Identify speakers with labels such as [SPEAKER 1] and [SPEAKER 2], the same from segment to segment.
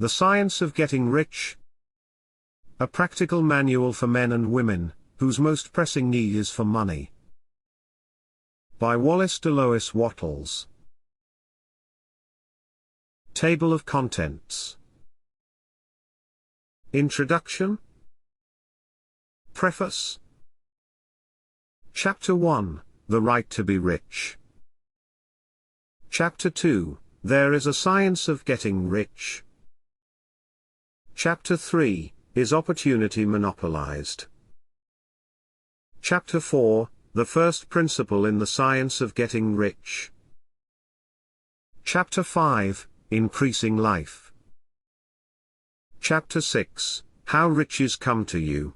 [SPEAKER 1] The Science of Getting Rich. A practical manual for men and women, whose most pressing need is for money. By Wallace D. Wattles. Table of Contents. Introduction. Preface. Chapter 1, The Right to be Rich. Chapter 2, There is a Science of Getting Rich. Chapter 3, Is Opportunity Monopolized? Chapter 4, The First Principle in the Science of Getting Rich. Chapter 5, Increasing Life. Chapter 6, How Riches Come to You.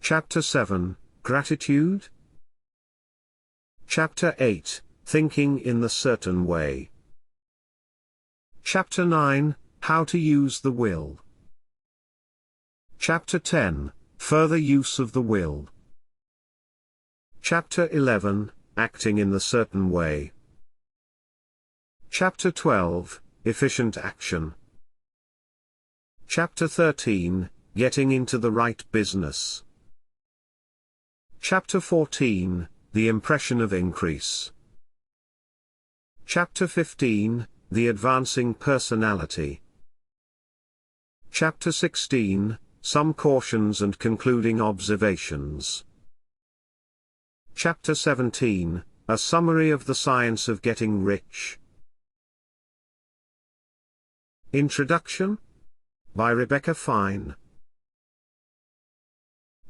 [SPEAKER 1] Chapter 7, Gratitude. Chapter 8, Thinking in the Certain Way. Chapter 9, How to Use the Will. Chapter 10, Further Use of the Will. Chapter 11, Acting in the Certain Way. Chapter 12, Efficient Action. Chapter 13, Getting into the Right Business. Chapter 14, The Impression of Increase. Chapter 15, The Advancing Personality. Chapter 16, Some Cautions and Concluding Observations. Chapter 17, A Summary of the Science of Getting Rich. Introduction. By Rebecca Fine.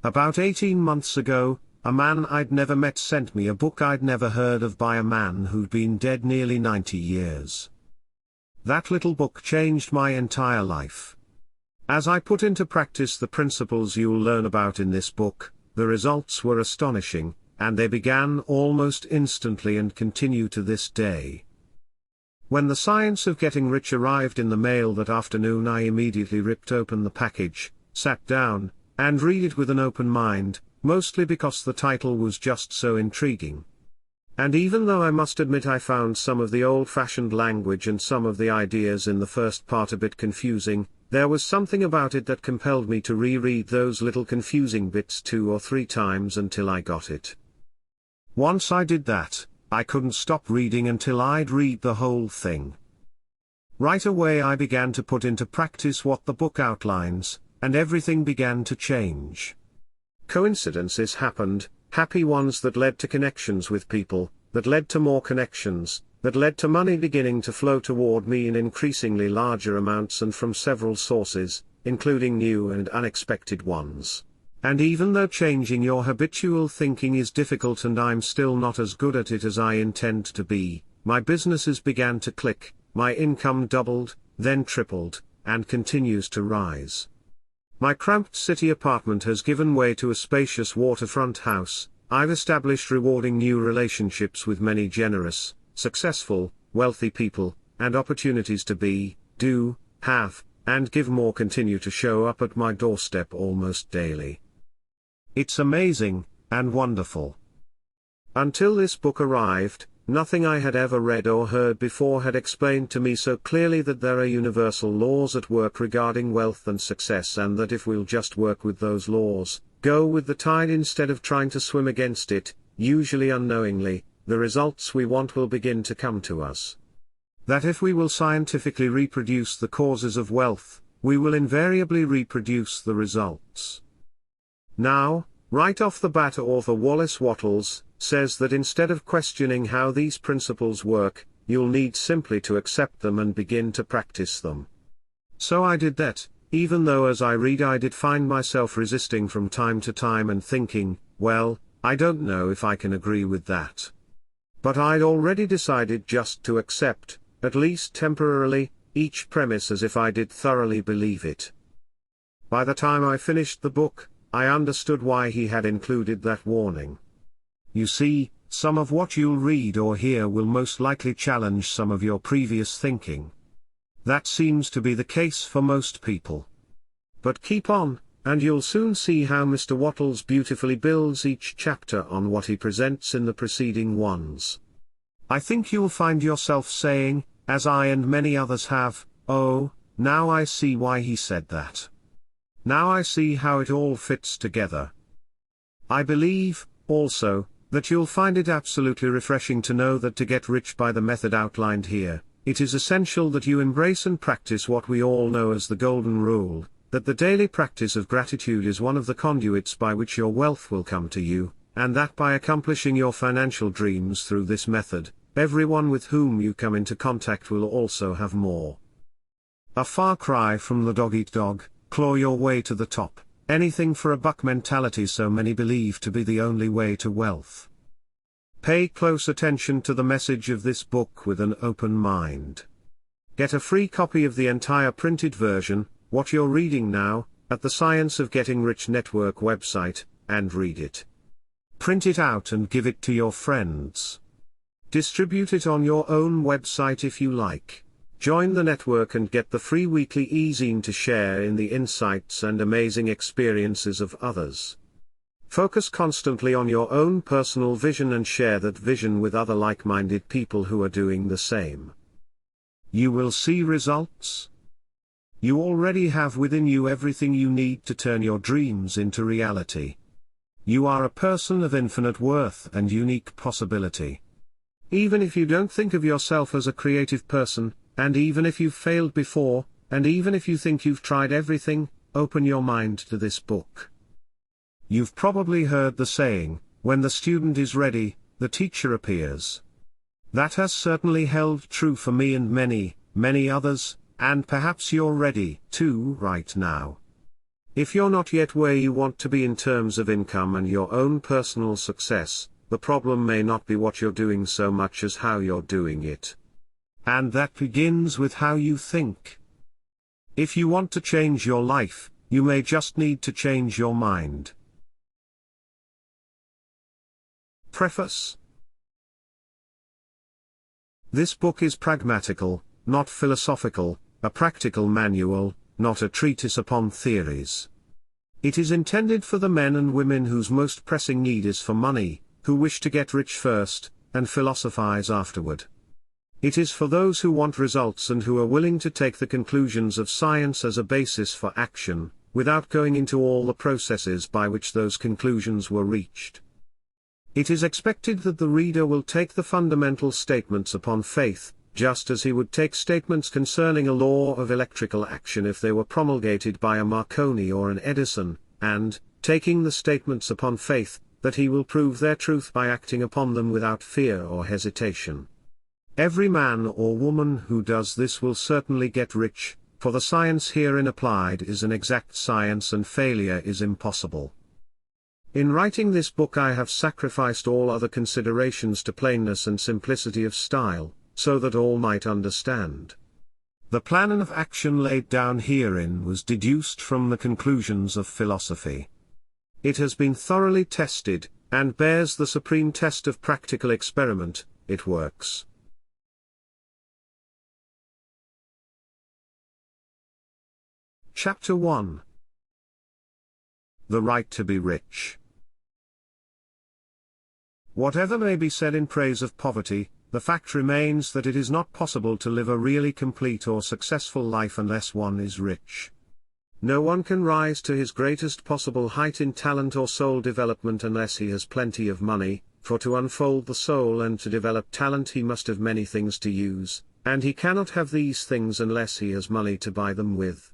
[SPEAKER 1] About 18 months ago, a man I'd never met sent me a book I'd never heard of by a man who'd been dead nearly 90 years. That little book changed my entire life. As I put into practice the principles you'll learn about in this book, the results were astonishing, and they began almost instantly and continue to this day. When The Science of Getting Rich arrived in the mail that afternoon, I immediately ripped open the package, sat down, and read it with an open mind, mostly because the title was just so intriguing. And even though I must admit I found some of the old-fashioned language and some of the ideas in the first part a bit confusing, there was something about it that compelled me to reread those little confusing bits 2 or 3 times until I got it. Once I did that, I couldn't stop reading until I'd read the whole thing. Right away I began to put into practice what the book outlines, and everything began to change. Coincidences happened, happy ones that led to connections with people, that led to more connections, that led to money beginning to flow toward me in increasingly larger amounts and from several sources, including new and unexpected ones. And even though changing your habitual thinking is difficult and I'm still not as good at it as I intend to be, my businesses began to click, my income doubled, then tripled, and continues to rise. My cramped city apartment has given way to a spacious waterfront house. I've established rewarding new relationships with many generous, successful, wealthy people, and opportunities to be, do, have, and give more continue to show up at my doorstep almost daily. It's amazing, and wonderful. Until this book arrived, nothing I had ever read or heard before had explained to me so clearly that there are universal laws at work regarding wealth and success, and that if we'll just work with those laws, go with the tide instead of trying to swim against it, usually unknowingly, the results we want will begin to come to us. That if we will scientifically reproduce the causes of wealth, we will invariably reproduce the results. Now, right off the bat, author Wallace Wattles says that instead of questioning how these principles work, you'll need simply to accept them and begin to practice them. So I did that, even though as I read I did find myself resisting from time to time and thinking, well, I don't know if I can agree with that. But I'd already decided just to accept, at least temporarily, each premise as if I did thoroughly believe it. By the time I finished the book, I understood why he had included that warning. You see, some of what you'll read or hear will most likely challenge some of your previous thinking. That seems to be the case for most people. But keep on, and you'll soon see how Mr. Wattles beautifully builds each chapter on what he presents in the preceding ones. I think you'll find yourself saying, as I and many others have, Oh, now I see why he said that. Now I see how it all fits together. I believe, also, that you'll find it absolutely refreshing to know that to get rich by the method outlined here, it is essential that you embrace and practice what we all know as the golden rule, that the daily practice of gratitude is one of the conduits by which your wealth will come to you, and that by accomplishing your financial dreams through this method, everyone with whom you come into contact will also have more. A far cry from the dog-eat-dog, claw your way to the top, anything for a buck mentality so many believe to be the only way to wealth. Pay close attention to the message of this book with an open mind. Get a free copy of the entire printed version, what you're reading now, at the Science of Getting Rich Network website, and read it. Print it out and give it to your friends. Distribute it on your own website if you like. Join the network and get the free weekly e-zine to share in the insights and amazing experiences of others. Focus constantly on your own personal vision and share that vision with other like-minded people who are doing the same. You will see results. You already have within you everything you need to turn your dreams into reality. You are a person of infinite worth and unique possibility. Even if you don't think of yourself as a creative person, and even if you've failed before, and even if you think you've tried everything, open your mind to this book. You've probably heard the saying, when the student is ready, the teacher appears. That has certainly held true for me and many, many others, and perhaps you're ready, too, right now. If you're not yet where you want to be in terms of income and your own personal success, the problem may not be what you're doing so much as how you're doing it. And that begins with how you think. If you want to change your life, you may just need to change your mind. Preface. This book is pragmatical, not philosophical, a practical manual, not a treatise upon theories. It is intended for the men and women whose most pressing need is for money, who wish to get rich first, and philosophize afterward. It is for those who want results and who are willing to take the conclusions of science as a basis for action, without going into all the processes by which those conclusions were reached. It is expected that the reader will take the fundamental statements upon faith, just as he would take statements concerning a law of electrical action if they were promulgated by a Marconi or an Edison, and, taking the statements upon faith, that he will prove their truth by acting upon them without fear or hesitation. Every man or woman who does this will certainly get rich, for the science herein applied is an exact science and failure is impossible. In writing this book I have sacrificed all other considerations to plainness and simplicity of style, so that all might understand. The plan of action laid down herein was deduced from the conclusions of philosophy. It has been thoroughly tested, and bears the supreme test of practical experiment, it works. Chapter 1. The Right to be Rich. Whatever may be said in praise of poverty, the fact remains that it is not possible to live a really complete or successful life unless one is rich. No one can rise to his greatest possible height in talent or soul development unless he has plenty of money, for to unfold the soul and to develop talent he must have many things to use, and he cannot have these things unless he has money to buy them with.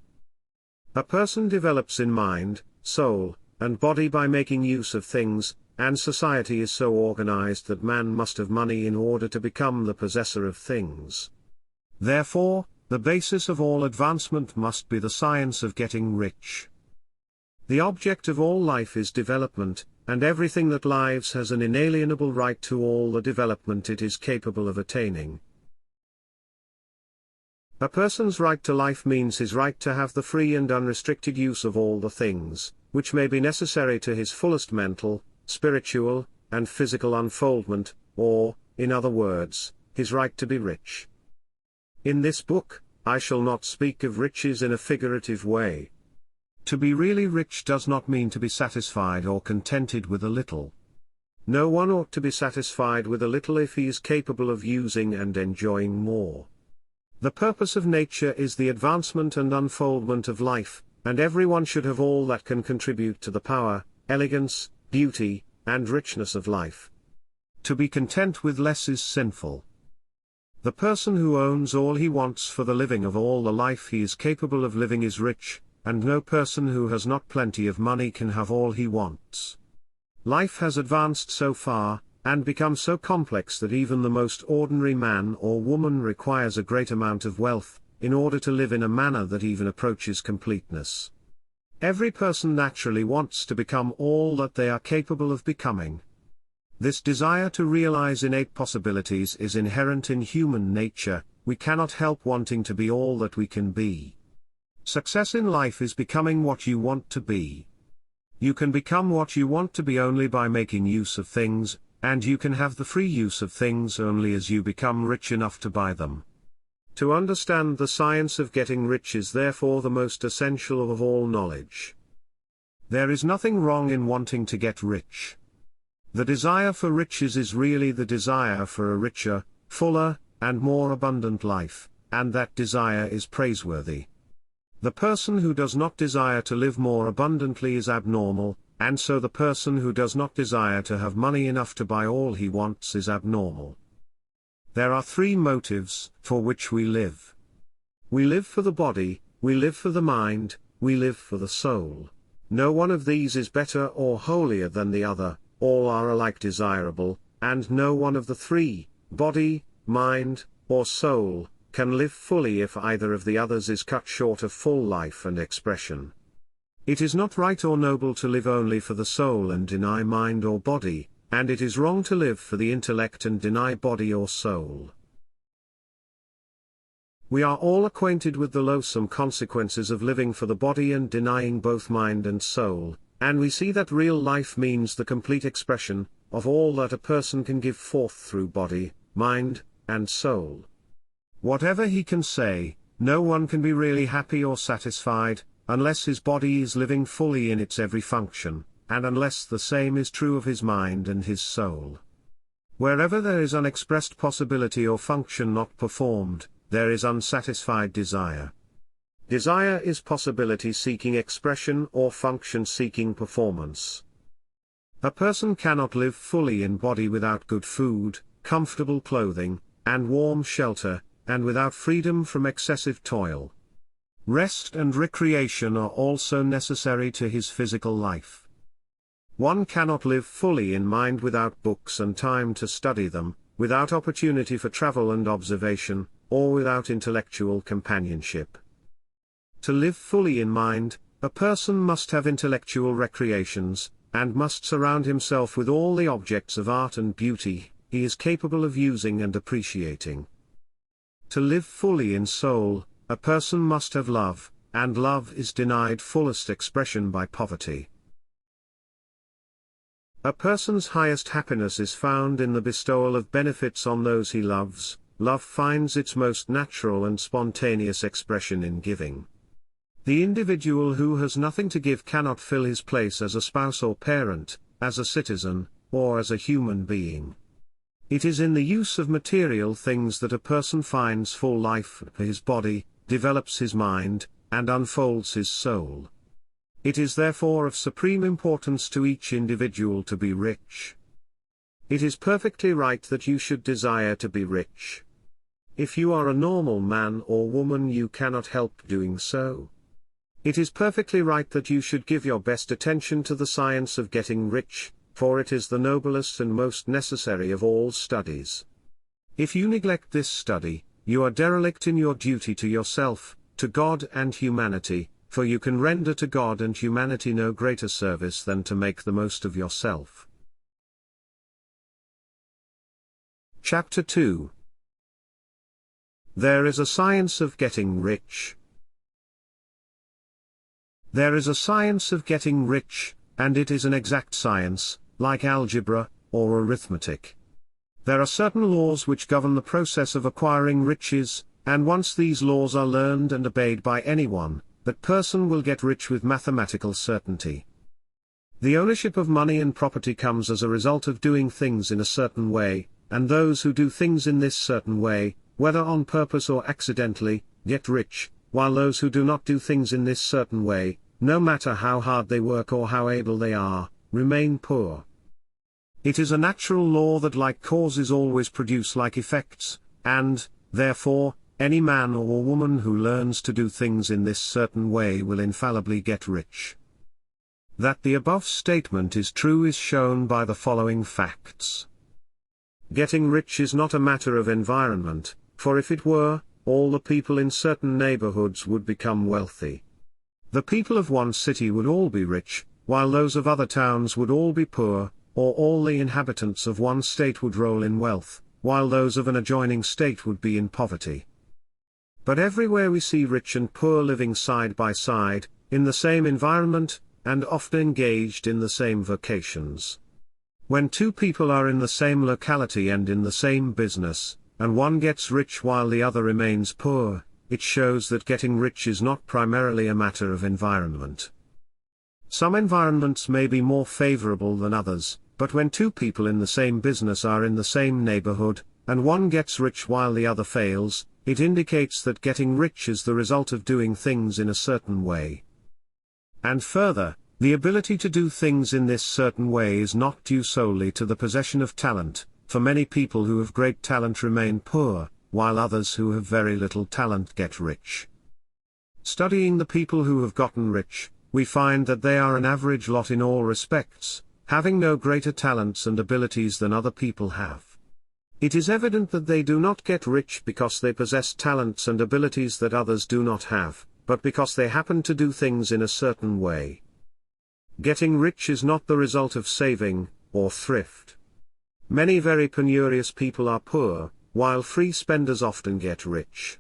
[SPEAKER 1] A person develops in mind, soul, and body by making use of things, and society is so organized that man must have money in order to become the possessor of things. Therefore, the basis of all advancement must be the science of getting rich. The object of all life is development, and everything that lives has an inalienable right to all the development it is capable of attaining. A person's right to life means his right to have the free and unrestricted use of all the things, which may be necessary to his fullest mental, spiritual, and physical unfoldment, or, in other words, his right to be rich. In this book, I shall not speak of riches in a figurative way. To be really rich does not mean to be satisfied or contented with a little. No one ought to be satisfied with a little if he is capable of using and enjoying more. The purpose of nature is the advancement and unfoldment of life, and everyone should have all that can contribute to the power, elegance, beauty, and richness of life. To be content with less is sinful. The person who owns all he wants for the living of all the life he is capable of living is rich, and no person who has not plenty of money can have all he wants. Life has advanced so far, and become so complex that even the most ordinary man or woman requires a great amount of wealth, in order to live in a manner that even approaches completeness. Every person naturally wants to become all that they are capable of becoming. This desire to realize innate possibilities is inherent in human nature. We cannot help wanting to be all that we can be. Success in life is becoming what you want to be. You can become what you want to be only by making use of things, and you can have the free use of things only as you become rich enough to buy them. To understand the science of getting rich is therefore the most essential of all knowledge. There is nothing wrong in wanting to get rich. The desire for riches is really the desire for a richer, fuller, and more abundant life, and that desire is praiseworthy. The person who does not desire to live more abundantly is abnormal, and so the person who does not desire to have money enough to buy all he wants is abnormal. There are three motives for which we live. We live for the body, we live for the mind, we live for the soul. No one of these is better or holier than the other, all are alike desirable, and no one of the three, body, mind, or soul, can live fully if either of the others is cut short of full life and expression. It is not right or noble to live only for the soul and deny mind or body, and it is wrong to live for the intellect and deny body or soul. We are all acquainted with the loathsome consequences of living for the body and denying both mind and soul, and we see that real life means the complete expression of all that a person can give forth through body, mind, and soul. Whatever he can say, no one can be really happy or satisfied, unless his body is living fully in its every function, and unless the same is true of his mind and his soul. Wherever there is unexpressed possibility or function not performed, there is unsatisfied desire. Desire is possibility seeking expression or function seeking performance. A person cannot live fully in body without good food, comfortable clothing, and warm shelter, and without freedom from excessive toil. Rest and recreation are also necessary to his physical life. One cannot live fully in mind without books and time to study them, without opportunity for travel and observation, or without intellectual companionship. To live fully in mind, a person must have intellectual recreations, and must surround himself with all the objects of art and beauty he is capable of using and appreciating. To live fully in soul, a person must have love, and love is denied fullest expression by poverty. A person's highest happiness is found in the bestowal of benefits on those he loves. Love finds its most natural and spontaneous expression in giving. The individual who has nothing to give cannot fill his place as a spouse or parent, as a citizen, or as a human being. It is in the use of material things that a person finds full life for his body, develops his mind, and unfolds his soul. It is therefore of supreme importance to each individual to be rich. It is perfectly right that you should desire to be rich. If you are a normal man or woman, you cannot help doing so. It is perfectly right that you should give your best attention to the science of getting rich, for it is the noblest and most necessary of all studies. If you neglect this study, you are derelict in your duty to yourself, to God and humanity, for you can render to God and humanity no greater service than to make the most of yourself. Chapter 2. There is a science of getting rich. There is a science of getting rich, and it is an exact science, like algebra, or arithmetic. There are certain laws which govern the process of acquiring riches, and once these laws are learned and obeyed by anyone, that person will get rich with mathematical certainty. The ownership of money and property comes as a result of doing things in a certain way, and those who do things in this certain way, whether on purpose or accidentally, get rich, while those who do not do things in this certain way, no matter how hard they work or how able they are, remain poor. It is a natural law that like causes always produce like effects, and, therefore, any man or woman who learns to do things in this certain way will infallibly get rich. That the above statement is true is shown by the following facts. Getting rich is not a matter of environment, for if it were, all the people in certain neighborhoods would become wealthy. The people of one city would all be rich, while those of other towns would all be poor, or all the inhabitants of one state would roll in wealth, while those of an adjoining state would be in poverty. But everywhere we see rich and poor living side by side, in the same environment, and often engaged in the same vocations. When two people are in the same locality and in the same business, and one gets rich while the other remains poor, it shows that getting rich is not primarily a matter of environment. Some environments may be more favorable than others, but when two people in the same business are in the same neighborhood, and one gets rich while the other fails, it indicates that getting rich is the result of doing things in a certain way. And further, the ability to do things in this certain way is not due solely to the possession of talent, for many people who have great talent remain poor, while others who have very little talent get rich. Studying the people who have gotten rich, we find that they are an average lot in all respects, having no greater talents and abilities than other people have. It is evident that they do not get rich because they possess talents and abilities that others do not have, but because they happen to do things in a certain way. Getting rich is not the result of saving, or thrift. Many very penurious people are poor, while free spenders often get rich.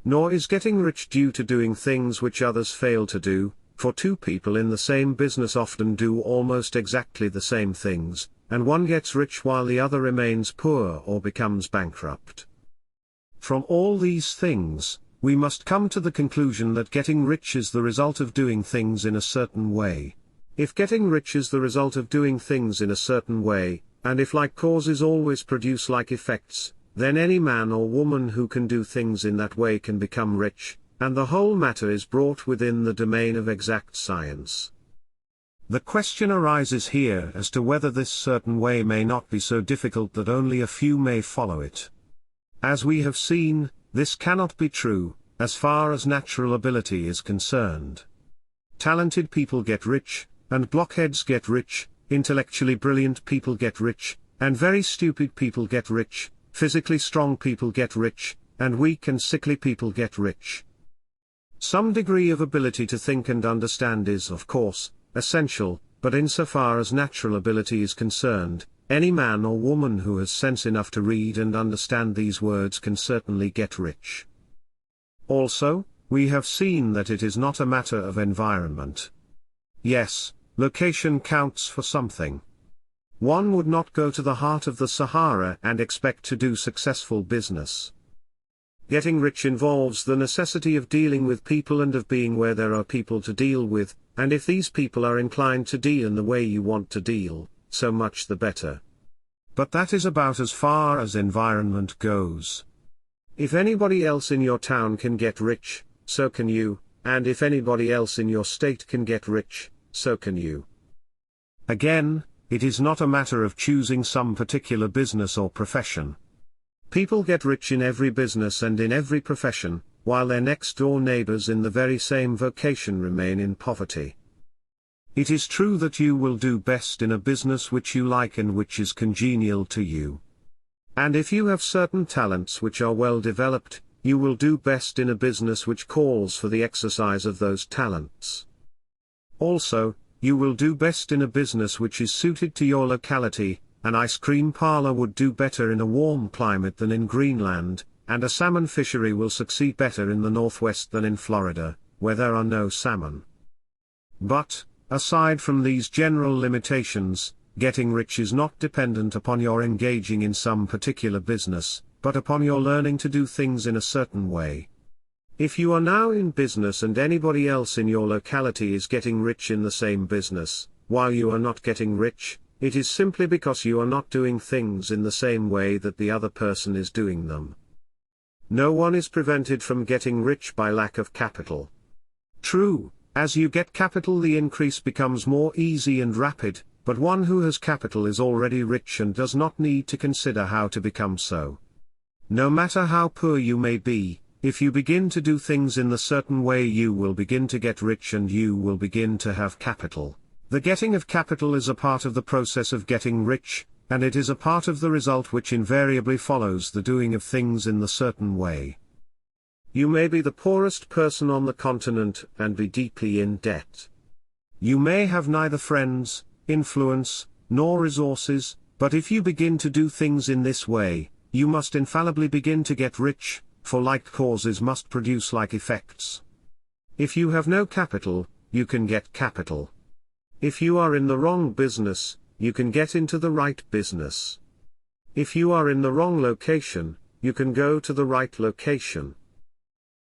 [SPEAKER 1] Nor is getting rich due to doing things which others fail to do, for two people in the same business often do almost exactly the same things, and one gets rich while the other remains poor or becomes bankrupt. From all these things, we must come to the conclusion that getting rich is the result of doing things in a certain way. If getting rich is the result of doing things in a certain way, and if like causes always produce like effects, then any man or woman who can do things in that way can become rich, and the whole matter is brought within the domain of exact science. The question arises here as to whether this certain way may not be so difficult that only a few may follow it. As we have seen, this cannot be true, as far as natural ability is concerned. Talented people get rich, and blockheads get rich, intellectually brilliant people get rich, and very stupid people get rich, physically strong people get rich, and weak and sickly people get rich. Some degree of ability to think and understand is, of course, essential, but insofar as natural ability is concerned, any man or woman who has sense enough to read and understand these words can certainly get rich. Also, we have seen that it is not a matter of environment. Yes, location counts for something. One would not go to the heart of the Sahara and expect to do successful business. Getting rich involves the necessity of dealing with people and of being where there are people to deal with, and if these people are inclined to deal in the way you want to deal, so much the better. But that is about as far as environment goes. If anybody else in your town can get rich, so can you, and if anybody else in your state can get rich, so can you. Again, it is not a matter of choosing some particular business or profession. People get rich in every business and in every profession, while their next-door neighbors in the very same vocation remain in poverty. It is true that you will do best in a business which you like and which is congenial to you. And if you have certain talents which are well developed, you will do best in a business which calls for the exercise of those talents. Also, you will do best in a business which is suited to your locality. An ice cream parlor would do better in a warm climate than in Greenland, and a salmon fishery will succeed better in the Northwest than in Florida, where there are no salmon. But, aside from these general limitations, getting rich is not dependent upon your engaging in some particular business, but upon your learning to do things in a certain way. If you are now in business and anybody else in your locality is getting rich in the same business, while you are not getting rich, it is simply because you are not doing things in the same way that the other person is doing them. No one is prevented from getting rich by lack of capital. True, as you get capital the increase becomes more easy and rapid, but one who has capital is already rich and does not need to consider how to become so. No matter how poor you may be, if you begin to do things in the certain way you will begin to get rich and you will begin to have capital. The getting of capital is a part of the process of getting rich, and it is a part of the result which invariably follows the doing of things in the certain way. You may be the poorest person on the continent and be deeply in debt. You may have neither friends, influence, nor resources, but if you begin to do things in this way, you must infallibly begin to get rich, for like causes must produce like effects. If you have no capital, you can get capital. If you are in the wrong business, you can get into the right business. If you are in the wrong location, you can go to the right location.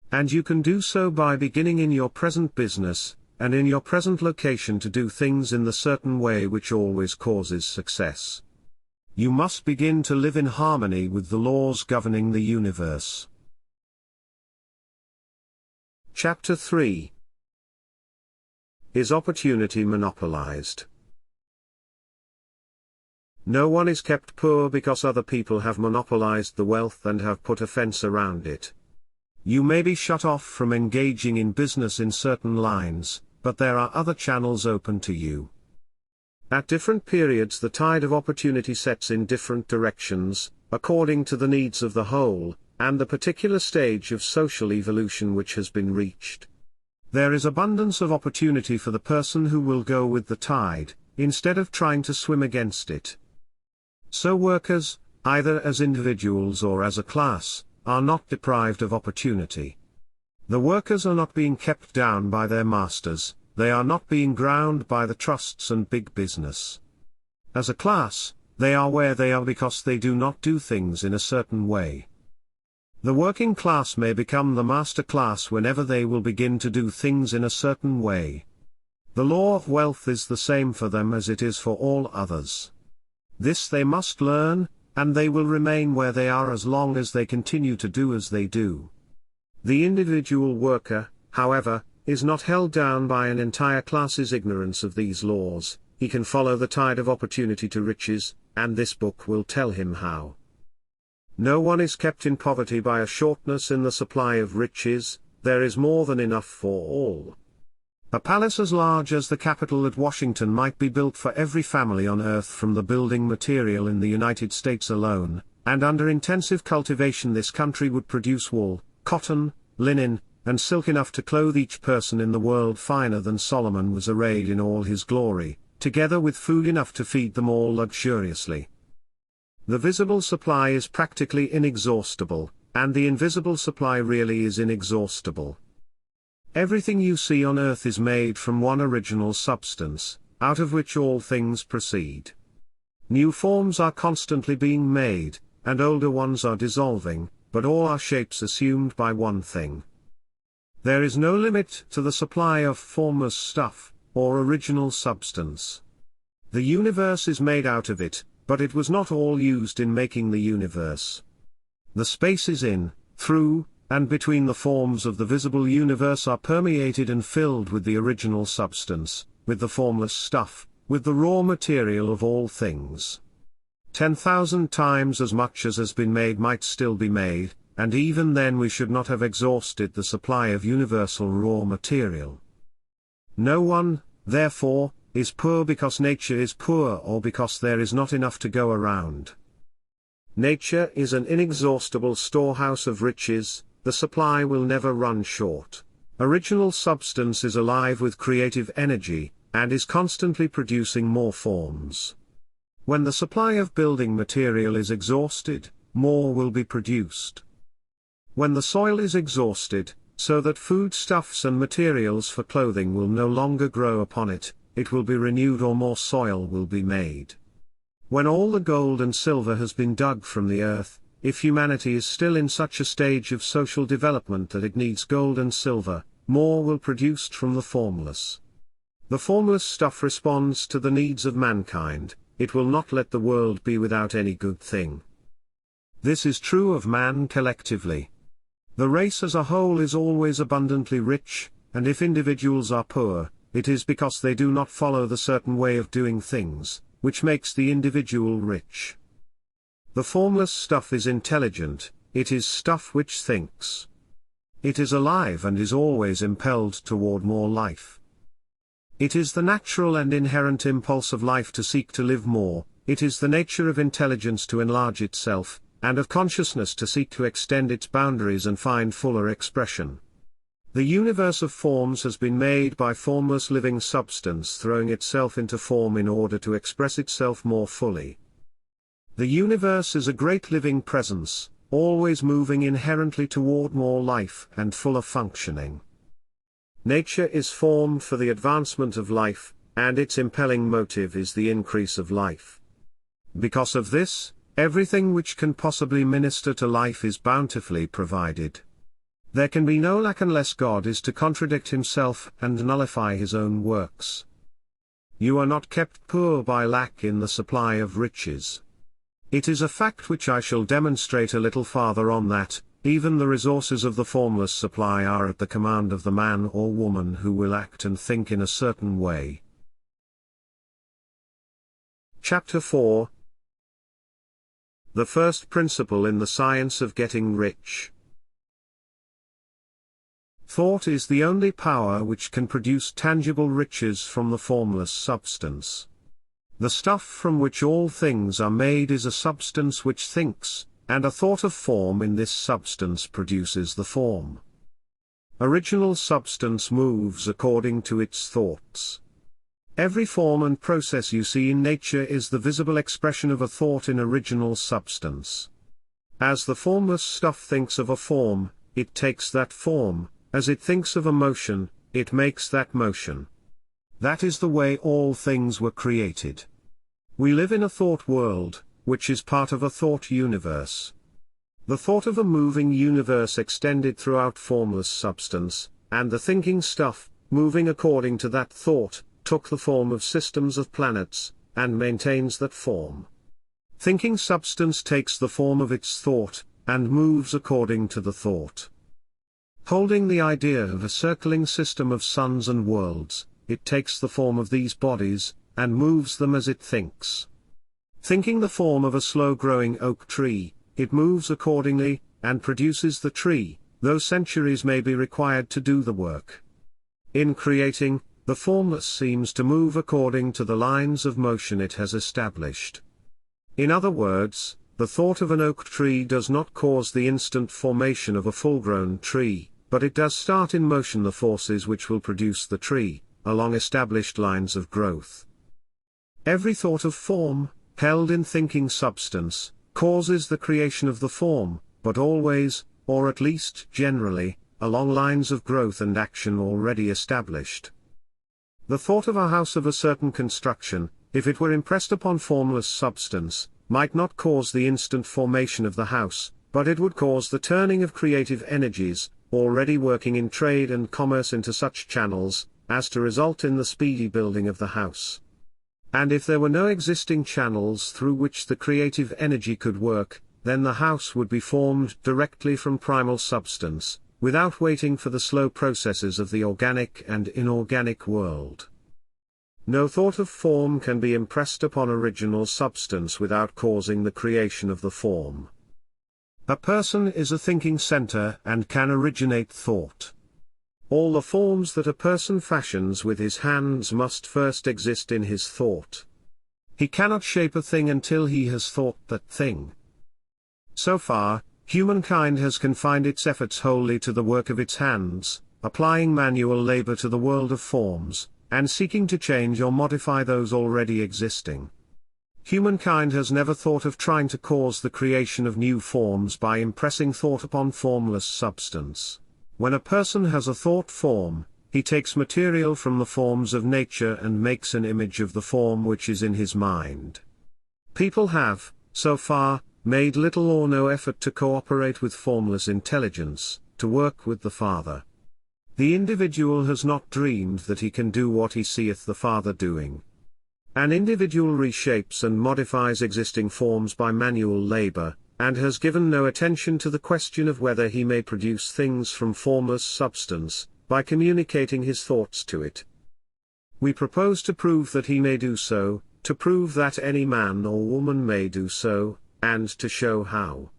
[SPEAKER 1] And you can do so by beginning in your present business, and in your present location to do things in the certain way which always causes success. You must begin to live in harmony with the laws governing the universe. Chapter 3. Is opportunity monopolized? No one is kept poor because other people have monopolized the wealth and have put a fence around it. You may be shut off from engaging in business in certain lines, but there are other channels open to you. At different periods the tide of opportunity sets in different directions, according to the needs of the whole, and the particular stage of social evolution which has been reached. There is abundance of opportunity for the person who will go with the tide, instead of trying to swim against it. So workers, either as individuals or as a class, are not deprived of opportunity. The workers are not being kept down by their masters, they are not being ground by the trusts and big business. As a class, they are where they are because they do not do things in a certain way. The working class may become the master class whenever they will begin to do things in a certain way. The law of wealth is the same for them as it is for all others. This they must learn, and they will remain where they are as long as they continue to do as they do. The individual worker, however, is not held down by an entire class's ignorance of these laws. He can follow the tide of opportunity to riches, and this book will tell him how. No one is kept in poverty by a shortness in the supply of riches, there is more than enough for all. A palace as large as the Capitol at Washington might be built for every family on earth from the building material in the United States alone, and under intensive cultivation this country would produce wool, cotton, linen, and silk enough to clothe each person in the world finer than Solomon was arrayed in all his glory, together with food enough to feed them all luxuriously. The visible supply is practically inexhaustible, and the invisible supply really is inexhaustible. Everything you see on earth is made from one original substance, out of which all things proceed. New forms are constantly being made, and older ones are dissolving, but all are shapes assumed by one thing. There is no limit to the supply of formless stuff, or original substance. The universe is made out of it, but it was not all used in making the universe. The spaces in, through, and between the forms of the visible universe are permeated and filled with the original substance, with the formless stuff, with the raw material of all things. 10,000 times as much as has been made might still be made, and even then we should not have exhausted the supply of universal raw material. No one, therefore, is poor because nature is poor or because there is not enough to go around. Nature is an inexhaustible storehouse of riches, the supply will never run short. Original substance is alive with creative energy, and is constantly producing more forms. When the supply of building material is exhausted, more will be produced. When the soil is exhausted, so that foodstuffs and materials for clothing will no longer grow upon it, it will be renewed or more soil will be made. When all the gold and silver has been dug from the earth, if humanity is still in such a stage of social development that it needs gold and silver, more will be produced from the formless. The formless stuff responds to the needs of mankind, it will not let the world be without any good thing. This is true of man collectively. The race as a whole is always abundantly rich, and if individuals are poor, it is because they do not follow the certain way of doing things, which makes the individual rich. The formless stuff is intelligent, it is stuff which thinks. It is alive and is always impelled toward more life. It is the natural and inherent impulse of life to seek to live more, it is the nature of intelligence to enlarge itself, and of consciousness to seek to extend its boundaries and find fuller expression. The universe of forms has been made by formless living substance throwing itself into form in order to express itself more fully. The universe is a great living presence, always moving inherently toward more life and fuller functioning. Nature is formed for the advancement of life, and its impelling motive is the increase of life. Because of this, everything which can possibly minister to life is bountifully provided. There can be no lack unless God is to contradict himself and nullify his own works. You are not kept poor by lack in the supply of riches. It is a fact which I shall demonstrate a little farther on that, even the resources of the formless supply are at the command of the man or woman who will act and think in a certain way. Chapter 4. The first principle in the science of getting rich. Thought is the only power which can produce tangible riches from the formless substance. The stuff from which all things are made is a substance which thinks, and a thought of form in this substance produces the form. Original substance moves according to its thoughts. Every form and process you see in nature is the visible expression of a thought in original substance. As the formless stuff thinks of a form, it takes that form. As it thinks of a motion, it makes that motion. That is the way all things were created. We live in a thought world, which is part of a thought universe. The thought of a moving universe extended throughout formless substance, and the thinking stuff, moving according to that thought, took the form of systems of planets, and maintains that form. Thinking substance takes the form of its thought, and moves according to the thought. Holding the idea of a circling system of suns and worlds, it takes the form of these bodies, and moves them as it thinks. Thinking the form of a slow-growing oak tree, it moves accordingly, and produces the tree, though centuries may be required to do the work. In creating, the formless seems to move according to the lines of motion it has established. In other words, the thought of an oak tree does not cause the instant formation of a full-grown tree, but it does start in motion the forces which will produce the tree, along established lines of growth. Every thought of form, held in thinking substance, causes the creation of the form, but always, or at least generally, along lines of growth and action already established. The thought of a house of a certain construction, if it were impressed upon formless substance, might not cause the instant formation of the house, but it would cause the turning of creative energies, already working in trade and commerce into such channels, as to result in the speedy building of the house. And if there were no existing channels through which the creative energy could work, then the house would be formed directly from primal substance, without waiting for the slow processes of the organic and inorganic world. No thought of form can be impressed upon original substance without causing the creation of the form. A person is a thinking center and can originate thought. All the forms that a person fashions with his hands must first exist in his thought. He cannot shape a thing until he has thought that thing. So far, humankind has confined its efforts wholly to the work of its hands, applying manual labor to the world of forms, and seeking to change or modify those already existing. Humankind has never thought of trying to cause the creation of new forms by impressing thought upon formless substance. When a person has a thought form, he takes material from the forms of nature and makes an image of the form which is in his mind. People have, so far, made little or no effort to cooperate with formless intelligence, to work with the Father. The individual has not dreamed that he can do what he seeth the Father doing. An individual reshapes and modifies existing forms by manual labor, and has given no attention to the question of whether he may produce things from formless substance, by communicating his thoughts to it. We propose to prove that he may do so, to prove that any man or woman may do so, and to show how.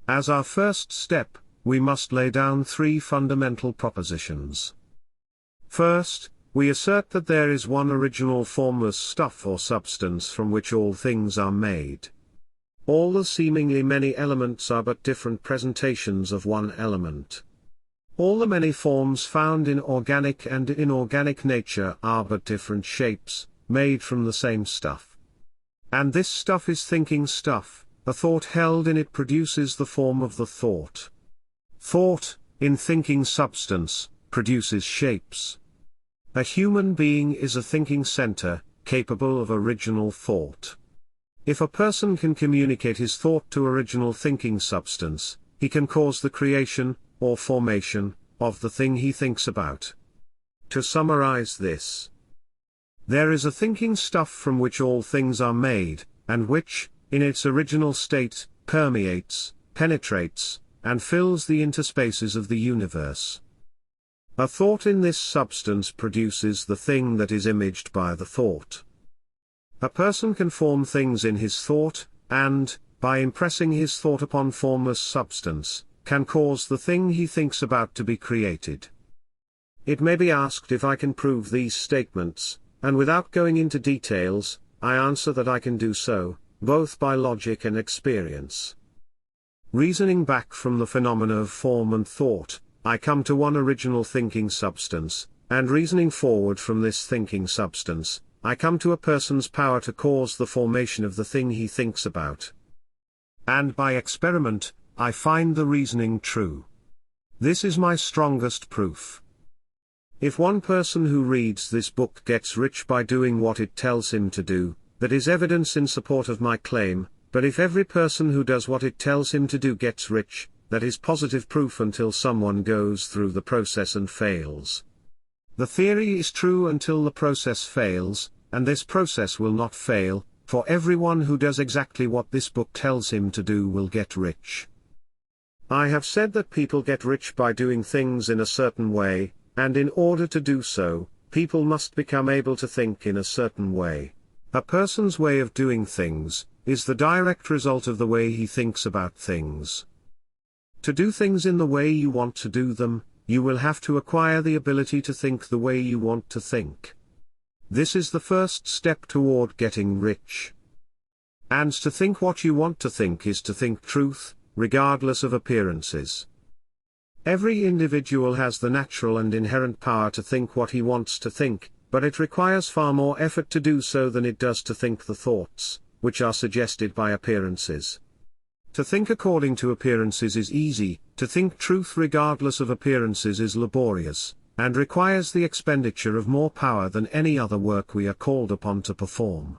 [SPEAKER 1] As our first step, we must lay down three fundamental propositions. First, we assert that there is one original formless stuff or substance from which all things are made. All the seemingly many elements are but different presentations of one element. All the many forms found in organic and inorganic nature are but different shapes, made from the same stuff. And this stuff is thinking stuff. A thought held in it produces the form of the thought. Thought, in thinking substance, produces shapes. A human being is a thinking center, capable of original thought. If a person can communicate his thought to original thinking substance, he can cause the creation, or formation, of the thing he thinks about. To summarize this, there is a thinking stuff from which all things are made, and which, in its original state, permeates, penetrates, and fills the interspaces of the universe. A thought in this substance produces the thing that is imaged by the thought. A person can form things in his thought, and, by impressing his thought upon formless substance, can cause the thing he thinks about to be created. It may be asked if I can prove these statements, and without going into details, I answer that I can do so, both by logic and experience. Reasoning back from the phenomena of form and thought, I come to one original thinking substance, and reasoning forward from this thinking substance, I come to a person's power to cause the formation of the thing he thinks about. And by experiment, I find the reasoning true. This is my strongest proof. If one person who reads this book gets rich by doing what it tells him to do, that is evidence in support of my claim, but if every person who does what it tells him to do gets rich, that is positive proof until someone goes through the process and fails. The theory is true until the process fails, and this process will not fail, for everyone who does exactly what this book tells him to do will get rich. I have said that people get rich by doing things in a certain way, and in order to do so, people must become able to think in a certain way. A person's way of doing things is the direct result of the way he thinks about things. To do things in the way you want to do them, you will have to acquire the ability to think the way you want to think. This is the first step toward getting rich. And to think what you want to think is to think truth, regardless of appearances. Every individual has the natural and inherent power to think what he wants to think, but it requires far more effort to do so than it does to think the thoughts, which are suggested by appearances. To think according to appearances is easy, to think truth regardless of appearances is laborious, and requires the expenditure of more power than any other work we are called upon to perform.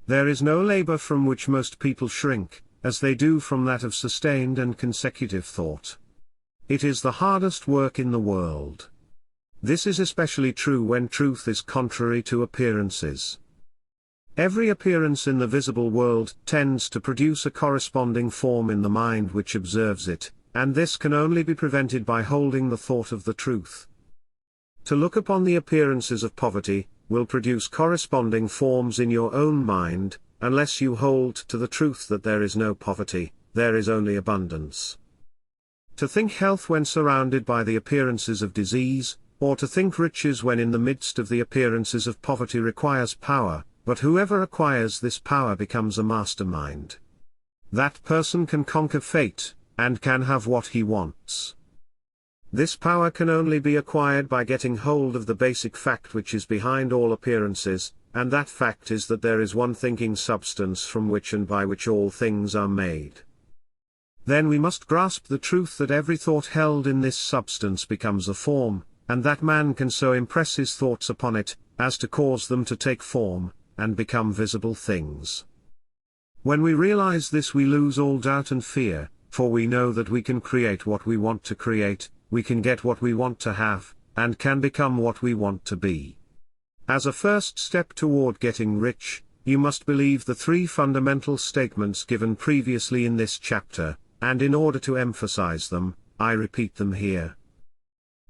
[SPEAKER 1] There is no labor from which most people shrink, as they do from that of sustained and consecutive thought. It is the hardest work in the world. This is especially true when truth is contrary to appearances. Every appearance in the visible world tends to produce a corresponding form in the mind which observes it, and this can only be prevented by holding the thought of the truth. To look upon the appearances of poverty will produce corresponding forms in your own mind, unless you hold to the truth that there is no poverty, there is only abundance. To think health when surrounded by the appearances of disease, or to think riches when in the midst of the appearances of poverty requires power, but whoever acquires this power becomes a mastermind. That person can conquer fate, and can have what he wants. This power can only be acquired by getting hold of the basic fact which is behind all appearances, and that fact is that there is one thinking substance from which and by which all things are made. Then we must grasp the truth that every thought held in this substance becomes a form, and that man can so impress his thoughts upon it, as to cause them to take form, and become visible things. When we realize this, we lose all doubt and fear, for we know that we can create what we want to create, we can get what we want to have, and can become what we want to be. As a first step toward getting rich, you must believe the three fundamental statements given previously in this chapter, and in order to emphasize them, I repeat them here.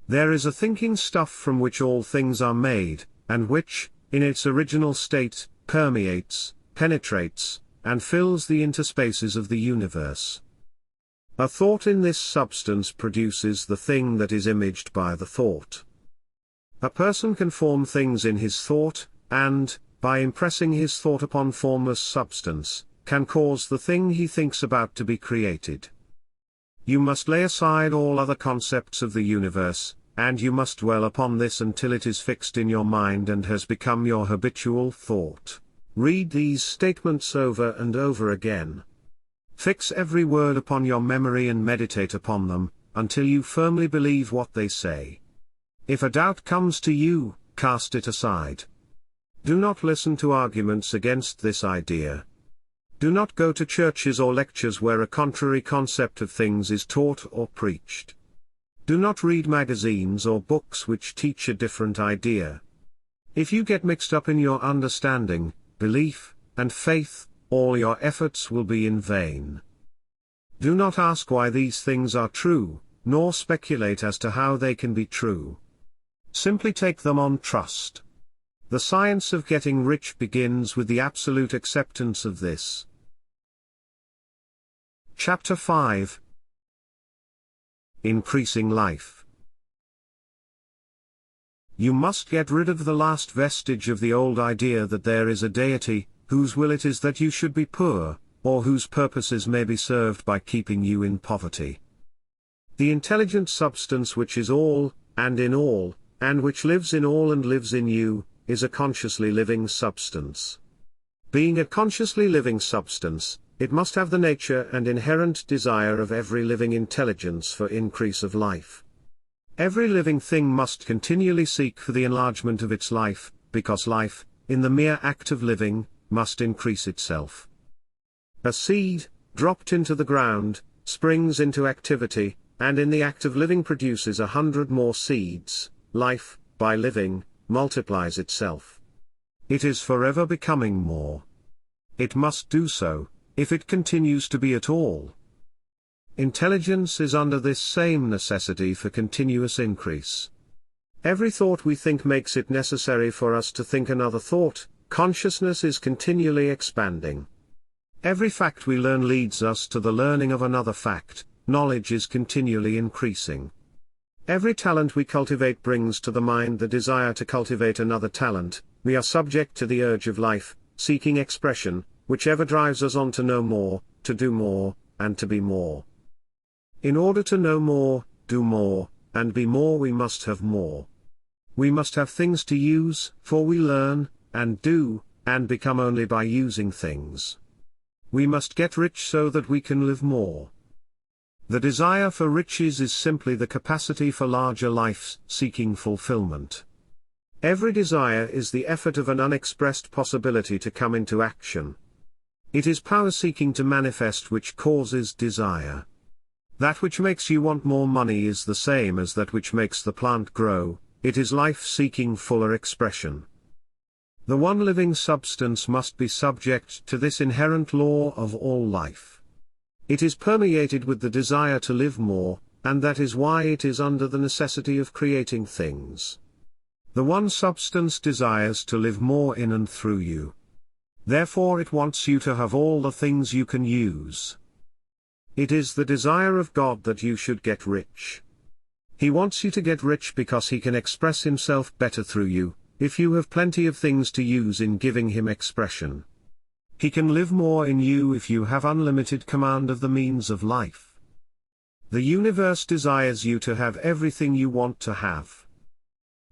[SPEAKER 1] There is a thinking stuff from which all things are made, and which, in its original state, permeates, penetrates, and fills the interspaces of the universe. A thought in this substance produces the thing that is imaged by the thought. A person can form things in his thought, and, by impressing his thought upon formless substance, can cause the thing he thinks about to be created. You must lay aside all other concepts of the universe, and you must dwell upon this until it is fixed in your mind and has become your habitual thought. Read these statements over and over again. Fix every word upon your memory and meditate upon them, until you firmly believe what they say. If a doubt comes to you, cast it aside. Do not listen to arguments against this idea. Do not go to churches or lectures where a contrary concept of things is taught or preached. Do not read magazines or books which teach a different idea. If you get mixed up in your understanding, belief, and faith, all your efforts will be in vain. Do not ask why these things are true, nor speculate as to how they can be true. Simply take them on trust. The science of getting rich begins with the absolute acceptance of this. Chapter 5. Increasing Life. You must get rid of the last vestige of the old idea that there is a deity, whose will it is that you should be poor, or whose purposes may be served by keeping you in poverty. The intelligent substance which is all, and in all, and which lives in all and lives in you, is a consciously living substance. Being a consciously living substance, it must have the nature and inherent desire of every living intelligence for increase of life. Every living thing must continually seek for the enlargement of its life, because life, in the mere act of living, must increase itself. A seed, dropped into the ground, springs into activity, and in the act of living produces 100 more seeds. Life, by living, multiplies itself. It is forever becoming more. It must do so, if it continues to be at all. Intelligence is under this same necessity for continuous increase. Every thought we think makes it necessary for us to think another thought. Consciousness is continually expanding. Every fact we learn leads us to the learning of another fact. Knowledge is continually increasing. Every talent we cultivate brings to the mind the desire to cultivate another talent. We are subject to the urge of life, seeking expression, which ever drives us on to know more, to do more, and to be more. In order to know more, do more, and be more, we must have more. We must have things to use, for we learn, and do, and become only by using things. We must get rich so that we can live more. The desire for riches is simply the capacity for larger life seeking fulfillment. Every desire is the effort of an unexpressed possibility to come into action. It is power seeking to manifest which causes desire. That which makes you want more money is the same as that which makes the plant grow. It is life seeking fuller expression. The one living substance must be subject to this inherent law of all life. It is permeated with the desire to live more, and that is why it is under the necessity of creating things. The one substance desires to live more in and through you. Therefore it wants you to have all the things you can use. It is the desire of God that you should get rich. He wants you to get rich because he can express himself better through you, if you have plenty of things to use in giving him expression. He can live more in you if you have unlimited command of the means of life. The universe desires you to have everything you want to have.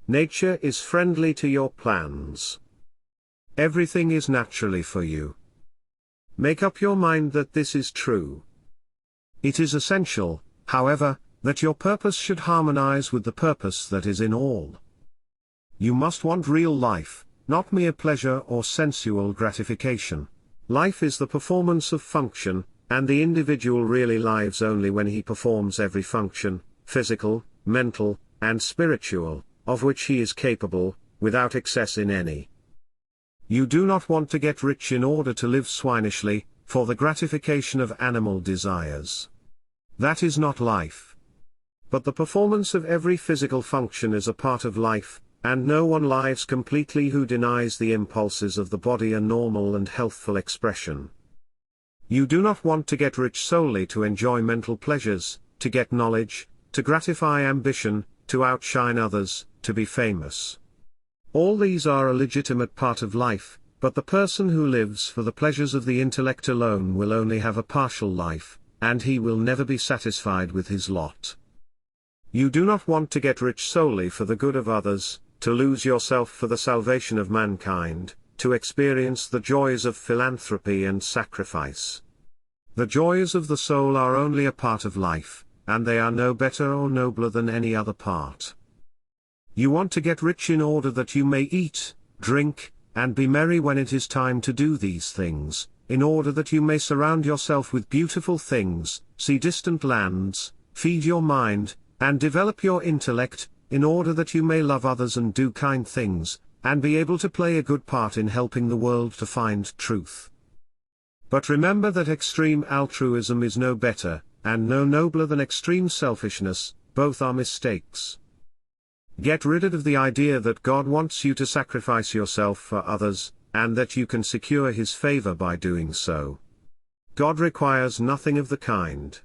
[SPEAKER 1] Nature is friendly to your plans. Everything is naturally for you. Make up your mind that this is true. It is essential, however, that your purpose should harmonize with the purpose that is in all. You must want real life, not mere pleasure or sensual gratification. Life is the performance of function, and the individual really lives only when he performs every function, physical, mental, and spiritual, of which he is capable, without excess in any. You do not want to get rich in order to live swinishly, for the gratification of animal desires. That is not life. But the performance of every physical function is a part of life, and no one lives completely who denies the impulses of the body a normal and healthful expression. You do not want to get rich solely to enjoy mental pleasures, to get knowledge, to gratify ambition, to outshine others, to be famous. All these are a legitimate part of life, but the person who lives for the pleasures of the intellect alone will only have a partial life, and he will never be satisfied with his lot. You do not want to get rich solely for the good of others, to lose yourself for the salvation of mankind, to experience the joys of philanthropy and sacrifice. The joys of the soul are only a part of life, and they are no better or nobler than any other part. You want to get rich in order that you may eat, drink, and be merry when it is time to do these things, in order that you may surround yourself with beautiful things, see distant lands, feed your mind, and develop your intellect, in order that you may love others and do kind things, and be able to play a good part in helping the world to find truth. But remember that extreme altruism is no better, and no nobler than extreme selfishness, both are mistakes. Get rid of the idea that God wants you to sacrifice yourself for others, and that you can secure His favor by doing so. God requires nothing of the kind.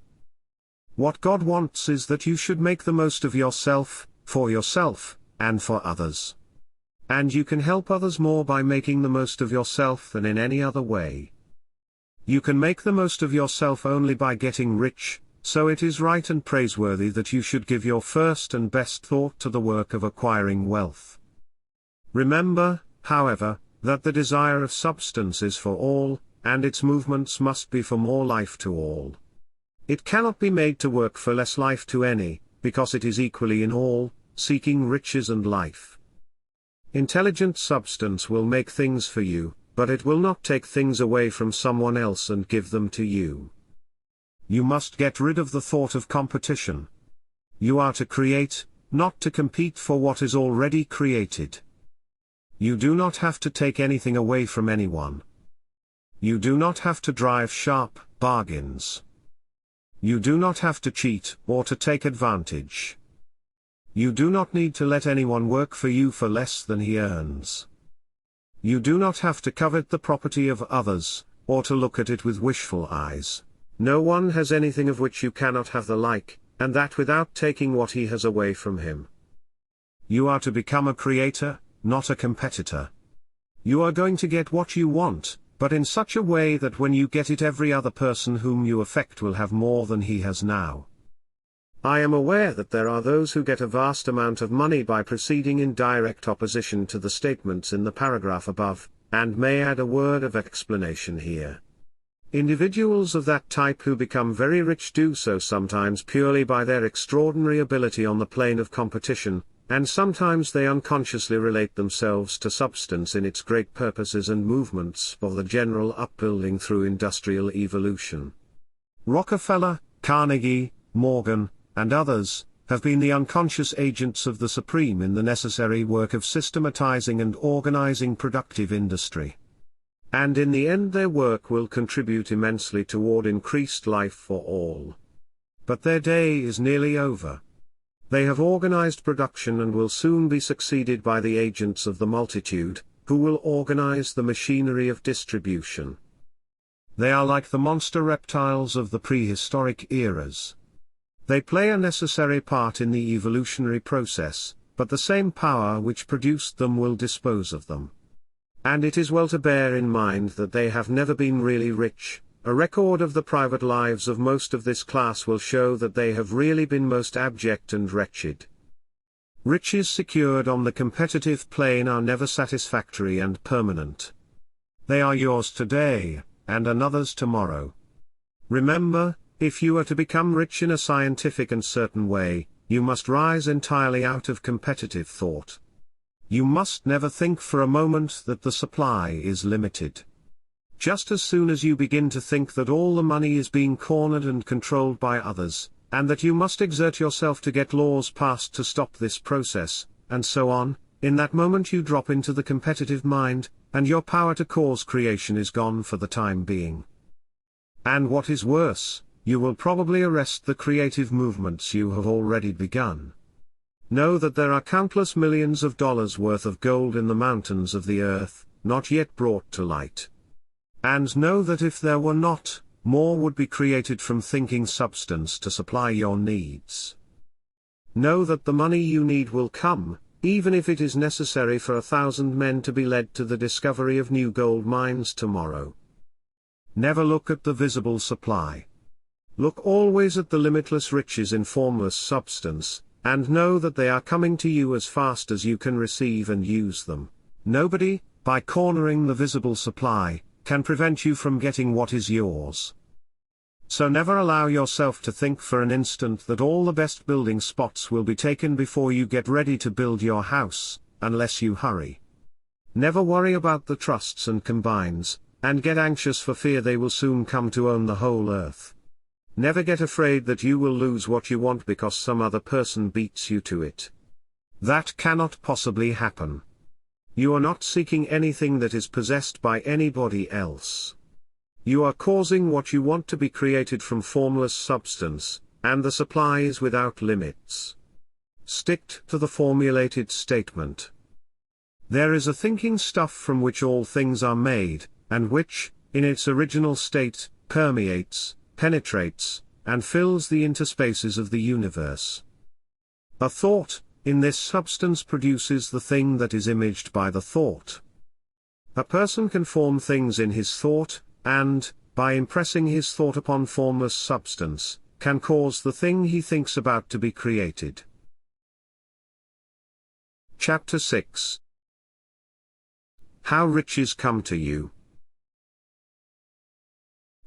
[SPEAKER 1] What God wants is that you should make the most of yourself, and for others. And you can help others more by making the most of yourself than in any other way. You can make the most of yourself only by getting rich, so it is right and praiseworthy that you should give your first and best thought to the work of acquiring wealth. Remember, however, that the desire of substance is for all, and its movements must be for more life to all. It cannot be made to work for less life to any, because it is equally in all, seeking riches and life. Intelligent substance will make things for you, but it will not take things away from someone else and give them to you. You must get rid of the thought of competition. You are to create, not to compete for what is already created. You do not have to take anything away from anyone. You do not have to drive sharp bargains. You do not have to cheat or to take advantage. You do not need to let anyone work for you for less than he earns. You do not have to covet the property of others, or to look at it with wishful eyes. No one has anything of which you cannot have the like, and that without taking what he has away from him. You are to become a creator, not a competitor. You are going to get what you want, but in such a way that when you get it every other person whom you affect will have more than he has now. I am aware that there are those who get a vast amount of money by proceeding in direct opposition to the statements in the paragraph above, and may add a word of explanation here. Individuals of that type who become very rich do so sometimes purely by their extraordinary ability on the plane of competition, and sometimes they unconsciously relate themselves to substance in its great purposes and movements for the general upbuilding through industrial evolution. Rockefeller, Carnegie, Morgan, and others, have been the unconscious agents of the supreme in the necessary work of systematizing and organizing productive industry. And in the end their work will contribute immensely toward increased life for all. But their day is nearly over. They have organized production and will soon be succeeded by the agents of the multitude, who will organize the machinery of distribution. They are like the monster reptiles of the prehistoric eras. They play a necessary part in the evolutionary process, but the same power which produced them will dispose of them. And it is well to bear in mind that they have never been really rich. A record of the private lives of most of this class will show that they have really been most abject and wretched. Riches secured on the competitive plane are never satisfactory and permanent. They are yours today, and another's tomorrow. Remember, if you are to become rich in a scientific and certain way, you must rise entirely out of competitive thought. You must never think for a moment that the supply is limited. Just as soon as you begin to think that all the money is being cornered and controlled by others, and that you must exert yourself to get laws passed to stop this process, and so on, in that moment you drop into the competitive mind, and your power to cause creation is gone for the time being. And what is worse, you will probably arrest the creative movements you have already begun. Know that there are countless millions of dollars worth of gold in the mountains of the earth, not yet brought to light. And know that if there were not, more would be created from thinking substance to supply your needs. Know that the money you need will come, even if it is necessary for 1,000 men to be led to the discovery of new gold mines tomorrow. Never look at the visible supply. Look always at the limitless riches in formless substance, and know that they are coming to you as fast as you can receive and use them. Nobody, by cornering the visible supply, can prevent you from getting what is yours. So never allow yourself to think for an instant that all the best building spots will be taken before you get ready to build your house, unless you hurry. Never worry about the trusts and combines, and get anxious for fear they will soon come to own the whole earth. Never get afraid that you will lose what you want because some other person beats you to it. That cannot possibly happen. You are not seeking anything that is possessed by anybody else. You are causing what you want to be created from formless substance, and the supply is without limits. Stick to the formulated statement. There is a thinking stuff from which all things are made, and which, in its original state, permeates, penetrates, and fills the interspaces of the universe. A thought, in this substance produces the thing that is imaged by the thought. A person can form things in his thought, and, by impressing his thought upon formless substance, can cause the thing he thinks about to be created. Chapter 6. How riches come to you.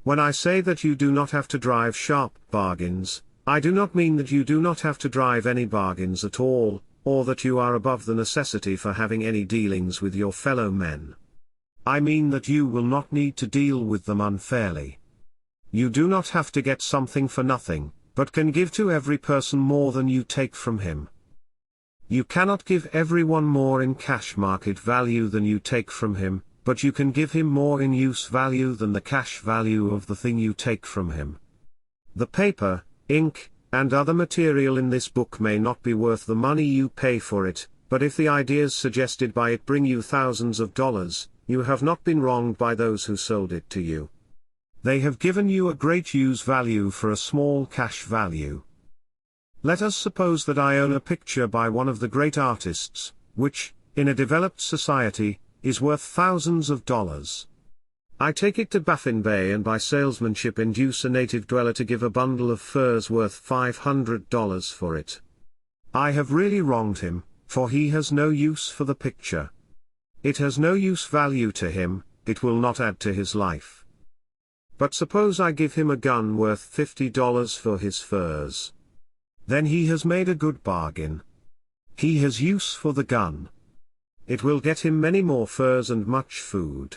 [SPEAKER 1] When I say that you do not have to drive sharp bargains, I do not mean that you do not have to drive any bargains at all, or that you are above the necessity for having any dealings with your fellow men. I mean that you will not need to deal with them unfairly. You do not have to get something for nothing, but can give to every person more than you take from him. You cannot give everyone more in cash market value than you take from him, but you can give him more in use value than the cash value of the thing you take from him. The paper, ink, and other material in this book may not be worth the money you pay for it, but if the ideas suggested by it bring you thousands of dollars, you have not been wronged by those who sold it to you. They have given you a great use value for a small cash value. Let us suppose that I own a picture by one of the great artists, which, in a developed society, is worth thousands of dollars. I take it to Baffin Bay and by salesmanship induce a native dweller to give a bundle of furs worth $500 for it. I have really wronged him, for he has no use for the picture. It has no use value to him, it will not add to his life. But suppose I give him a gun worth $50 for his furs. Then he has made a good bargain. He has use for the gun. It will get him many more furs and much food.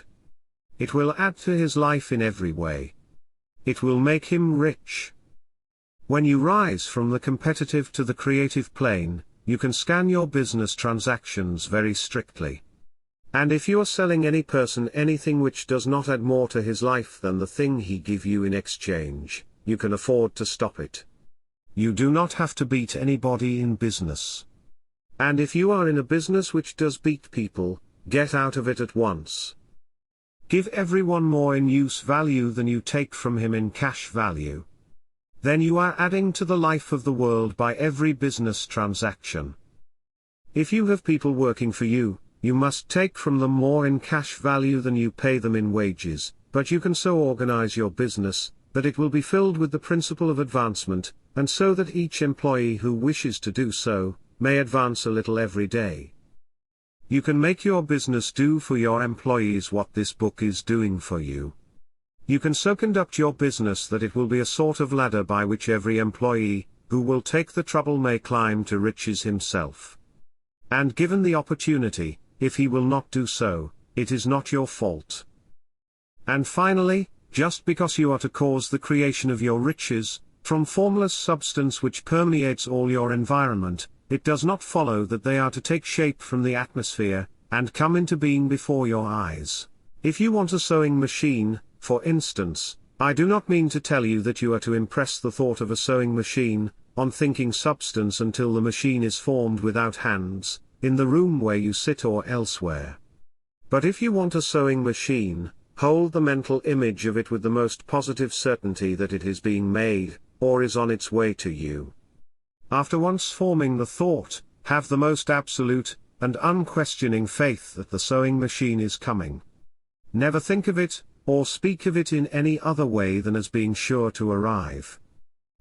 [SPEAKER 1] It will add to his life in every way. It will make him rich. When you rise from the competitive to the creative plane, you can scan your business transactions very strictly. And if you are selling any person anything which does not add more to his life than the thing he give you in exchange, you can afford to stop it. You do not have to beat anybody in business. And if you are in a business which does beat people, get out of it at once. Give everyone more in use value than you take from him in cash value. Then you are adding to the life of the world by every business transaction. If you have people working for you, you must take from them more in cash value than you pay them in wages, but you can so organize your business, that it will be filled with the principle of advancement, and so that each employee who wishes to do so, may advance a little every day. You can make your business do for your employees what this book is doing for you. You can so conduct your business that it will be a sort of ladder by which every employee, who will take the trouble may climb to riches himself. And given the opportunity, if he will not do so, it is not your fault. And finally, just because you are to cause the creation of your riches, from formless substance which permeates all your environment, it does not follow that they are to take shape from the atmosphere, and come into being before your eyes. If you want a sewing machine, for instance, I do not mean to tell you that you are to impress the thought of a sewing machine on thinking substance until the machine is formed without hands, in the room where you sit or elsewhere. But if you want a sewing machine, hold the mental image of it with the most positive certainty that it is being made, or is on its way to you. After once forming the thought, have the most absolute and unquestioning faith that the sewing machine is coming. Never think of it, or speak of it in any other way than as being sure to arrive.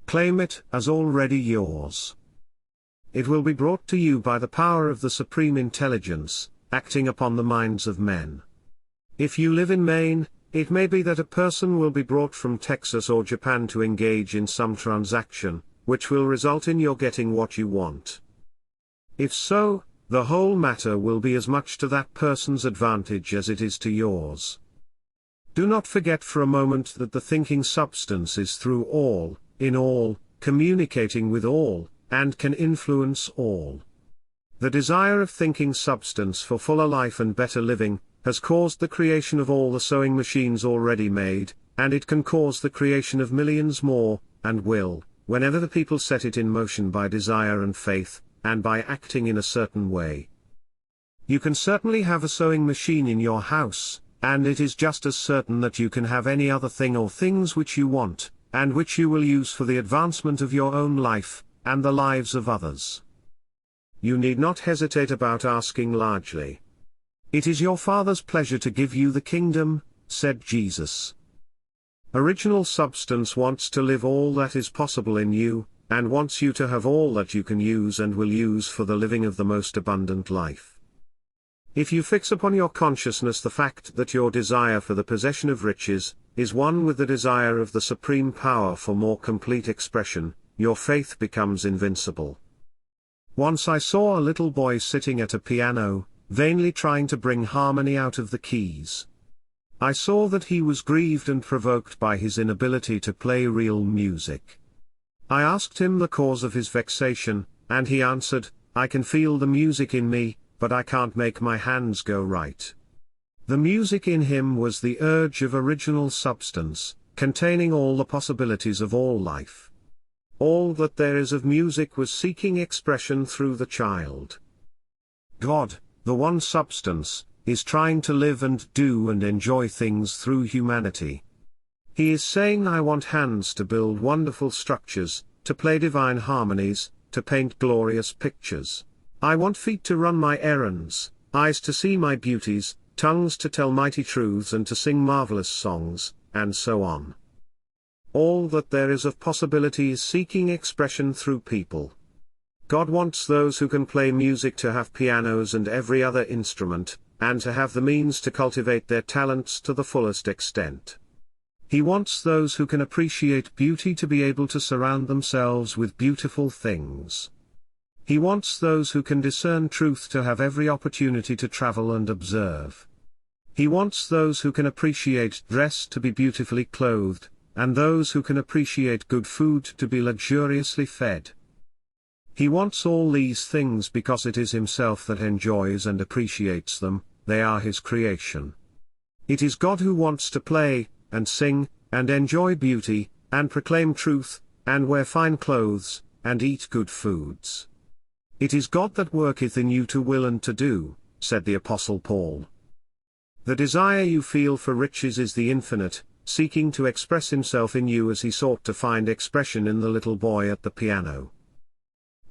[SPEAKER 1] Claim it as already yours. It will be brought to you by the power of the Supreme Intelligence, acting upon the minds of men. If you live in Maine, it may be that a person will be brought from Texas or Japan to engage in some transaction, which will result in your getting what you want. If so, the whole matter will be as much to that person's advantage as it is to yours. Do not forget for a moment that the thinking substance is through all, in all, communicating with all, and can influence all. The desire of thinking substance for fuller life and better living has caused the creation of all the sewing machines already made, and it can cause the creation of millions more, and will, whenever the people set it in motion by desire and faith, and by acting in a certain way. You can certainly have a sewing machine in your house, and it is just as certain that you can have any other thing or things which you want, and which you will use for the advancement of your own life, and the lives of others. You need not hesitate about asking largely. It is your Father's pleasure to give you the kingdom, said Jesus. Original substance wants to live all that is possible in you, and wants you to have all that you can use and will use for the living of the most abundant life. If you fix upon your consciousness the fact that your desire for the possession of riches is one with the desire of the supreme power for more complete expression, your faith becomes invincible. Once I saw a little boy sitting at a piano, vainly trying to bring harmony out of the keys. I saw that he was grieved and provoked by his inability to play real music. I asked him the cause of his vexation, and he answered, "I can feel the music in me, but I can't make my hands go right." The music in him was the urge of original substance, containing all the possibilities of all life. All that there is of music was seeking expression through the child. God, the one substance, is trying to live and do and enjoy things through humanity. He is saying, I want hands to build wonderful structures, to play divine harmonies, to paint glorious pictures. I want feet to run my errands, eyes to see my beauties, tongues to tell mighty truths and to sing marvelous songs, and so on. All that there is of possibility is seeking expression through people. God wants those who can play music to have pianos and every other instrument, and to have the means to cultivate their talents to the fullest extent. He wants those who can appreciate beauty to be able to surround themselves with beautiful things. He wants those who can discern truth to have every opportunity to travel and observe. He wants those who can appreciate dress to be beautifully clothed, and those who can appreciate good food to be luxuriously fed. He wants all these things because it is himself that enjoys and appreciates them, they are his creation. It is God who wants to play, and sing, and enjoy beauty, and proclaim truth, and wear fine clothes, and eat good foods. It is God that worketh in you to will and to do, said the Apostle Paul. The desire you feel for riches is the infinite, seeking to express himself in you as he sought to find expression in the little boy at the piano.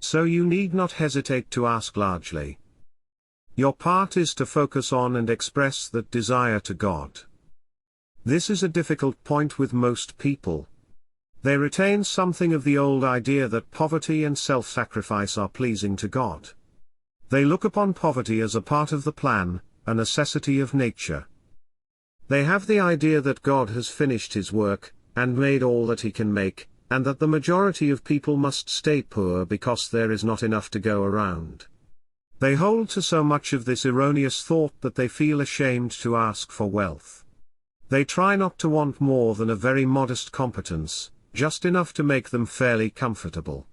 [SPEAKER 1] So you need not hesitate to ask largely. Your part is to focus on and express that desire to God. This is a difficult point with most people. They retain something of the old idea that poverty and self-sacrifice are pleasing to God. They look upon poverty as a part of the plan, a necessity of nature. They have the idea that God has finished his work, and made all that he can make, and that the majority of people must stay poor because there is not enough to go around. They hold to so much of this erroneous thought that they feel ashamed to ask for wealth. They try not to want more than a very modest competence, just enough to make them fairly comfortable.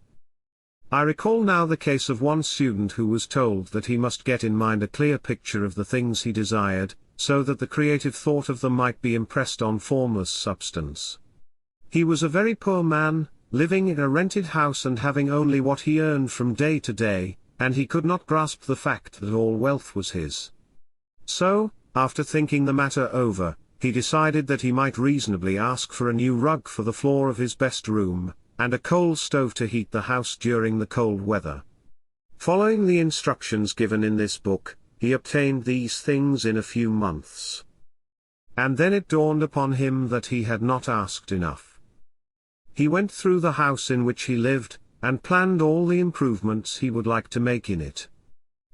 [SPEAKER 1] I recall now the case of one student who was told that he must get in mind a clear picture of the things he desired, so that the creative thought of them might be impressed on formless substance. He was a very poor man, living in a rented house and having only what he earned from day to day, and he could not grasp the fact that all wealth was his. So, after thinking the matter over, he decided that he might reasonably ask for a new rug for the floor of his best room, and a coal stove to heat the house during the cold weather. Following the instructions given in this book, he obtained these things in a few months. And then it dawned upon him that he had not asked enough. He went through the house in which he lived, and planned all the improvements he would like to make in it.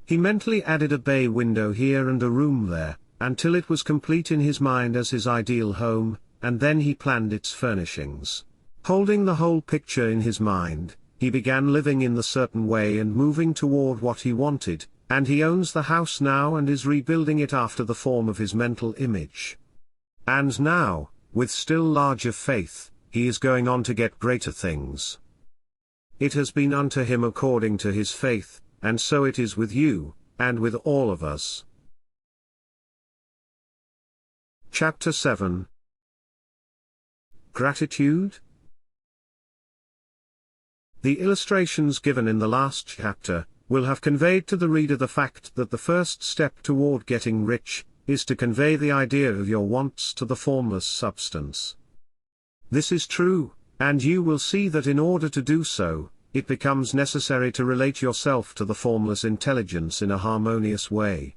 [SPEAKER 1] He mentally added a bay window here and a room there, until it was complete in his mind as his ideal home, and then he planned its furnishings. Holding the whole picture in his mind, he began living in the certain way and moving toward what he wanted, and he owns the house now and is rebuilding it after the form of his mental image. And now, with still larger faith, he is going on to get greater things. It has been unto him according to his faith, and so it is with you, and with all of us. Chapter 7. Gratitude? The illustrations given in the last chapter will have conveyed to the reader the fact that the first step toward getting rich is to convey the idea of your wants to the formless substance. This is true, and you will see that in order to do so, it becomes necessary to relate yourself to the formless intelligence in a harmonious way.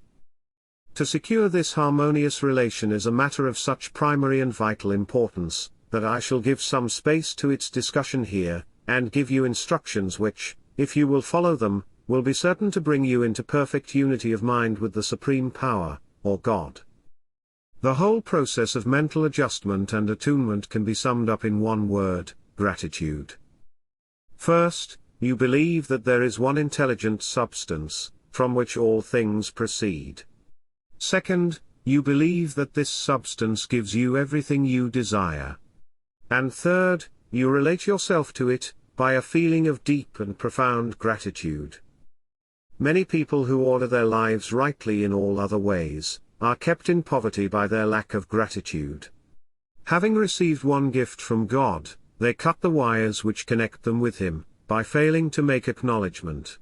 [SPEAKER 1] To secure this harmonious relation is a matter of such primary and vital importance, that I shall give some space to its discussion here, and give you instructions which, if you will follow them, will be certain to bring you into perfect unity of mind with the Supreme Power, or God. The whole process of mental adjustment and attunement can be summed up in one word: gratitude. First, you believe that there is one intelligent substance, from which all things proceed. Second, you believe that this substance gives you everything you desire. And third, you relate yourself to it, by a feeling of deep and profound gratitude. Many people who order their lives rightly in all other ways, are kept in poverty by their lack of gratitude. Having received one gift from God, they cut the wires which connect them with Him, by failing to make acknowledgement.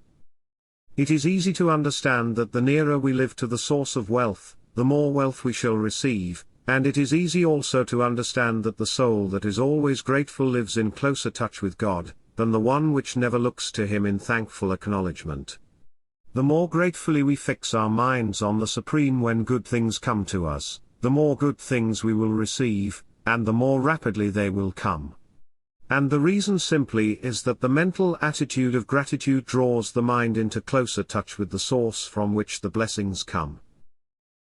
[SPEAKER 1] It is easy to understand that the nearer we live to the source of wealth, the more wealth we shall receive, and it is easy also to understand that the soul that is always grateful lives in closer touch with God, than the one which never looks to Him in thankful acknowledgement. The more gratefully we fix our minds on the Supreme when good things come to us, the more good things we will receive, and the more rapidly they will come. And the reason simply is that the mental attitude of gratitude draws the mind into closer touch with the source from which the blessings come.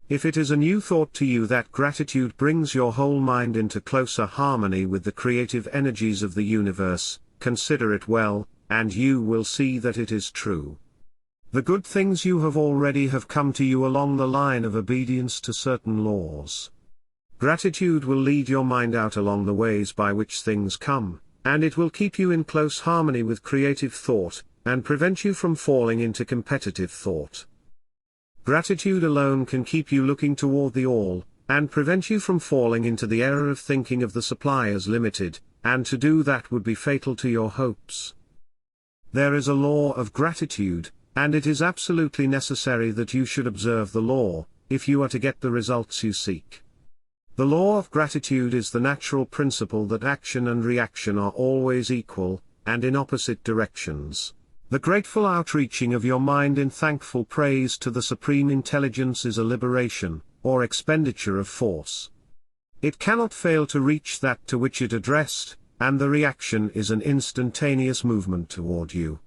[SPEAKER 1] If it is a new thought to you that gratitude brings your whole mind into closer harmony with the creative energies of the universe, consider it well, and you will see that it is true. The good things you have already have come to you along the line of obedience to certain laws. Gratitude will lead your mind out along the ways by which things come, and it will keep you in close harmony with creative thought, and prevent you from falling into competitive thought. Gratitude alone can keep you looking toward the all, and prevent you from falling into the error of thinking of the supply as limited, and to do that would be fatal to your hopes. There is a law of gratitude, and it is absolutely necessary that you should observe the law, if you are to get the results you seek. The law of gratitude is the natural principle that action and reaction are always equal, and in opposite directions. The grateful outreaching of your mind in thankful praise to the Supreme Intelligence is a liberation, or expenditure of force. It cannot fail to reach that to which it addressed, and the reaction is an instantaneous movement toward you.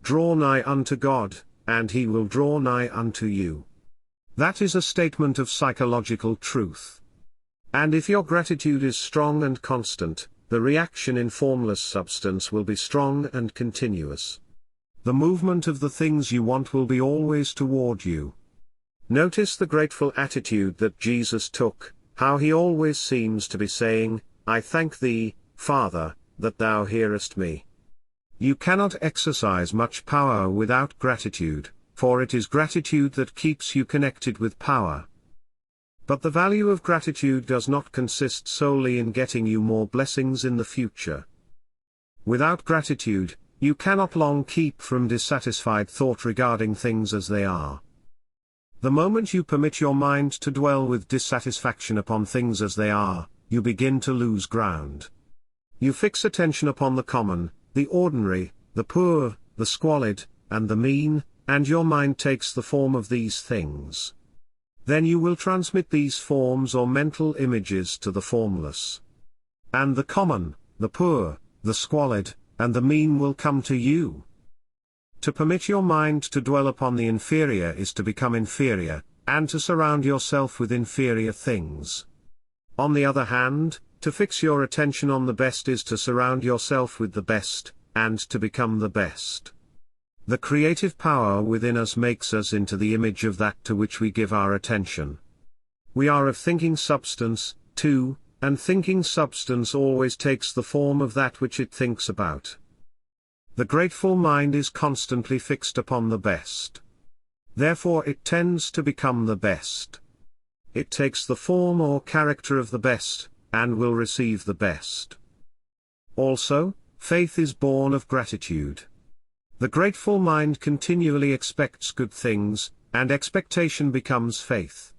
[SPEAKER 1] Draw nigh unto God, and He will draw nigh unto you. That is a statement of psychological truth. And if your gratitude is strong and constant, the reaction in formless substance will be strong and continuous. The movement of the things you want will be always toward you. Notice the grateful attitude that Jesus took, how He always seems to be saying, "I thank Thee, Father, that Thou hearest me." You cannot exercise much power without gratitude, for it is gratitude that keeps you connected with power. But the value of gratitude does not consist solely in getting you more blessings in the future. Without gratitude, you cannot long keep from dissatisfied thought regarding things as they are. The moment you permit your mind to dwell with dissatisfaction upon things as they are, you begin to lose ground. You fix attention upon the common, the ordinary, the poor, the squalid, and the mean, and your mind takes the form of these things. Then you will transmit these forms or mental images to the formless. And the common, the poor, the squalid, and the mean will come to you. To permit your mind to dwell upon the inferior is to become inferior, and to surround yourself with inferior things. On the other hand, to fix your attention on the best is to surround yourself with the best, and to become the best. The creative power within us makes us into the image of that to which we give our attention. We are of thinking substance, too, and thinking substance always takes the form of that which it thinks about. The grateful mind is constantly fixed upon the best. Therefore it tends to become the best. It takes the form or character of the best, and will receive the best. Also, faith is born of gratitude. The grateful mind continually expects good things, and expectation becomes faith.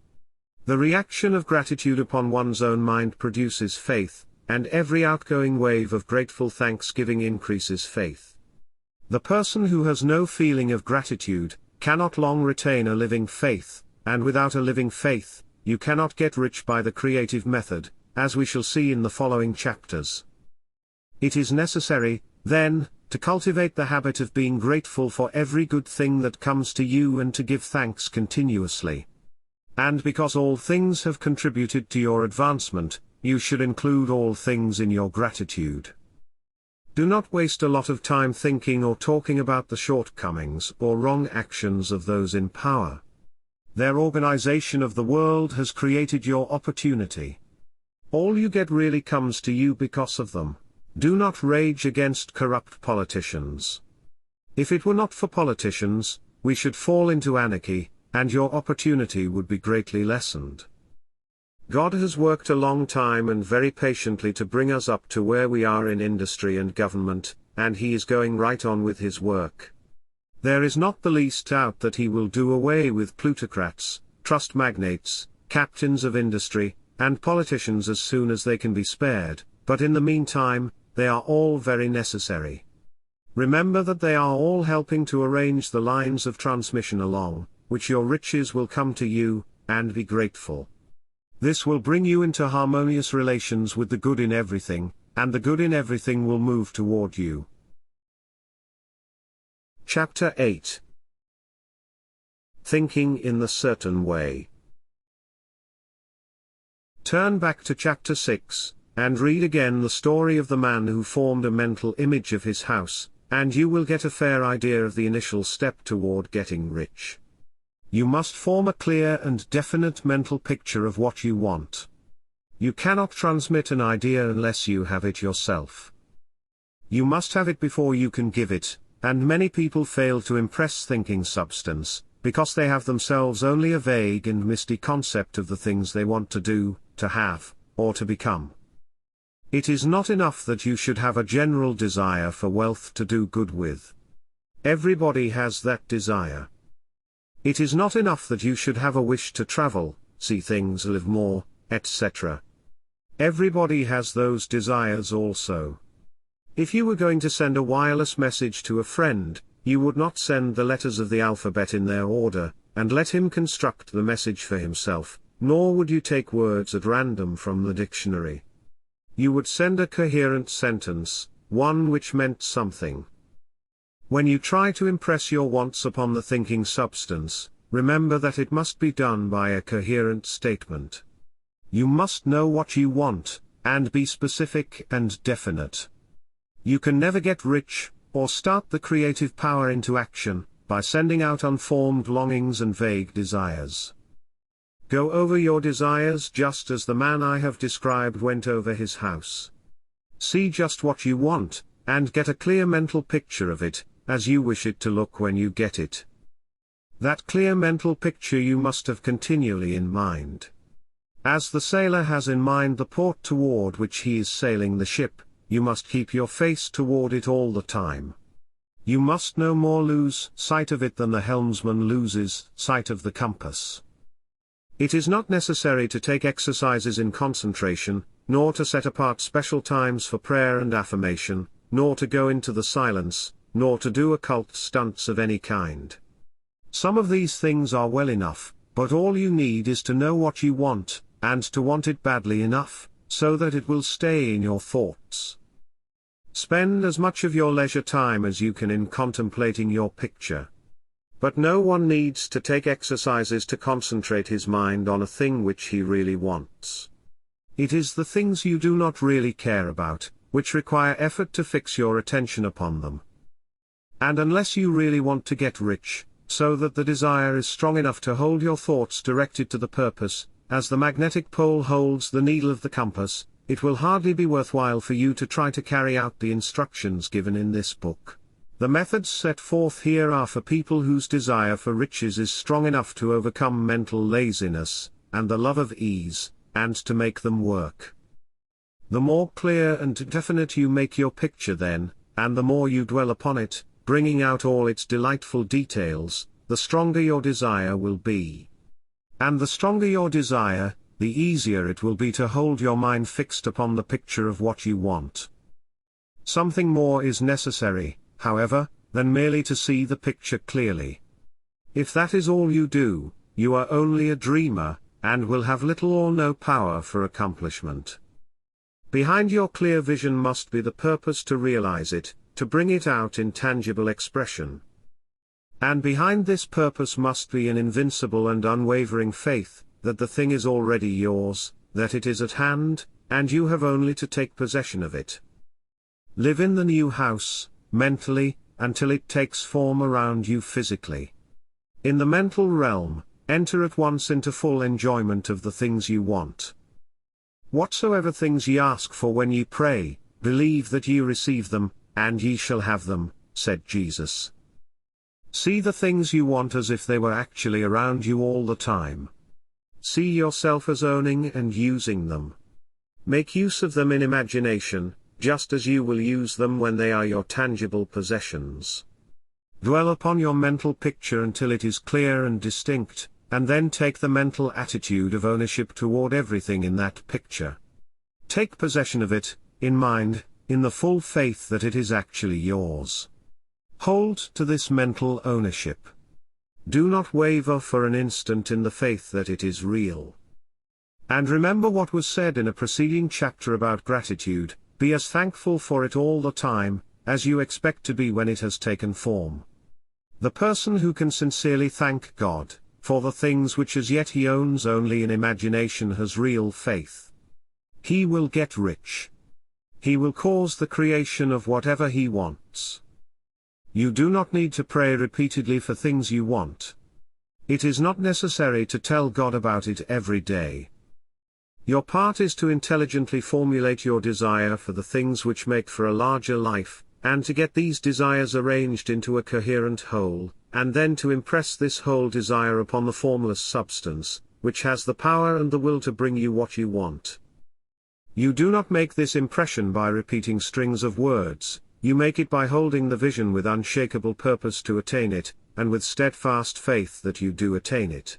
[SPEAKER 1] The reaction of gratitude upon one's own mind produces faith, and every outgoing wave of grateful thanksgiving increases faith. The person who has no feeling of gratitude cannot long retain a living faith, and without a living faith, you cannot get rich by the creative method, as we shall see in the following chapters. It is necessary, then, to cultivate the habit of being grateful for every good thing that comes to you and to give thanks continuously. And because all things have contributed to your advancement, you should include all things in your gratitude. Do not waste a lot of time thinking or talking about the shortcomings or wrong actions of those in power. Their organization of the world has created your opportunity. All you get really comes to you because of them. Do not rage against corrupt politicians. If it were not for politicians, we should fall into anarchy, and your opportunity would be greatly lessened. God has worked a long time and very patiently to bring us up to where we are in industry and government, and He is going right on with His work. There is not the least doubt that He will do away with plutocrats, trust magnates, captains of industry, and politicians as soon as they can be spared, but in the meantime, they are all very necessary. Remember that they are all helping to arrange the lines of transmission along which your riches will come to you, and be grateful. This will bring you into harmonious relations with the good in everything, and the good in everything will move toward you. Chapter 8. Thinking in the Certain Way. Turn back to chapter 6, and read again the story of the man who formed a mental image of his house, and you will get a fair idea of the initial step toward getting rich. You must form a clear and definite mental picture of what you want. You cannot transmit an idea unless you have it yourself. You must have it before you can give it, and many people fail to impress thinking substance, because they have themselves only a vague and misty concept of the things they want to do, to have, or to become. It is not enough that you should have a general desire for wealth to do good with. Everybody has that desire. It is not enough that you should have a wish to travel, see things, live more, etc. Everybody has those desires also. If you were going to send a wireless message to a friend, you would not send the letters of the alphabet in their order, and let him construct the message for himself, nor would you take words at random from the dictionary. You would send a coherent sentence, one which meant something. When you try to impress your wants upon the thinking substance, remember that it must be done by a coherent statement. You must know what you want, and be specific and definite. You can never get rich, or start the creative power into action, by sending out unformed longings and vague desires. Go over your desires just as the man I have described went over his house. See just what you want, and get a clear mental picture of it, as you wish it to look when you get it. That clear mental picture you must have continually in mind. As the sailor has in mind the port toward which he is sailing the ship, you must keep your face toward it all the time. You must no more lose sight of it than the helmsman loses sight of the compass. It is not necessary to take exercises in concentration, nor to set apart special times for prayer and affirmation, nor to go into the silence, nor to do occult stunts of any kind. Some of these things are well enough, but all you need is to know what you want, and to want it badly enough, so that it will stay in your thoughts. Spend as much of your leisure time as you can in contemplating your picture. But no one needs to take exercises to concentrate his mind on a thing which he really wants. It is the things you do not really care about, which require effort to fix your attention upon them. And unless you really want to get rich, so that the desire is strong enough to hold your thoughts directed to the purpose, as the magnetic pole holds the needle of the compass, it will hardly be worthwhile for you to try to carry out the instructions given in this book. The methods set forth here are for people whose desire for riches is strong enough to overcome mental laziness, and the love of ease, and to make them work. The more clear and definite you make your picture then, and the more you dwell upon it, bringing out all its delightful details, the stronger your desire will be. And the stronger your desire, the easier it will be to hold your mind fixed upon the picture of what you want. Something more is necessary, however, than merely to see the picture clearly. If that is all you do, you are only a dreamer, and will have little or no power for accomplishment. Behind your clear vision must be the purpose to realize it, to bring it out in tangible expression. And behind this purpose must be an invincible and unwavering faith, that the thing is already yours, that it is at hand, and you have only to take possession of it. Live in the new house, mentally, until it takes form around you physically. In the mental realm, enter at once into full enjoyment of the things you want. Whatsoever things ye ask for when ye pray, believe that ye receive them, and ye shall have them, said Jesus. See the things you want as if they were actually around you all the time. See yourself as owning and using them. Make use of them in imagination, just as you will use them when they are your tangible possessions. Dwell upon your mental picture until it is clear and distinct, and then take the mental attitude of ownership toward everything in that picture. Take possession of it, in mind, in the full faith that it is actually yours. Hold to this mental ownership. Do not waver for an instant in the faith that it is real. And remember what was said in a preceding chapter about gratitude, be as thankful for it all the time, as you expect to be when it has taken form. The person who can sincerely thank God, for the things which as yet he owns only in imagination has real faith. He will get rich. He will cause the creation of whatever he wants. You do not need to pray repeatedly for things you want. It is not necessary to tell God about it every day. Your part is to intelligently formulate your desire for the things which make for a larger life, and to get these desires arranged into a coherent whole, and then to impress this whole desire upon the formless substance, which has the power and the will to bring you what you want. You do not make this impression by repeating strings of words. You make it by holding the vision with unshakable purpose to attain it, and with steadfast faith that you do attain it.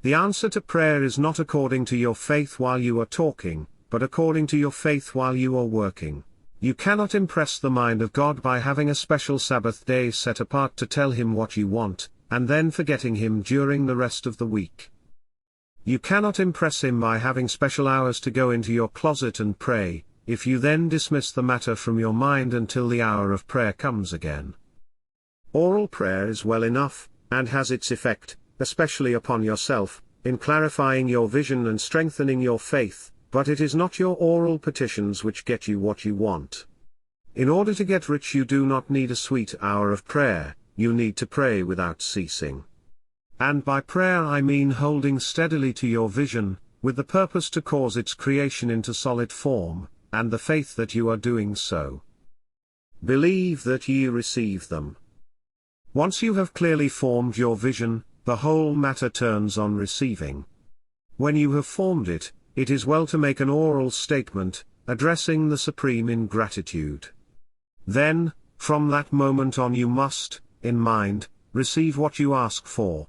[SPEAKER 1] The answer to prayer is not according to your faith while you are talking, but according to your faith while you are working. You cannot impress the mind of God by having a special Sabbath day set apart to tell him what you want, and then forgetting him during the rest of the week. You cannot impress him by having special hours to go into your closet and pray, if you then dismiss the matter from your mind until the hour of prayer comes again. Oral prayer is well enough, and has its effect, especially upon yourself, in clarifying your vision and strengthening your faith, but it is not your oral petitions which get you what you want. In order to get rich you do not need a sweet hour of prayer, you need to pray without ceasing. And by prayer I mean holding steadily to your vision, with the purpose to cause its creation into solid form, and the faith that you are doing so. Believe that ye receive them. Once you have clearly formed your vision, the whole matter turns on receiving. When you have formed it, it is well to make an oral statement, addressing the Supreme in gratitude. Then, from that moment on you must, in mind, receive what you ask for.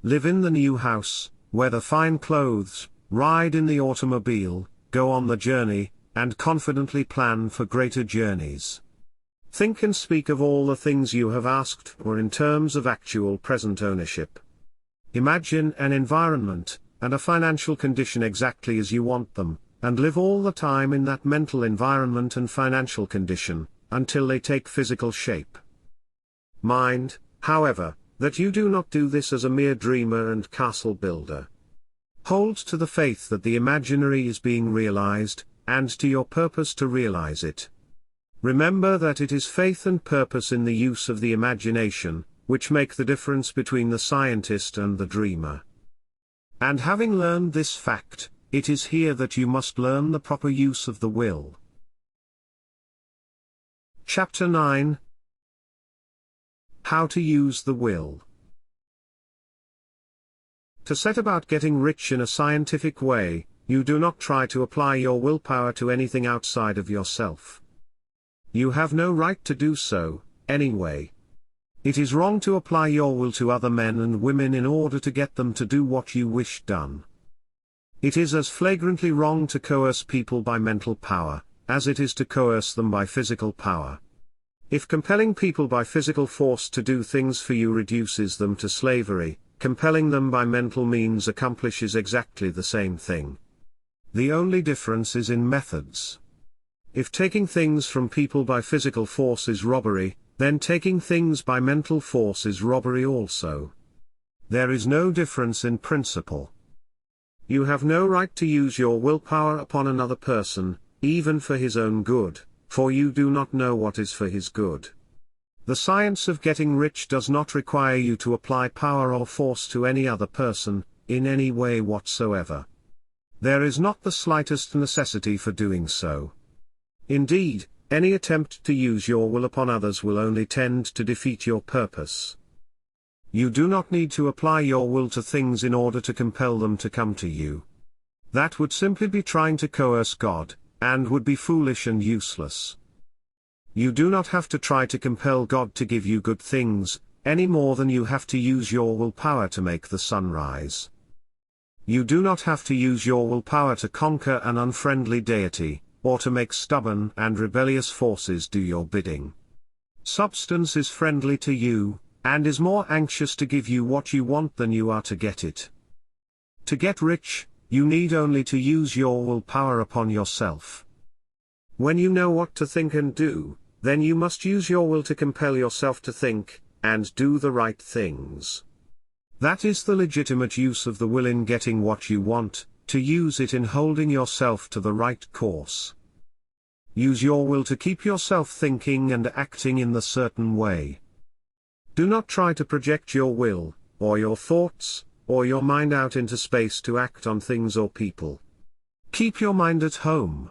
[SPEAKER 1] Live in the new house, wear the fine clothes, ride in the automobile, go on the journey, and confidently plan for greater journeys. Think and speak of all the things you have asked for in terms of actual present ownership. Imagine an environment, and a financial condition exactly as you want them, and live all the time in that mental environment and financial condition, until they take physical shape. Mind, however, that you do not do this as a mere dreamer and castle builder. Hold to the faith that the imaginary is being realized, and to your purpose to realize it. Remember that it is faith and purpose in the use of the imagination, which make the difference between the scientist and the dreamer. And having learned this fact, it is here that you must learn the proper use of the will. Chapter 9. How to use the will. To set about getting rich in a scientific way, you do not try to apply your willpower to anything outside of yourself. You have no right to do so, anyway. It is wrong to apply your will to other men and women in order to get them to do what you wish done. It is as flagrantly wrong to coerce people by mental power, as it is to coerce them by physical power. If compelling people by physical force to do things for you reduces them to slavery, compelling them by mental means accomplishes exactly the same thing. The only difference is in methods. If taking things from people by physical force is robbery, then taking things by mental force is robbery also. There is no difference in principle. You have no right to use your willpower upon another person, even for his own good, for you do not know what is for his good. The science of getting rich does not require you to apply power or force to any other person, in any way whatsoever. There is not the slightest necessity for doing so. Indeed, any attempt to use your will upon others will only tend to defeat your purpose. You do not need to apply your will to things in order to compel them to come to you. That would simply be trying to coerce God, and would be foolish and useless. You do not have to try to compel God to give you good things, any more than you have to use your willpower to make the sun rise. You do not have to use your willpower to conquer an unfriendly deity, or to make stubborn and rebellious forces do your bidding. Substance is friendly to you, and is more anxious to give you what you want than you are to get it. To get rich, you need only to use your willpower upon yourself. When you know what to think and do, then you must use your will to compel yourself to think, and do the right things. That is the legitimate use of the will in getting what you want, to use it in holding yourself to the right course. Use your will to keep yourself thinking and acting in the certain way. Do not try to project your will, or your thoughts, or your mind out into space to act on things or people. Keep your mind at home.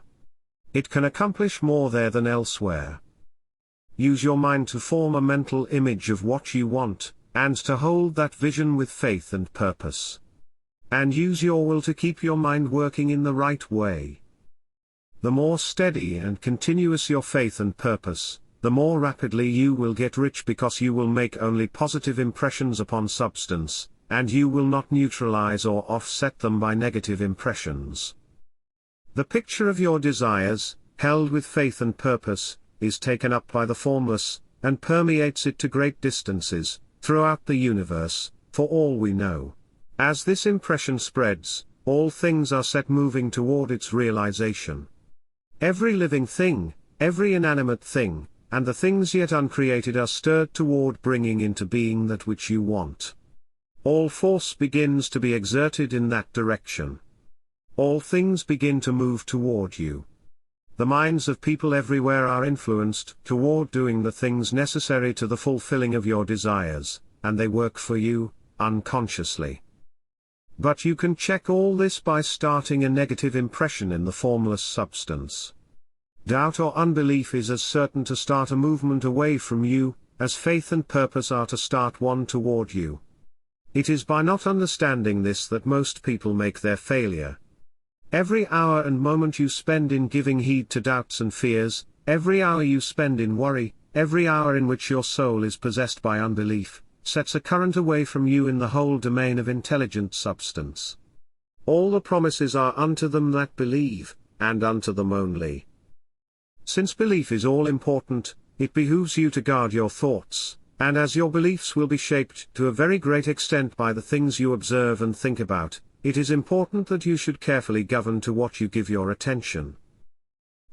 [SPEAKER 1] It can accomplish more there than elsewhere. Use your mind to form a mental image of what you want, and to hold that vision with faith and purpose. And use your will to keep your mind working in the right way. The more steady and continuous your faith and purpose, the more rapidly you will get rich, because you will make only positive impressions upon substance, and you will not neutralize or offset them by negative impressions. The picture of your desires, held with faith and purpose, is taken up by the formless, and permeates it to great distances, throughout the universe, for all we know. As this impression spreads, all things are set moving toward its realization. Every living thing, every inanimate thing, and the things yet uncreated are stirred toward bringing into being that which you want. All force begins to be exerted in that direction. All things begin to move toward you. The minds of people everywhere are influenced toward doing the things necessary to the fulfilling of your desires, and they work for you, unconsciously. But you can check all this by starting a negative impression in the formless substance. Doubt or unbelief is as certain to start a movement away from you, as faith and purpose are to start one toward you. It is by not understanding this that most people make their failure. Every hour and moment you spend in giving heed to doubts and fears, every hour you spend in worry, every hour in which your soul is possessed by unbelief, sets a current away from you in the whole domain of intelligent substance. All the promises are unto them that believe, and unto them only. Since belief is all important, it behooves you to guard your thoughts, and as your beliefs will be shaped to a very great extent by the things you observe and think about, it is important that you should carefully govern to what you give your attention.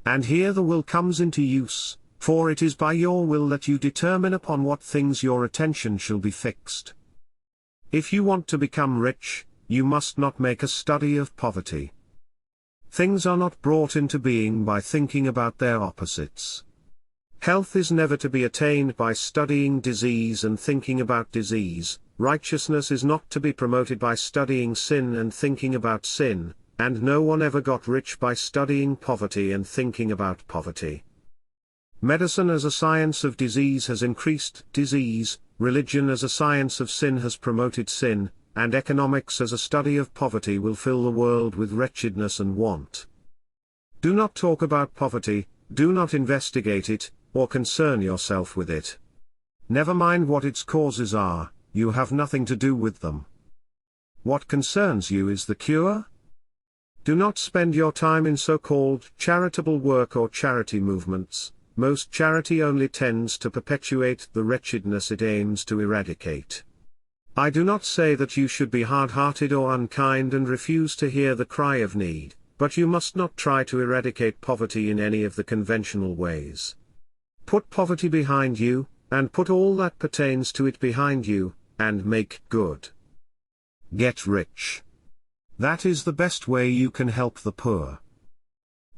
[SPEAKER 1] And here the will comes into use, for it is by your will that you determine upon what things your attention shall be fixed. If you want to become rich, you must not make a study of poverty. Things are not brought into being by thinking about their opposites. Health is never to be attained by studying disease and thinking about disease, righteousness is not to be promoted by studying sin and thinking about sin, and no one ever got rich by studying poverty and thinking about poverty. Medicine as a science of disease has increased disease, religion as a science of sin has promoted sin, and economics as a study of poverty will fill the world with wretchedness and want. Do not talk about poverty, do not investigate it, or concern yourself with it. Never mind what its causes are, you have nothing to do with them. What concerns you is the cure? Do not spend your time in so-called charitable work or charity movements. Most charity only tends to perpetuate the wretchedness it aims to eradicate. I do not say that you should be hard-hearted or unkind and refuse to hear the cry of need, but you must not try to eradicate poverty in any of the conventional ways. Put poverty behind you, and put all that pertains to it behind you, and make good. Get rich. That is the best way you can help the poor.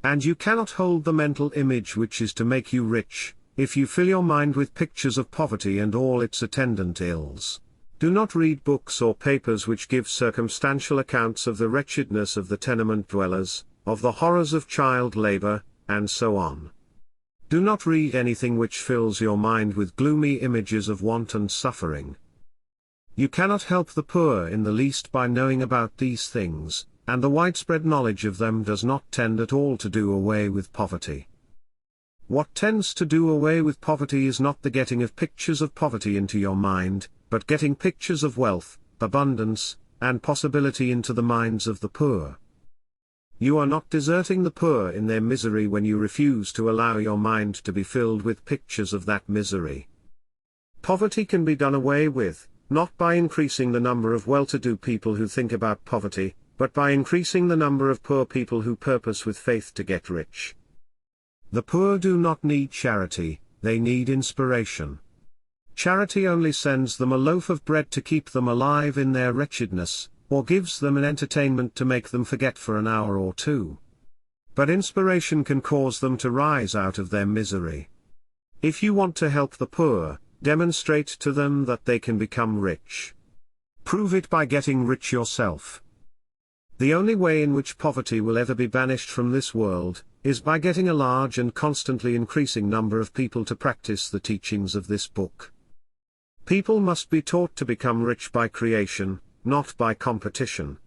[SPEAKER 1] And you cannot hold the mental image which is to make you rich, if you fill your mind with pictures of poverty and all its attendant ills. Do not read books or papers which give circumstantial accounts of the wretchedness of the tenement dwellers, of the horrors of child labor, and so on. Do not read anything which fills your mind with gloomy images of want and suffering. You cannot help the poor in the least by knowing about these things, and the widespread knowledge of them does not tend at all to do away with poverty. What tends to do away with poverty is not the getting of pictures of poverty into your mind, but getting pictures of wealth, abundance, and possibility into the minds of the poor. You are not deserting the poor in their misery when you refuse to allow your mind to be filled with pictures of that misery. Poverty can be done away with, not by increasing the number of well-to-do people who think about poverty, but by increasing the number of poor people who purpose with faith to get rich. The poor do not need charity, they need inspiration. Charity only sends them a loaf of bread to keep them alive in their wretchedness, or gives them an entertainment to make them forget for an hour or two. But inspiration can cause them to rise out of their misery. If you want to help the poor, demonstrate to them that they can become rich. Prove it by getting rich yourself. The only way in which poverty will ever be banished from this world, is by getting a large and constantly increasing number of people to practice the teachings of this book. People must be taught to become rich by creation, not by competition.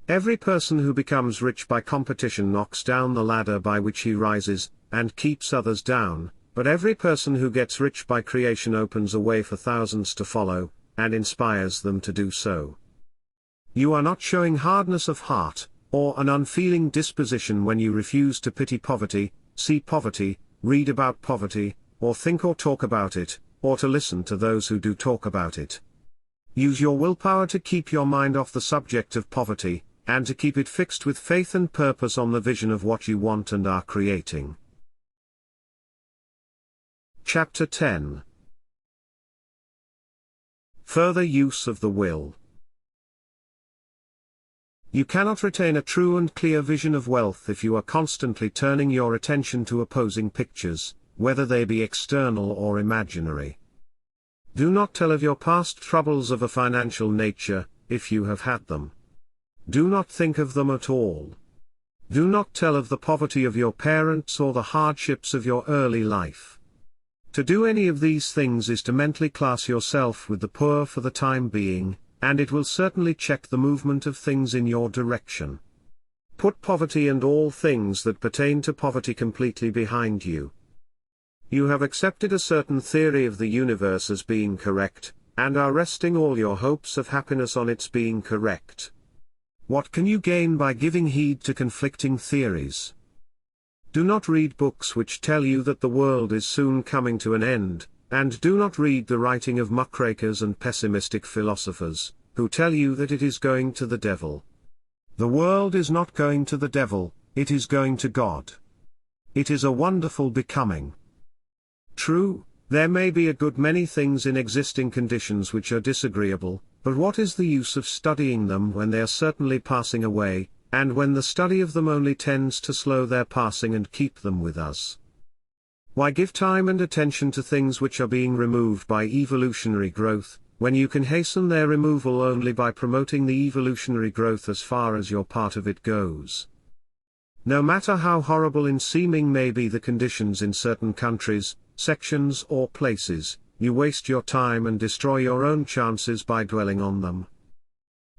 [SPEAKER 1] Every person who becomes rich by competition knocks down the ladder by which he rises, and keeps others down, but every person who gets rich by creation opens a way for thousands to follow, and inspires them to do so. You are not showing hardness of heart, or an unfeeling disposition when you refuse to pity poverty, see poverty, read about poverty, or think or talk about it, or to listen to those who do talk about it. Use your willpower to keep your mind off the subject of poverty, and to keep it fixed with faith and purpose on the vision of what you want and are creating. Chapter 10. Further use of the will. You cannot retain a true and clear vision of wealth if you are constantly turning your attention to opposing pictures, whether they be external or imaginary. Do not tell of your past troubles of a financial nature, if you have had them. Do not think of them at all. Do not tell of the poverty of your parents or the hardships of your early life. To do any of these things is to mentally class yourself with the poor for the time being, and it will certainly check the movement of things in your direction. Put poverty and all things that pertain to poverty completely behind you. You have accepted a certain theory of the universe as being correct, and are resting all your hopes of happiness on its being correct. What can you gain by giving heed to conflicting theories? Do not read books which tell you that the world is soon coming to an end, and do not read the writing of muckrakers and pessimistic philosophers, who tell you that it is going to the devil. The world is not going to the devil, it is going to God. It is a wonderful becoming. True, there may be a good many things in existing conditions which are disagreeable, but what is the use of studying them when they are certainly passing away, and when the study of them only tends to slow their passing and keep them with us? Why give time and attention to things which are being removed by evolutionary growth, when you can hasten their removal only by promoting the evolutionary growth as far as your part of it goes? No matter how horrible in seeming may be the conditions in certain countries, sections or places, you waste your time and destroy your own chances by dwelling on them.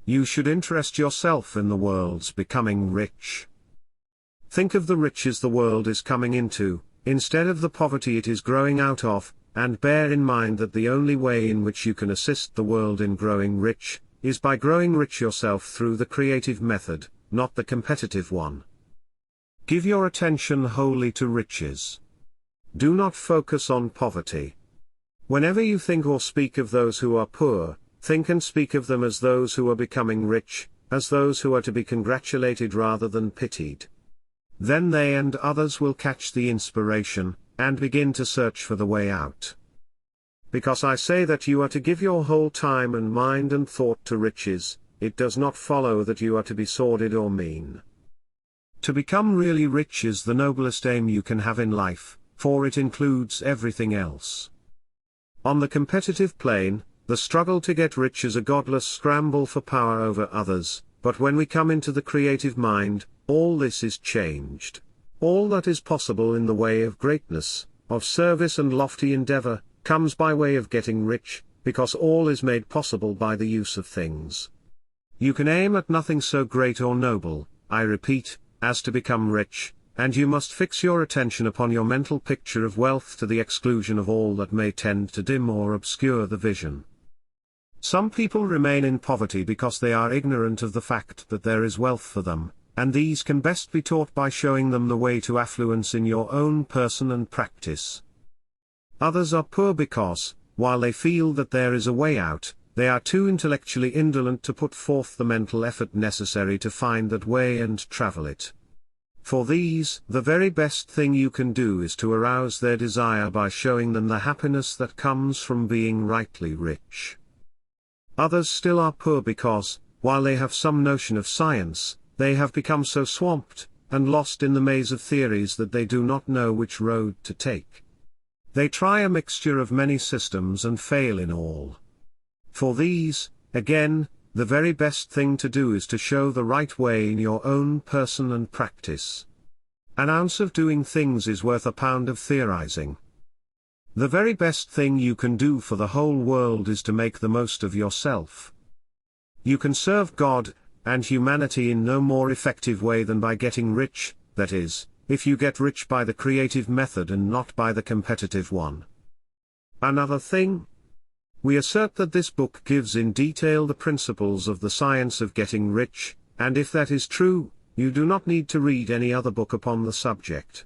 [SPEAKER 1] You should interest yourself in the world's becoming rich. Think of the riches the world is coming into, instead of the poverty it is growing out of, and bear in mind that the only way in which you can assist the world in growing rich, is by growing rich yourself through the creative method, not the competitive one. Give your attention wholly to riches. Do not focus on poverty. Whenever you think or speak of those who are poor, think and speak of them as those who are becoming rich, as those who are to be congratulated rather than pitied. Then they and others will catch the inspiration, and begin to search for the way out. Because I say that you are to give your whole time and mind and thought to riches, it does not follow that you are to be sordid or mean. To become really rich is the noblest aim you can have in life, for it includes everything else. On the competitive plane, the struggle to get rich is a godless scramble for power over others, but when we come into the creative mind, all this is changed. All that is possible in the way of greatness, of service and lofty endeavor, comes by way of getting rich, because all is made possible by the use of things. You can aim at nothing so great or noble, I repeat, as to become rich, and you must fix your attention upon your mental picture of wealth to the exclusion of all that may tend to dim or obscure the vision. Some people remain in poverty because they are ignorant of the fact that there is wealth for them, and these can best be taught by showing them the way to affluence in your own person and practice. Others are poor because, while they feel that there is a way out, they are too intellectually indolent to put forth the mental effort necessary to find that way and travel it. For these, the very best thing you can do is to arouse their desire by showing them the happiness that comes from being rightly rich. Others still are poor because, while they have some notion of science, they have become so swamped, and lost in the maze of theories that they do not know which road to take. They try a mixture of many systems and fail in all. For these, again, the very best thing to do is to show the right way in your own person and practice. An ounce of doing things is worth a pound of theorizing. The very best thing you can do for the whole world is to make the most of yourself. You can serve God and humanity in no more effective way than by getting rich, that is, if you get rich by the creative method and not by the competitive one. Another thing? We assert that this book gives in detail the principles of the science of getting rich, and if that is true, you do not need to read any other book upon the subject.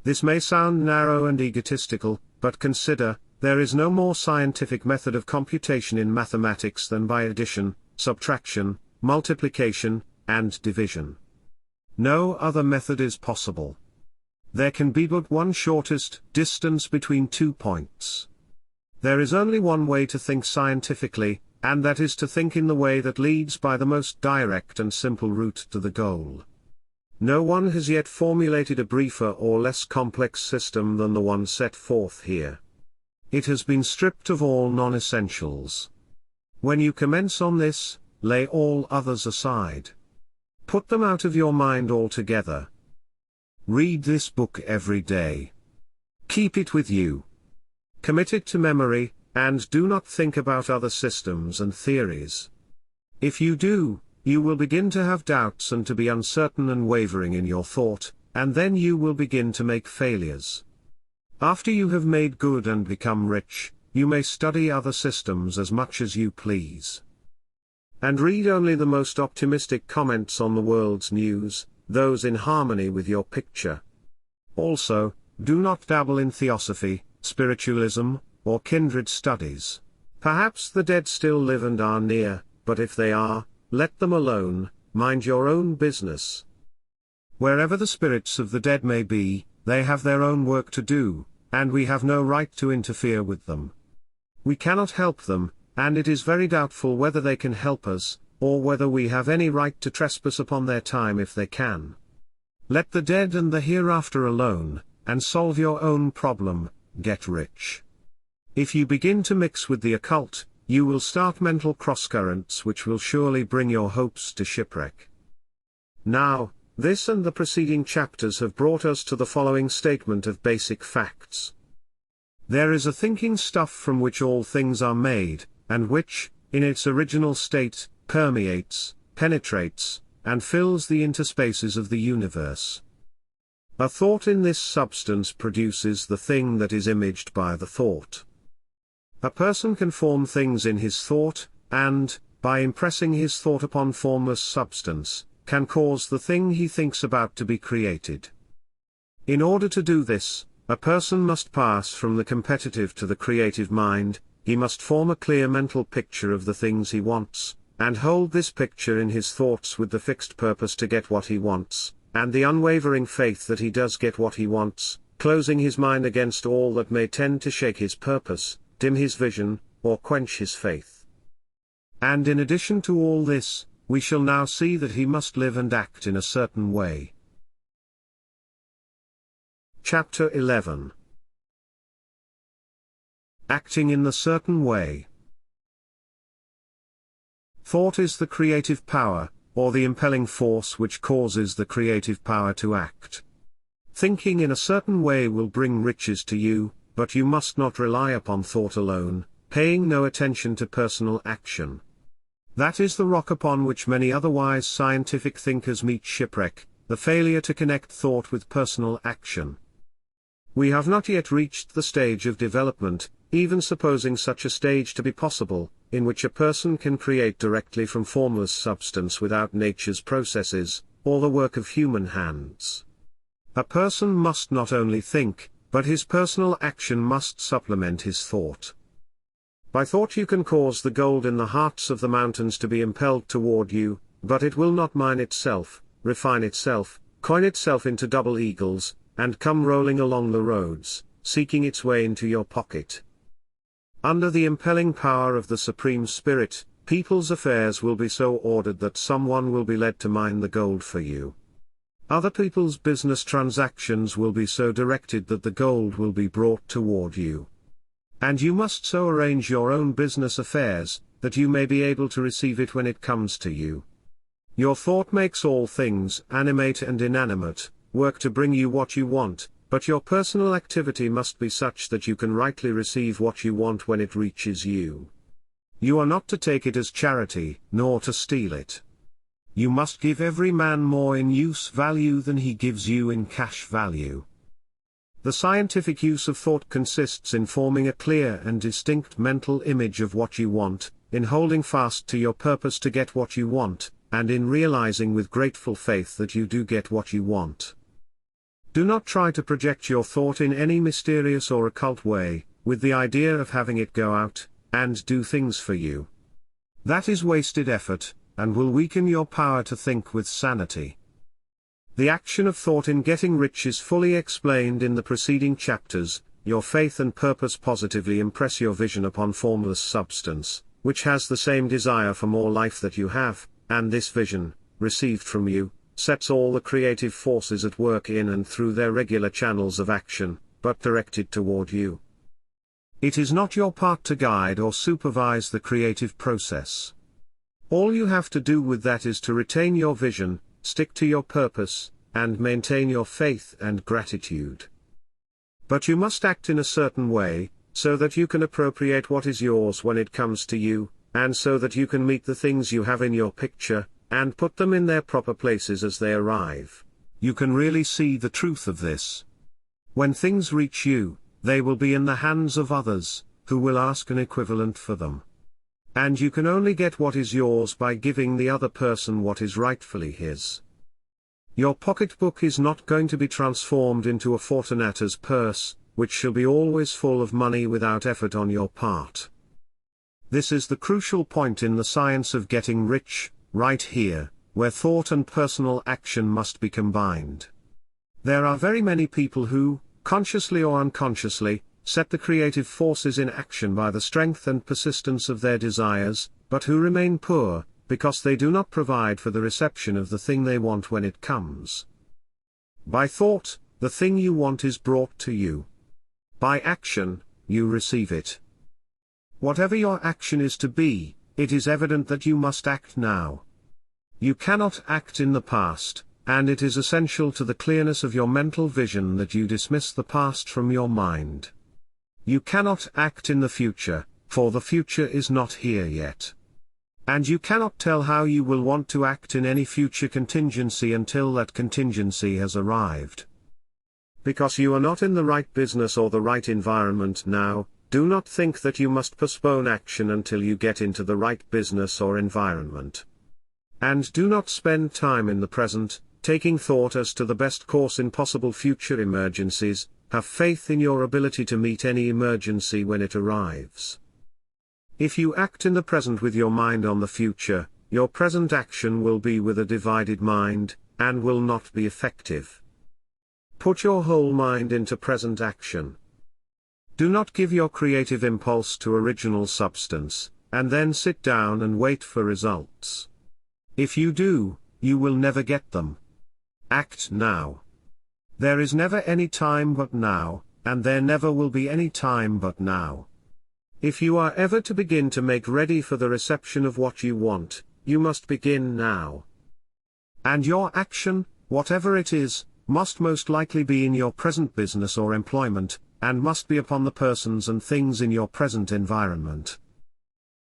[SPEAKER 1] This may sound narrow and egotistical, but consider, there is no more scientific method of computation in mathematics than by addition, subtraction, multiplication, and division. No other method is possible. There can be but one shortest distance between 2 points. There is only one way to think scientifically, and that is to think in the way that leads by the most direct and simple route to the goal. No one has yet formulated a briefer or less complex system than the one set forth here. It has been stripped of all non-essentials. When you commence on this, lay all others aside. Put them out of your mind altogether. Read this book every day. Keep it with you. Commit it to memory, and do not think about other systems and theories. If you do, you will begin to have doubts and to be uncertain and wavering in your thought, and then you will begin to make failures. After you have made good and become rich, you may study other systems as much as you please. And read only the most optimistic comments on the world's news, those in harmony with your picture. Also, do not dabble in theosophy, spiritualism, or kindred studies. Perhaps the dead still live and are near, but if they are, let them alone, mind your own business. Wherever the spirits of the dead may be, they have their own work to do, and we have no right to interfere with them. We cannot help them, and it is very doubtful whether they can help us, or whether we have any right to trespass upon their time if they can. Let the dead and the hereafter alone, and solve your own problem, get rich. If you begin to mix with the occult, you will start mental crosscurrents which will surely bring your hopes to shipwreck. Now, this and the preceding chapters have brought us to the following statement of basic facts. There is a thinking stuff from which all things are made, and which, in its original state, permeates, penetrates, and fills the interspaces of the universe. A thought in this substance produces the thing that is imaged by the thought. A person can form things in his thought, and, by impressing his thought upon formless substance, can cause the thing he thinks about to be created. In order to do this, a person must pass from the competitive to the creative mind. He must form a clear mental picture of the things he wants, and hold this picture in his thoughts with the fixed purpose to get what he wants, and the unwavering faith that he does get what he wants, closing his mind against all that may tend to shake his purpose, dim his vision, or quench his faith. And in addition to all this, we shall now see that he must live and act in a certain way. Chapter 11. Acting in the certain way. Thought is the creative power, or the impelling force which causes the creative power to act. Thinking in a certain way will bring riches to you, but you must not rely upon thought alone, paying no attention to personal action. That is the rock upon which many otherwise scientific thinkers meet shipwreck, the failure to connect thought with personal action. We have not yet reached the stage of development, even supposing such a stage to be possible, in which a person can create directly from formless substance without nature's processes, or the work of human hands. A person must not only think, but his personal action must supplement his thought. By thought you can cause the gold in the hearts of the mountains to be impelled toward you, but it will not mine itself, refine itself, coin itself into double eagles, and come rolling along the roads, seeking its way into your pocket. Under the impelling power of the Supreme Spirit, people's affairs will be so ordered that someone will be led to mine the gold for you. Other people's business transactions will be so directed that the gold will be brought toward you. And you must so arrange your own business affairs, that you may be able to receive it when it comes to you. Your thought makes all things, animate and inanimate, work to bring you what you want, but your personal activity must be such that you can rightly receive what you want when it reaches you. You are not to take it as charity, nor to steal it. You must give every man more in use value than he gives you in cash value. The scientific use of thought consists in forming a clear and distinct mental image of what you want, in holding fast to your purpose to get what you want, and in realizing with grateful faith that you do get what you want. Do not try to project your thought in any mysterious or occult way, with the idea of having it go out, and do things for you. That is wasted effort, and will weaken your power to think with sanity. The action of thought in getting rich is fully explained in the preceding chapters. Your faith and purpose positively impress your vision upon formless substance, which has the same desire for more life that you have, and this vision, received from you, sets all the creative forces at work in and through their regular channels of action, but directed toward you. It is not your part to guide or supervise the creative process. All you have to do with that is to retain your vision, stick to your purpose, and maintain your faith and gratitude. But you must act in a certain way, so that you can appropriate what is yours when it comes to you, and so that you can meet the things you have in your picture, and put them in their proper places as they arrive. You can really see the truth of this. When things reach you, they will be in the hands of others, who will ask an equivalent for them. And you can only get what is yours by giving the other person what is rightfully his. Your pocketbook is not going to be transformed into a Fortunata's purse, which shall be always full of money without effort on your part. This is the crucial point in the science of getting rich, right here, where thought and personal action must be combined. There are very many people who, consciously or unconsciously, set the creative forces in action by the strength and persistence of their desires, but who remain poor, because they do not provide for the reception of the thing they want when it comes. By thought, the thing you want is brought to you. By action, you receive it. Whatever your action is to be, it is evident that you must act now. You cannot act in the past, and it is essential to the clearness of your mental vision that you dismiss the past from your mind. You cannot act in the future, for the future is not here yet. And you cannot tell how you will want to act in any future contingency until that contingency has arrived. Because you are not in the right business or the right environment now, do not think that you must postpone action until you get into the right business or environment. And do not spend time in the present, taking thought as to the best course in possible future emergencies. Have faith in your ability to meet any emergency when it arrives. If you act in the present with your mind on the future, your present action will be with a divided mind, and will not be effective. Put your whole mind into present action. Do not give your creative impulse to original substance, and then sit down and wait for results. If you do, you will never get them. Act now. There is never any time but now, and there never will be any time but now. If you are ever to begin to make ready for the reception of what you want, you must begin now. And your action, whatever it is, must most likely be in your present business or employment, and must be upon the persons and things in your present environment.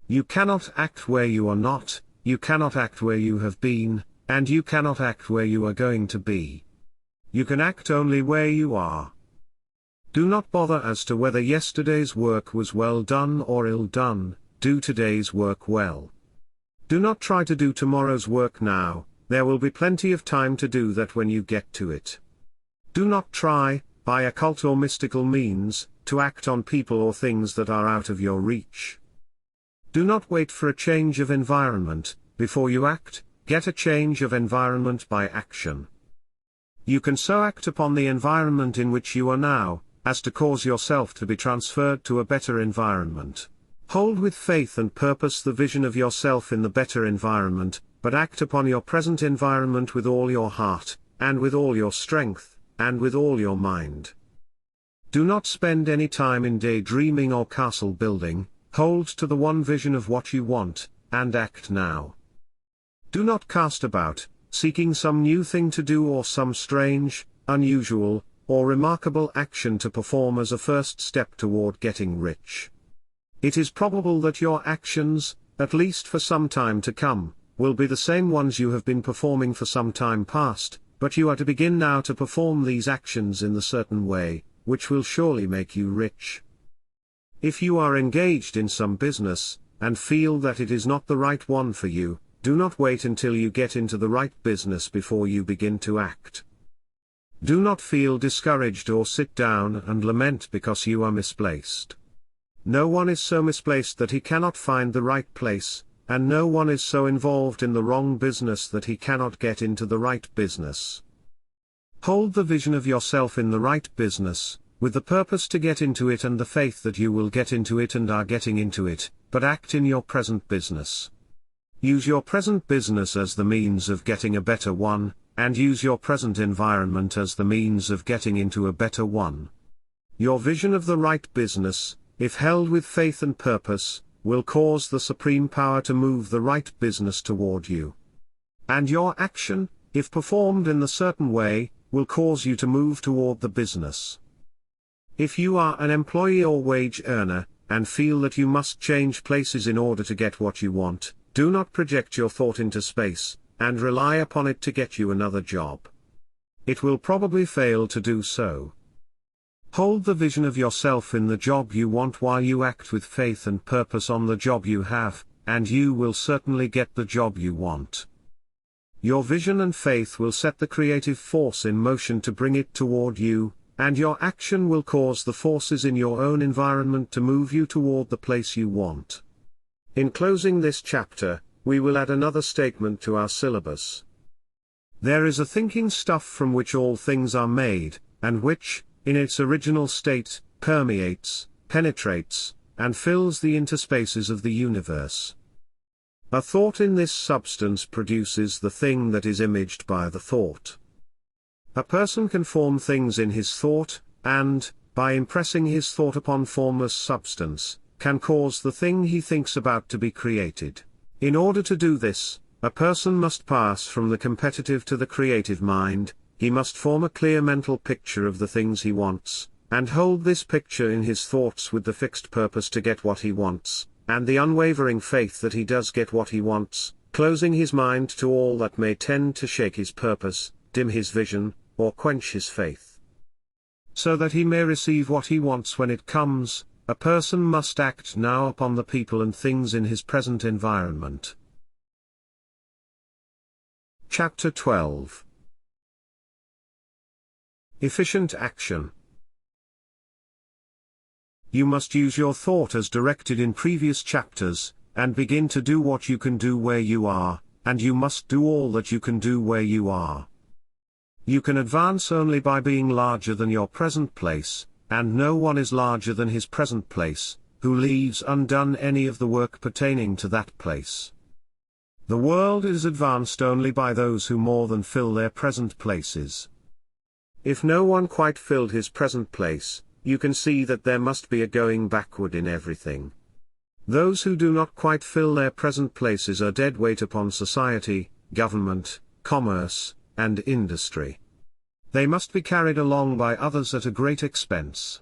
[SPEAKER 1] You cannot act where you are not, you cannot act where you have been, and you cannot act where you are going to be. You can act only where you are. Do not bother as to whether yesterday's work was well done or ill done, do today's work well. Do not try to do tomorrow's work now, there will be plenty of time to do that when you get to it. Do not try, by occult or mystical means, to act on people or things that are out of your reach. Do not wait for a change of environment, before you act, get a change of environment by action. You can so act upon the environment in which you are now, as to cause yourself to be transferred to a better environment. Hold with faith and purpose the vision of yourself in the better environment, but act upon your present environment with all your heart, and with all your strength, and with all your mind. Do not spend any time in daydreaming or castle building, hold to the one vision of what you want, and act now. Do not cast about, seeking some new thing to do or some strange, unusual, or remarkable action to perform as a first step toward getting rich. It is probable that your actions, at least for some time to come, will be the same ones you have been performing for some time past, but you are to begin now to perform these actions in the certain way, which will surely make you rich. If you are engaged in some business, and feel that it is not the right one for you, do not wait until you get into the right business before you begin to act. Do not feel discouraged or sit down and lament because you are misplaced. No one is so misplaced that he cannot find the right place, and no one is so involved in the wrong business that he cannot get into the right business. Hold the vision of yourself in the right business, with the purpose to get into it and the faith that you will get into it and are getting into it, but act in your present business. Use your present business as the means of getting a better one, and use your present environment as the means of getting into a better one. Your vision of the right business, if held with faith and purpose, will cause the supreme power to move the right business toward you. And your action, if performed in the certain way, will cause you to move toward the business. If you are an employee or wage earner, and feel that you must change places in order to get what you want, do not project your thought into space, and rely upon it to get you another job. It will probably fail to do so. Hold the vision of yourself in the job you want while you act with faith and purpose on the job you have, and you will certainly get the job you want. Your vision and faith will set the creative force in motion to bring it toward you, and your action will cause the forces in your own environment to move you toward the place you want. In closing this chapter, we will add another statement to our syllabus. There is a thinking stuff from which all things are made, and which, in its original state, permeates, penetrates, and fills the interspaces of the universe. A thought in this substance produces the thing that is imaged by the thought. A person can form things in his thought, and, by impressing his thought upon formless substance, can cause the thing he thinks about to be created. In order to do this, a person must pass from the competitive to the creative mind. He must form a clear mental picture of the things he wants, and hold this picture in his thoughts with the fixed purpose to get what he wants, and the unwavering faith that he does get what he wants, closing his mind to all that may tend to shake his purpose, dim his vision, or quench his faith. So that he may receive what he wants when it comes, a person must act now upon the people and things in his present environment. Chapter 12. Efficient action. You must use your thought as directed in previous chapters, and begin to do what you can do where you are, and you must do all that you can do where you are. You can advance only by being larger than your present place, and no one is larger than his present place, who leaves undone any of the work pertaining to that place. The world is advanced only by those who more than fill their present places. If no one quite filled his present place, you can see that there must be a going backward in everything. Those who do not quite fill their present places are dead weight upon society, government, commerce, and industry. They must be carried along by others at a great expense.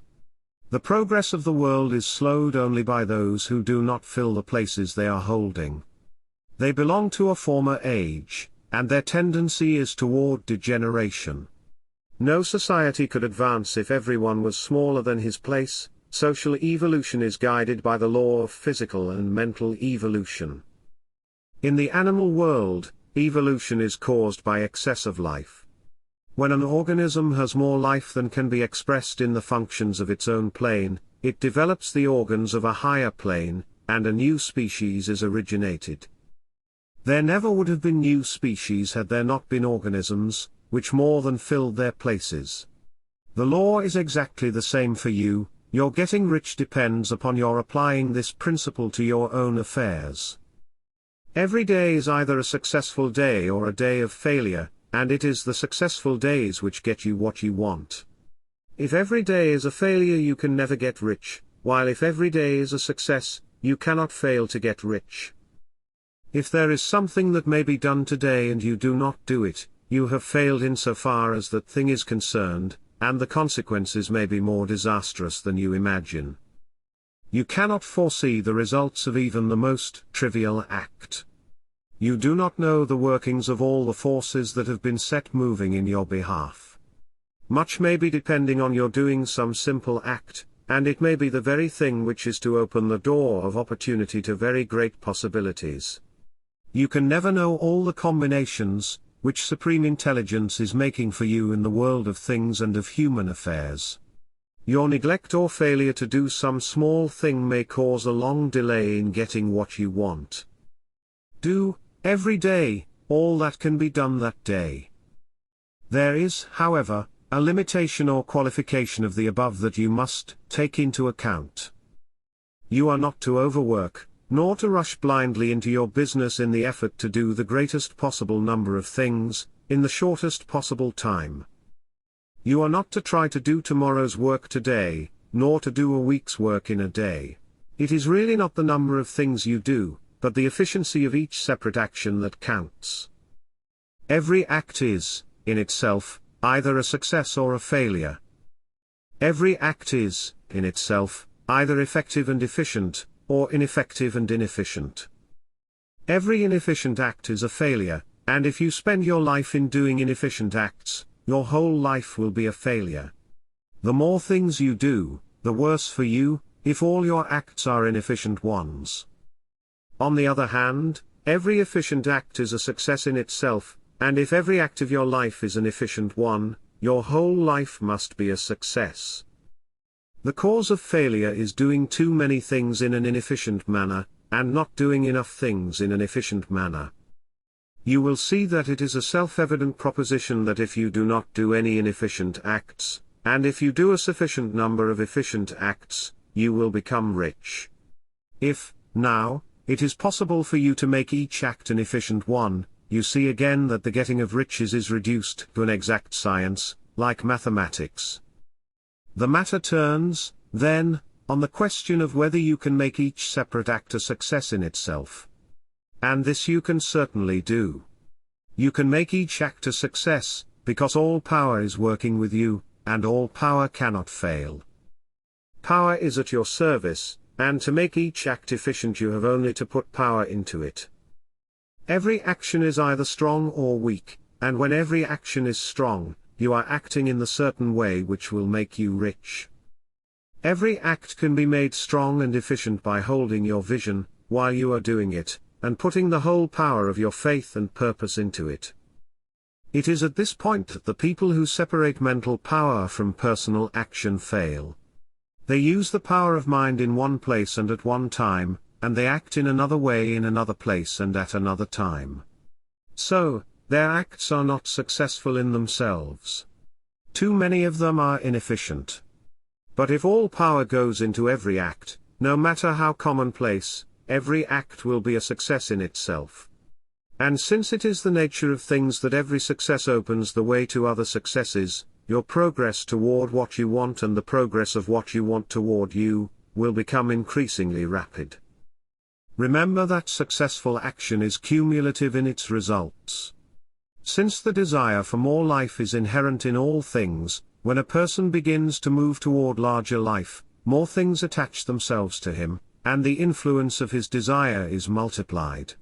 [SPEAKER 1] The progress of the world is slowed only by those who do not fill the places they are holding. They belong to a former age, and their tendency is toward degeneration. No society could advance if everyone was smaller than his place. Social evolution is guided by the law of physical and mental evolution. In the animal world, evolution is caused by excess of life. When an organism has more life than can be expressed in the functions of its own plane, it develops the organs of a higher plane, and a new species is originated. There never would have been new species had there not been organisms, which more than filled their places. The law is exactly the same for you. Your getting rich depends upon your applying this principle to your own affairs. Every day is either a successful day or a day of failure, and it is the successful days which get you what you want. If every day is a failure, you can never get rich, while if every day is a success, you cannot fail to get rich. If there is something that may be done today and you do not do it, you have failed insofar as that thing is concerned, and the consequences may be more disastrous than you imagine. You cannot foresee the results of even the most trivial act. You do not know the workings of all the forces that have been set moving in your behalf. Much may be depending on your doing some simple act, and it may be the very thing which is to open the door of opportunity to very great possibilities. You can never know all the combinations which Supreme Intelligence is making for you in the world of things and of human affairs. Your neglect or failure to do some small thing may cause a long delay in getting what you want. Do, every day, all that can be done that day. There is, however, a limitation or qualification of the above that you must take into account. You are not to overwork, nor to rush blindly into your business in the effort to do the greatest possible number of things, in the shortest possible time. You are not to try to do tomorrow's work today, nor to do a week's work in a day. It is really not the number of things you do, but the efficiency of each separate action that counts. Every act is, in itself, either a success or a failure. Every act is, in itself, either effective and efficient, or ineffective and inefficient. Every inefficient act is a failure, and if you spend your life in doing inefficient acts, your whole life will be a failure. The more things you do, the worse for you, if all your acts are inefficient ones. On the other hand, every efficient act is a success in itself, and if every act of your life is an efficient one, your whole life must be a success. The cause of failure is doing too many things in an inefficient manner, and not doing enough things in an efficient manner. You will see that it is a self-evident proposition that if you do not do any inefficient acts, and if you do a sufficient number of efficient acts, you will become rich. If, now, it is possible for you to make each act an efficient one, you see again that the getting of riches is reduced to an exact science, like mathematics. The matter turns, then, on the question of whether you can make each separate act a success in itself. And this you can certainly do. You can make each act a success, because all power is working with you, and all power cannot fail. Power is at your service, and to make each act efficient you have only to put power into it. Every action is either strong or weak, and when every action is strong, you are acting in the certain way which will make you rich. Every act can be made strong and efficient by holding your vision, while you are doing it, and putting the whole power of your faith and purpose into it. It is at this point that the people who separate mental power from personal action fail. They use the power of mind in one place and at one time, and they act in another way in another place and at another time. So, their acts are not successful in themselves. Too many of them are inefficient. But if all power goes into every act, no matter how commonplace, every act will be a success in itself. And since it is the nature of things that every success opens the way to other successes, your progress toward what you want and the progress of what you want toward you, will become increasingly rapid. Remember that successful action is cumulative in its results. Since the desire for more life is inherent in all things, when a person begins to move toward larger life, more things attach themselves to him, and the influence of his desire is multiplied.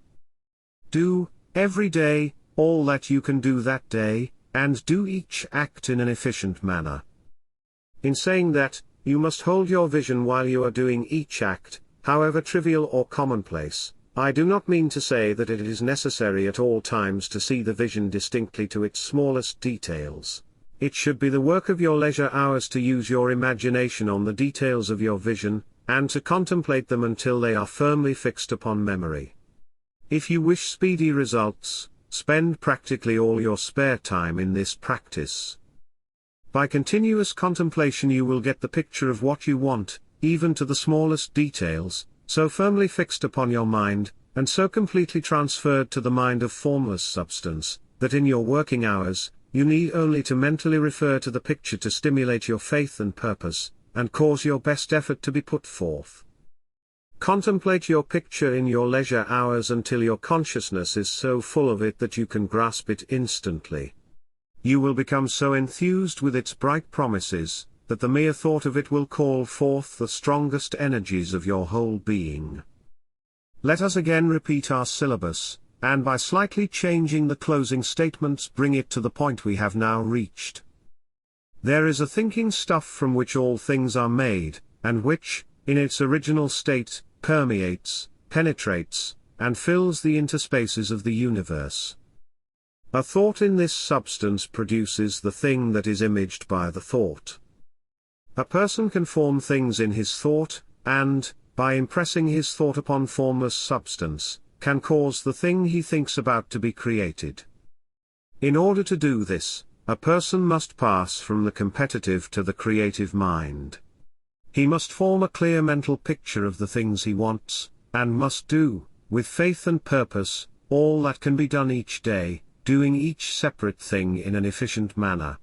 [SPEAKER 1] Do, every day, all that you can do that day, and do each act in an efficient manner. In saying that, you must hold your vision while you are doing each act, however trivial or commonplace. I do not mean to say that it is necessary at all times to see the vision distinctly to its smallest details. It should be the work of your leisure hours to use your imagination on the details of your vision, and to contemplate them until they are firmly fixed upon memory. If you wish speedy results, spend practically all your spare time in this practice. By continuous contemplation you will get the picture of what you want, even to the smallest details, so firmly fixed upon your mind, and so completely transferred to the mind of formless substance, that in your working hours, you need only to mentally refer to the picture to stimulate your faith and purpose, and cause your best effort to be put forth. Contemplate your picture in your leisure hours until your consciousness is so full of it that you can grasp it instantly. You will become so enthused with its bright promises, that the mere thought of it will call forth the strongest energies of your whole being. Let us again repeat our syllabus, and by slightly changing the closing statements bring it to the point we have now reached. There is a thinking stuff from which all things are made, and which, in its original state, permeates, penetrates, and fills the interspaces of the universe. A thought in this substance produces the thing that is imaged by the thought. A person can form things in his thought, and, by impressing his thought upon formless substance, can cause the thing he thinks about to be created. In order to do this, a person must pass from the competitive to the creative mind. He must form a clear mental picture of the things he wants, and must do, with faith and purpose, all that can be done each day, doing each separate thing in an efficient manner.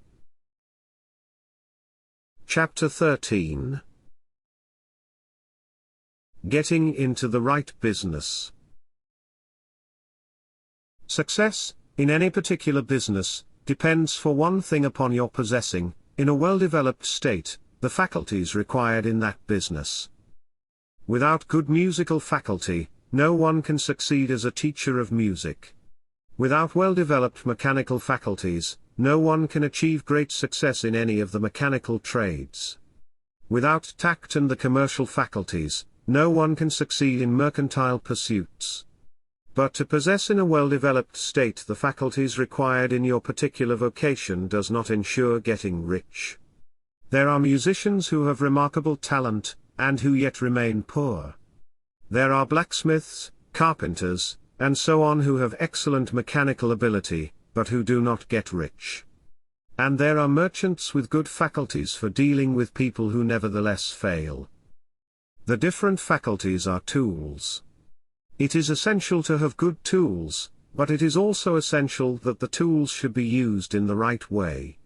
[SPEAKER 1] Chapter 13. Getting into the right business. Success, in any particular business, depends for one thing upon your possessing, in a well-developed state, the faculties required in that business. Without good musical faculty, no one can succeed as a teacher of music. Without well-developed mechanical faculties, no one can achieve great success in any of the mechanical trades. Without tact and the commercial faculties, no one can succeed in mercantile pursuits. But to possess in a well-developed state the faculties required in your particular vocation does not ensure getting rich. There are musicians who have remarkable talent, and who yet remain poor. There are blacksmiths, carpenters, and so on who have excellent mechanical ability, but who do not get rich. And there are merchants with good faculties for dealing with people who nevertheless fail. The different faculties are tools. It is essential to have good tools, but it is also essential that the tools should be used in the right way.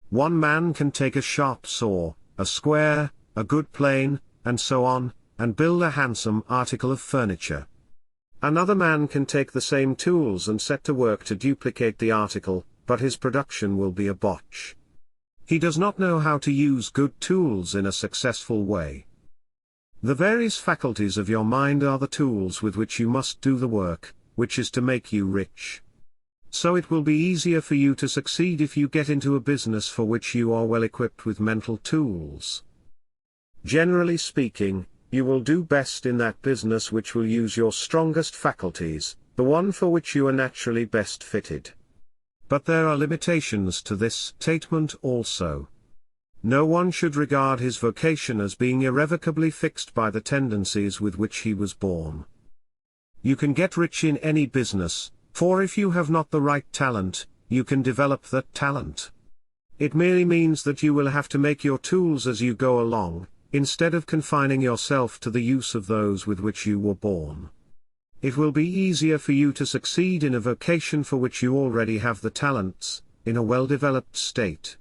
[SPEAKER 1] One man can take a sharp saw, a square, a good plane, and so on, and build a handsome article of furniture. Another man can take the same tools and set to work to duplicate the article, but his production will be a botch. He does not know how to use good tools in a successful way. The various faculties of your mind are the tools with which you must do the work, which is to make you rich. So it will be easier for you to succeed if you get into a business for which you are well equipped with mental tools. Generally speaking, you will do best in that business which will use your strongest faculties, the one for which you are naturally best fitted. But there are limitations to this statement also. No one should regard his vocation as being irrevocably fixed by the tendencies with which he was born. You can get rich in any business, for if you have not the right talent, you can develop that talent. It merely means that you will have to make your tools as you go along, instead of confining yourself to the use of those with which you were born. It will be easier for you to succeed in a vocation for which you already have the talents, in a well-developed state.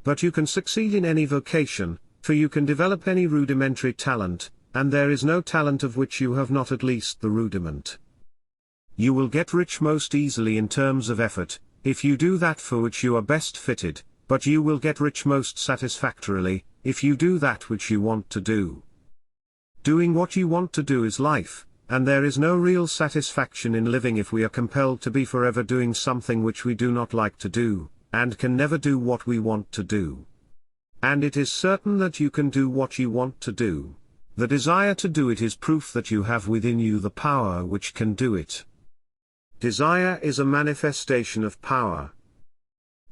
[SPEAKER 1] But you can succeed in any vocation, for you can develop any rudimentary talent, and there is no talent of which you have not at least the rudiment. You will get rich most easily in terms of effort, if you do that for which you are best fitted, but you will get rich most satisfactorily, if you do that which you want to do. Doing what you want to do is life, and there is no real satisfaction in living if we are compelled to be forever doing something which we do not like to do, and can never do what we want to do. And it is certain that you can do what you want to do. The desire to do it is proof that you have within you the power which can do it. Desire is a manifestation of power.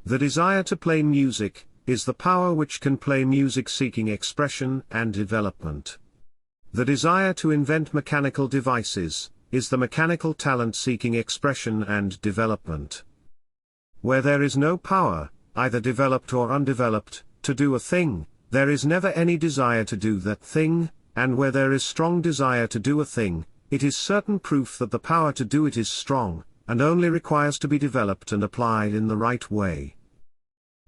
[SPEAKER 1] The desire to play music is the power which can play music seeking expression and development. The desire to invent mechanical devices is the mechanical talent seeking expression and development. Where there is no power, either developed or undeveloped, to do a thing, there is never any desire to do that thing, and where there is strong desire to do a thing, it is certain proof that the power to do it is strong, and only requires to be developed and applied in the right way.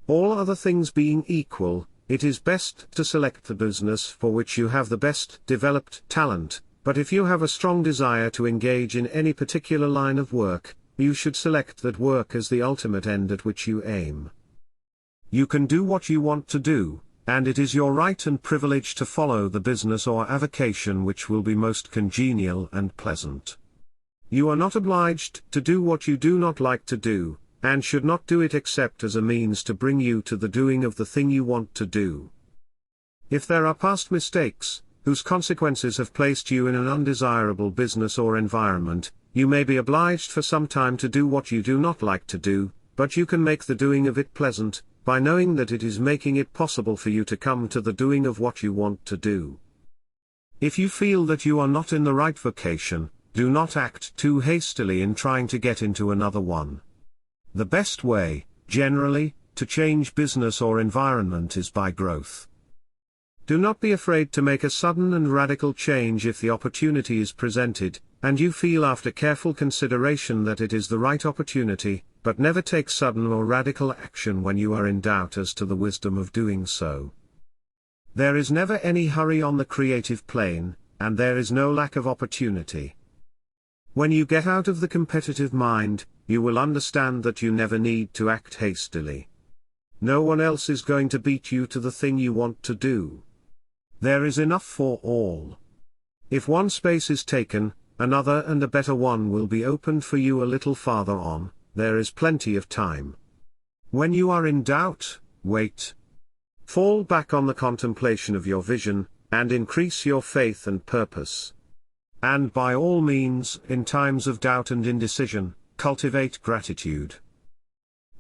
[SPEAKER 1] All other things being equal, it is best to select the business for which you have the best developed talent, but if you have a strong desire to engage in any particular line of work, you should select that work as the ultimate end at which you aim. You can do what you want to do, and it is your right and privilege to follow the business or avocation which will be most congenial and pleasant. You are not obliged to do what you do not like to do, and should not do it except as a means to bring you to the doing of the thing you want to do. If there are past mistakes, whose consequences have placed you in an undesirable business or environment, you may be obliged for some time to do what you do not like to do, but you can make the doing of it pleasant, by knowing that it is making it possible for you to come to the doing of what you want to do. If you feel that you are not in the right vocation, do not act too hastily in trying to get into another one. The best way, generally, to change business or environment is by growth. Do not be afraid to make a sudden and radical change if the opportunity is presented, and you feel after careful consideration that it is the right opportunity, but never take sudden or radical action when you are in doubt as to the wisdom of doing so. There is never any hurry on the creative plane, and there is no lack of opportunity. When you get out of the competitive mind, you will understand that you never need to act hastily. No one else is going to beat you to the thing you want to do. There is enough for all. If one space is taken, another and a better one will be opened for you a little farther on. There is plenty of time. When you are in doubt, wait. Fall back on the contemplation of your vision, and increase your faith and purpose. And by all means, in times of doubt and indecision, cultivate gratitude.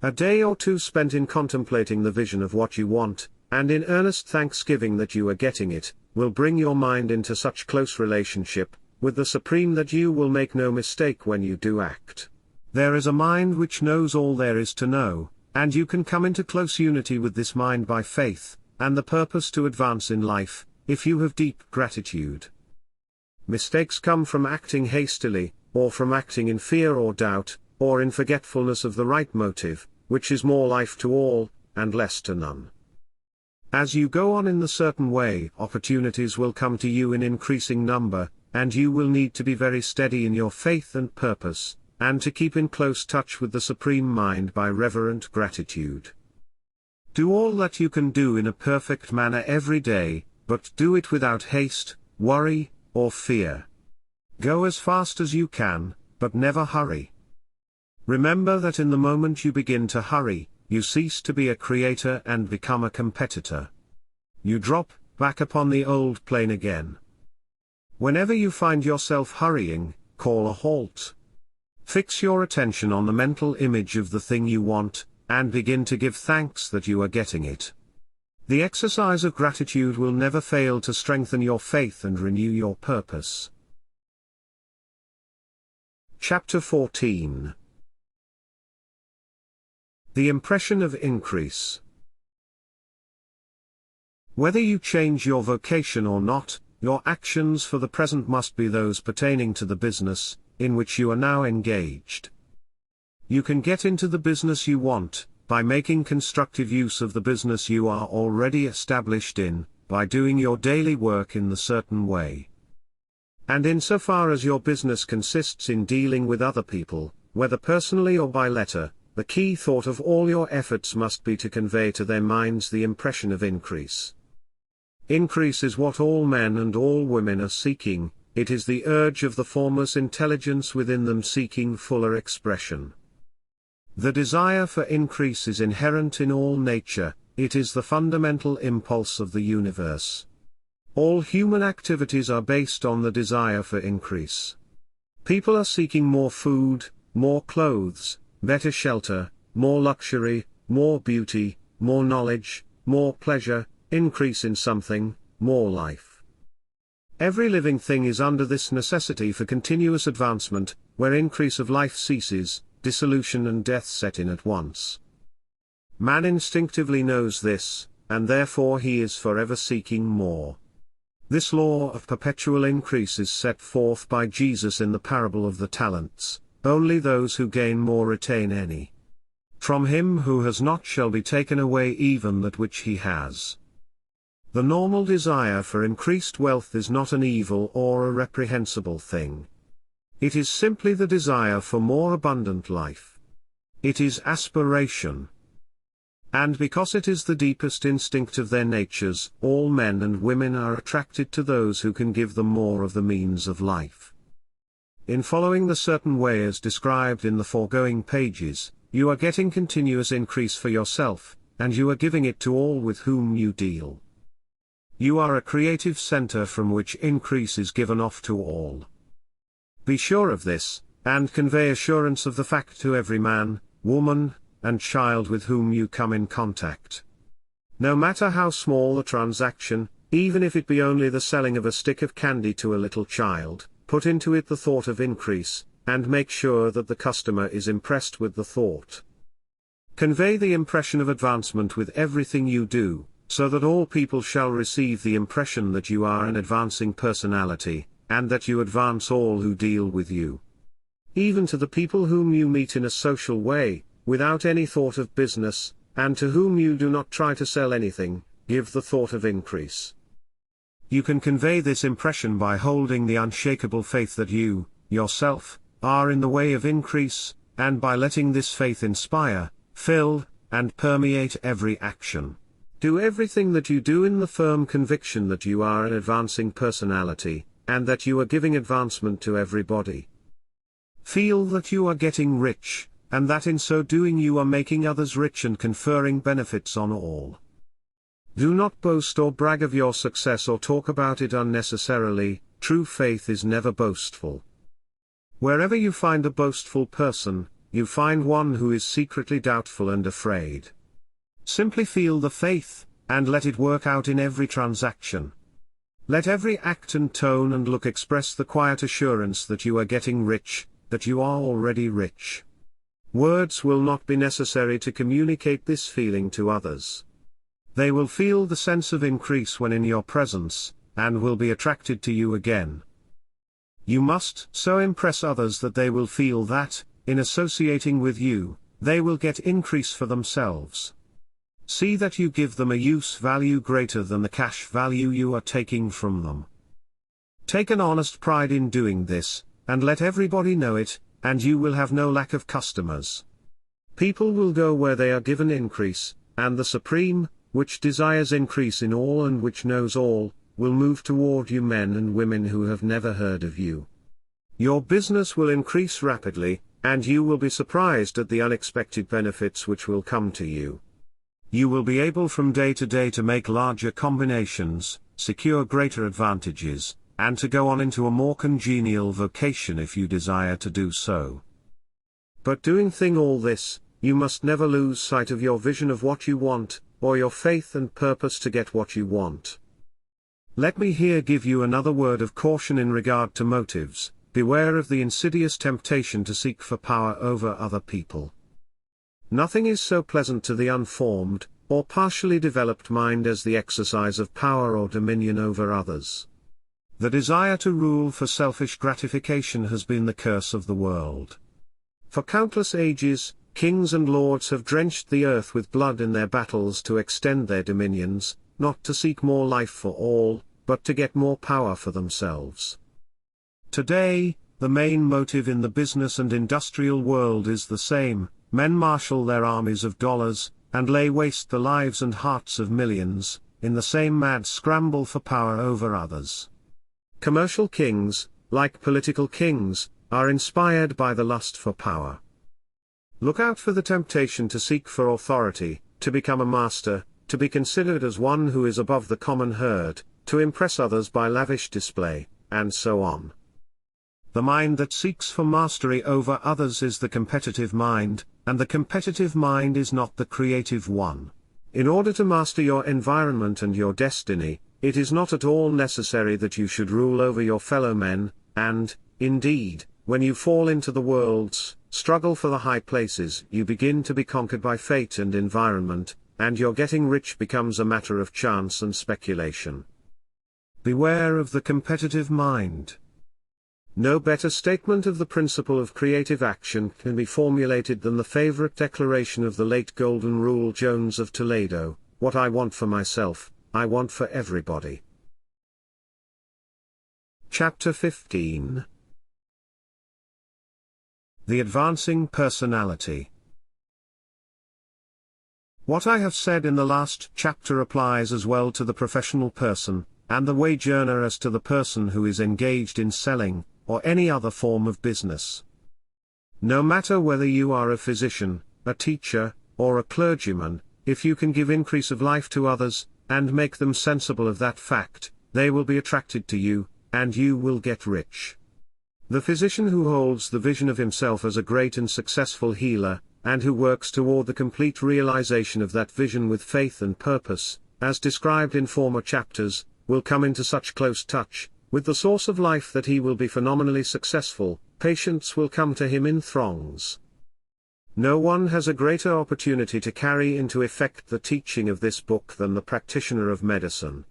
[SPEAKER 1] A day or two spent in contemplating the vision of what you want, and in earnest thanksgiving that you are getting it, will bring your mind into such close relationship with the Supreme that you will make no mistake when you do act. There is a mind which knows all there is to know, and you can come into close unity with this mind by faith, and the purpose to advance in life, if you have deep gratitude. Mistakes come from acting hastily, or from acting in fear or doubt, or in forgetfulness of the right motive, which is more life to all, and less to none. As you go on in the certain way, opportunities will come to you in increasing number, and you will need to be very steady in your faith and purpose, and to keep in close touch with the Supreme Mind by reverent gratitude. Do all that you can do in a perfect manner every day, but do it without haste, worry, or fear. Go as fast as you can, but never hurry. Remember that in the moment you begin to hurry, you cease to be a creator and become a competitor. You drop back upon the old plane again. Whenever you find yourself hurrying, call a halt. Fix your attention on the mental image of the thing you want, and begin to give thanks that you are getting it. The exercise of gratitude will never fail to strengthen your faith and renew your purpose. Chapter 14. The impression of increase. Whether you change your vocation or not, your actions for the present must be those pertaining to the business in which you are now engaged. You can get into the business you want by making constructive use of the business you are already established in, by doing your daily work in the certain way. And insofar as your business consists in dealing with other people, whether personally or by letter, the key thought of all your efforts must be to convey to their minds the impression of increase. Increase is what all men and all women are seeking. It is the urge of the formless intelligence within them seeking fuller expression. The desire for increase is inherent in all nature, it is the fundamental impulse of the universe. All human activities are based on the desire for increase. People are seeking more food, more clothes, better shelter, more luxury, more beauty, more knowledge, more pleasure, increase in something, more life. Every living thing is under this necessity for continuous advancement, where increase of life ceases, dissolution and death set in at once. Man instinctively knows this, and therefore he is forever seeking more. This law of perpetual increase is set forth by Jesus in the parable of the talents. Only those who gain more retain any. From him who has not shall be taken away even that which he has. The normal desire for increased wealth is not an evil or a reprehensible thing. It is simply the desire for more abundant life. It is aspiration. And because it is the deepest instinct of their natures, all men and women are attracted to those who can give them more of the means of life. In following the certain way as described in the foregoing pages, you are getting continuous increase for yourself, and you are giving it to all with whom you deal. You are a creative center from which increase is given off to all. Be sure of this, and convey assurance of the fact to every man, woman, and child with whom you come in contact. No matter how small the transaction, even if it be only the selling of a stick of candy to a little child, put into it the thought of increase, and make sure that the customer is impressed with the thought. Convey the impression of advancement with everything you do, so that all people shall receive the impression that you are an advancing personality, and that you advance all who deal with you. Even to the people whom you meet in a social way, without any thought of business, and to whom you do not try to sell anything, give the thought of increase. You can convey this impression by holding the unshakable faith that you, yourself, are in the way of increase, and by letting this faith inspire, fill, and permeate every action. Do everything that you do in the firm conviction that you are an advancing personality, and that you are giving advancement to everybody. Feel that you are getting rich, and that in so doing you are making others rich and conferring benefits on all. Do not boast or brag of your success or talk about it unnecessarily. True faith is never boastful. Wherever you find a boastful person, you find one who is secretly doubtful and afraid. Simply feel the faith, and let it work out in every transaction. Let every act and tone and look express the quiet assurance that you are getting rich, that you are already rich. Words will not be necessary to communicate this feeling to others. They will feel the sense of increase when in your presence, and will be attracted to you again. You must so impress others that they will feel that, in associating with you, they will get increase for themselves. See that you give them a use value greater than the cash value you are taking from them. Take an honest pride in doing this, and let everybody know it, and you will have no lack of customers. People will go where they are given increase, and the Supreme, which desires increase in all and which knows all, will move toward you men and women who have never heard of you. Your business will increase rapidly, and you will be surprised at the unexpected benefits which will come to you. You will be able from day to day to make larger combinations, secure greater advantages, and to go on into a more congenial vocation if you desire to do so. But doing all this, you must never lose sight of your vision of what you want, or your faith and purpose to get what you want. Let me here give you another word of caution in regard to motives. Beware of the insidious temptation to seek for power over other people. Nothing is so pleasant to the unformed, or partially developed mind as the exercise of power or dominion over others. The desire to rule for selfish gratification has been the curse of the world. For countless ages, kings and lords have drenched the earth with blood in their battles to extend their dominions, not to seek more life for all, but to get more power for themselves. Today, the main motive in the business and industrial world is the same. Men marshal their armies of dollars, and lay waste the lives and hearts of millions, in the same mad scramble for power over others. Commercial kings, like political kings, are inspired by the lust for power. Look out for the temptation to seek for authority, to become a master, to be considered as one who is above the common herd, to impress others by lavish display, and so on. The mind that seeks for mastery over others is the competitive mind, and the competitive mind is not the creative one. In order to master your environment and your destiny, it is not at all necessary that you should rule over your fellow men, and, indeed, when you fall into the world's struggle for the high places, you begin to be conquered by fate and environment, and your getting rich becomes a matter of chance and speculation. Beware of the competitive mind. No better statement of the principle of creative action can be formulated than the favorite declaration of the late Golden Rule Jones of Toledo: "What I want for myself, I want for everybody." Chapter 15. The Advancing Personality. What I have said in the last chapter applies as well to the professional person, and the wage earner as to the person who is engaged in selling, or any other form of business. No matter whether you are a physician, a teacher, or a clergyman, if you can give increase of life to others, and make them sensible of that fact, they will be attracted to you, and you will get rich. The physician who holds the vision of himself as a great and successful healer, and who works toward the complete realization of that vision with faith and purpose, as described in former chapters, will come into such close touch with the source of life that he will be phenomenally successful. Patients will come to him in throngs. No one has a greater opportunity to carry into effect the teaching of this book than the practitioner of medicine.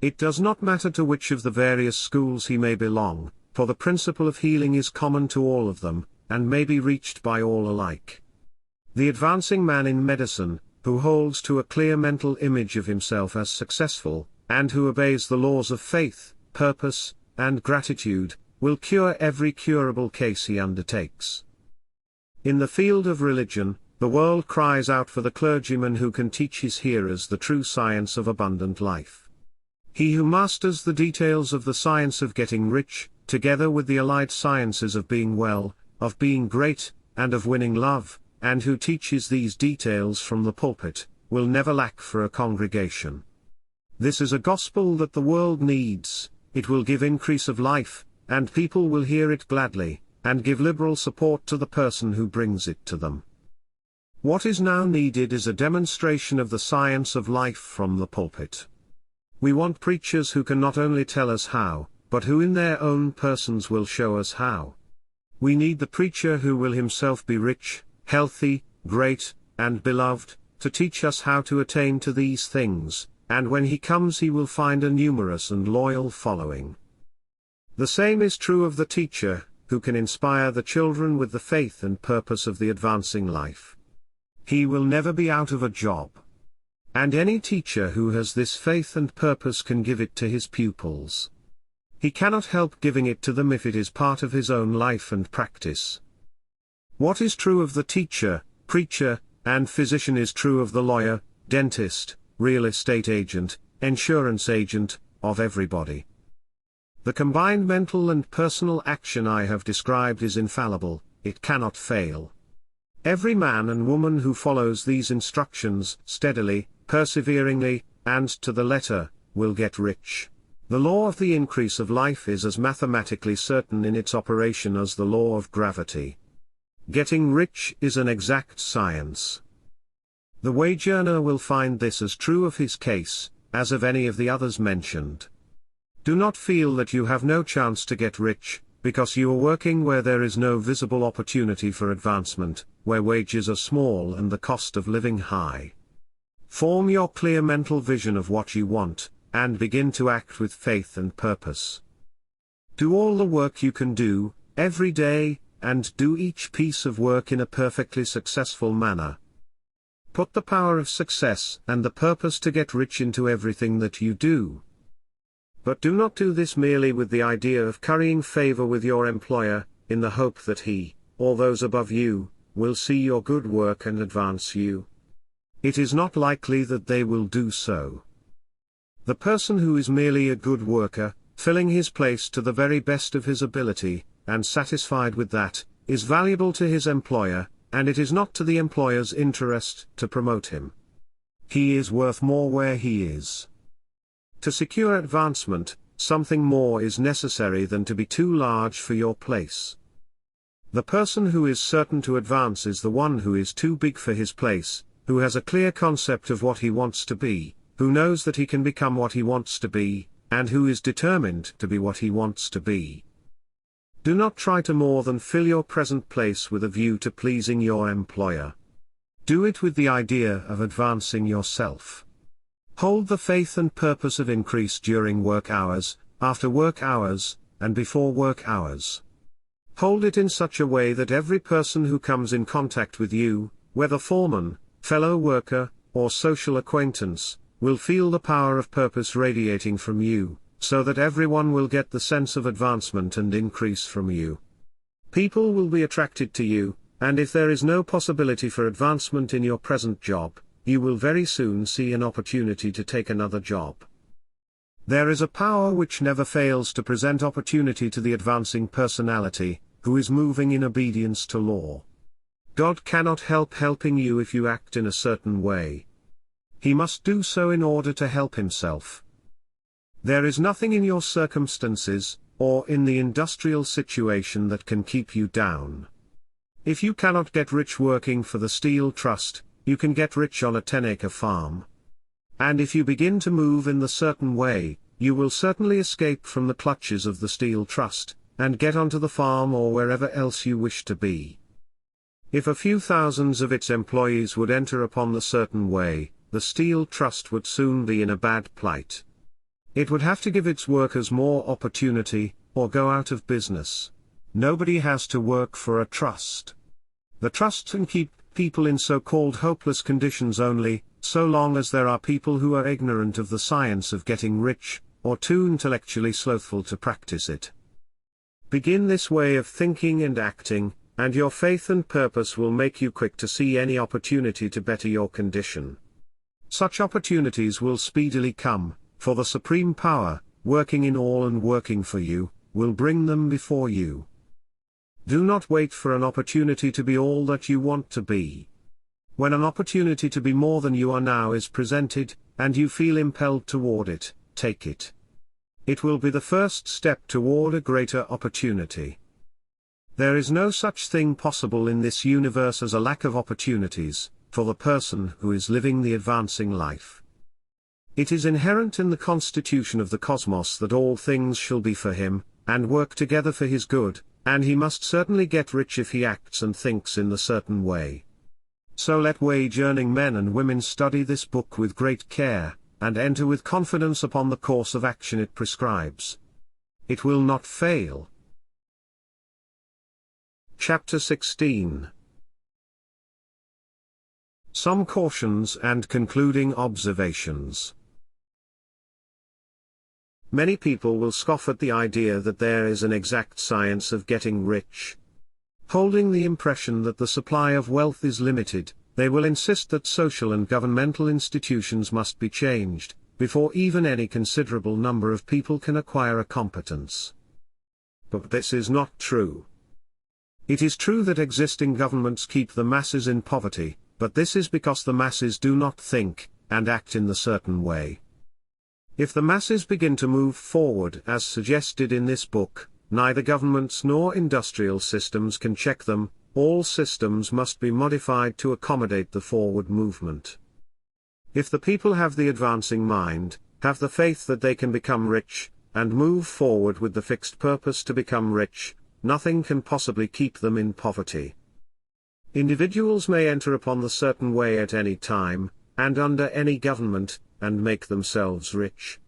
[SPEAKER 1] It does not matter to which of the various schools he may belong, for the principle of healing is common to all of them, and may be reached by all alike. The advancing man in medicine, who holds to a clear mental image of himself as successful, and who obeys the laws of faith, purpose, and gratitude, will cure every curable case he undertakes. In the field of religion, the world cries out for the clergyman who can teach his hearers the true science of abundant life. He who masters the details of the science of getting rich, together with the allied sciences of being well, of being great, and of winning love, and who teaches these details from the pulpit, will never lack for a congregation. This is a gospel that the world needs. It will give increase of life, and people will hear it gladly, and give liberal support to the person who brings it to them. What is now needed is a demonstration of the science of life from the pulpit. We want preachers who can not only tell us how, but who in their own persons will show us how. We need the preacher who will himself be rich, healthy, great, and beloved, to teach us how to attain to these things, and when he comes he will find a numerous and loyal following. The same is true of the teacher, who can inspire the children with the faith and purpose of the advancing life. He will never be out of a job. And any teacher who has this faith and purpose can give it to his pupils. He cannot help giving it to them if it is part of his own life and practice. What is true of the teacher, preacher, and physician is true of the lawyer, dentist, real estate agent, insurance agent, of everybody. The combined mental and personal action I have described is infallible, it cannot fail. Every man and woman who follows these instructions steadily, perseveringly, and to the letter, will get rich. The law of the increase of life is as mathematically certain in its operation as the law of gravity. Getting rich is an exact science. The wage earner will find this as true of his case, as of any of the others mentioned. Do not feel that you have no chance to get rich, because you are working where there is no visible opportunity for advancement, where wages are small and the cost of living high. Form your clear mental vision of what you want, and begin to act with faith and purpose. Do all the work you can do, every day, and do each piece of work in a perfectly successful manner. Put the power of success and the purpose to get rich into everything that you do. But do not do this merely with the idea of currying favor with your employer, in the hope that he, or those above you, will see your good work and advance you. It is not likely that they will do so. The person who is merely a good worker, filling his place to the very best of his ability, and satisfied with that, is valuable to his employer, and it is not to the employer's interest to promote him. He is worth more where he is. To secure advancement, something more is necessary than to be too large for your place. The person who is certain to advance is the one who is too big for his place, who has a clear concept of what he wants to be, who knows that he can become what he wants to be, and who is determined to be what he wants to be. Do not try to more than fill your present place with a view to pleasing your employer. Do it with the idea of advancing yourself. Hold the faith and purpose of increase during work hours, after work hours, and before work hours. Hold it in such a way that every person who comes in contact with you, whether foreman, fellow worker, or social acquaintance, will feel the power of purpose radiating from you, so that everyone will get the sense of advancement and increase from you. People will be attracted to you, and if there is no possibility for advancement in your present job, you will very soon see an opportunity to take another job. There is a power which never fails to present opportunity to the advancing personality, who is moving in obedience to law. God cannot help helping you if you act in a certain way. He must do so in order to help himself. There is nothing in your circumstances, or in the industrial situation that can keep you down. If you cannot get rich working for the Steel Trust, you can get rich on a 10-acre farm. And if you begin to move in the certain way, you will certainly escape from the clutches of the Steel Trust, and get onto the farm or wherever else you wish to be. If a few thousands of its employees would enter upon the certain way, the Steel Trust would soon be in a bad plight. It would have to give its workers more opportunity, or go out of business. Nobody has to work for a trust. The trust can keep people in so-called hopeless conditions only, so long as there are people who are ignorant of the science of getting rich, or too intellectually slothful to practice it. Begin this way of thinking and acting, and your faith and purpose will make you quick to see any opportunity to better your condition. Such opportunities will speedily come, for the Supreme Power, working in all and working for you, will bring them before you. Do not wait for an opportunity to be all that you want to be. When an opportunity to be more than you are now is presented, and you feel impelled toward it, take it. It will be the first step toward a greater opportunity. There is no such thing possible in this universe as a lack of opportunities, for the person who is living the advancing life. It is inherent in the constitution of the cosmos that all things shall be for him, and work together for his good, and he must certainly get rich if he acts and thinks in the certain way. So let wage-earning men and women study this book with great care, and enter with confidence upon the course of action it prescribes. It will not fail. Chapter 16. Some cautions and concluding observations. Many people will scoff at the idea that there is an exact science of getting rich. Holding the impression that the supply of wealth is limited, they will insist that social and governmental institutions must be changed, before even any considerable number of people can acquire a competence. But this is not true. It is true that existing governments keep the masses in poverty, but this is because the masses do not think, and act in the certain way. If the masses begin to move forward as suggested in this book, neither governments nor industrial systems can check them. All systems must be modified to accommodate the forward movement. If the people have the advancing mind, have the faith that they can become rich, and move forward with the fixed purpose to become rich, nothing can possibly keep them in poverty. Individuals may enter upon the certain way at any time, and under any government, and make themselves rich.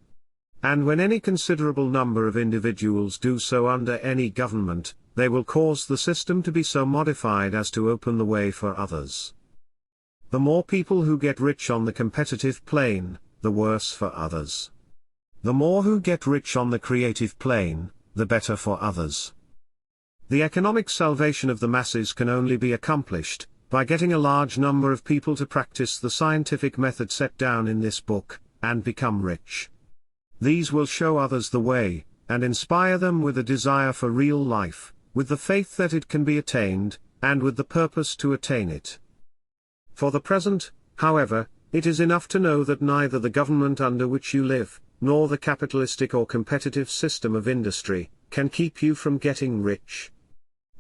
[SPEAKER 1] And when any considerable number of individuals do so under any government, they will cause the system to be so modified as to open the way for others. The more people who get rich on the competitive plane, the worse for others. The more who get rich on the creative plane, the better for others. The economic salvation of the masses can only be accomplished by getting a large number of people to practice the scientific method set down in this book, and become rich. These will show others the way, and inspire them with a desire for real life, with the faith that it can be attained, and with the purpose to attain it. For the present, however, it is enough to know that neither the government under which you live, nor the capitalistic or competitive system of industry, can keep you from getting rich.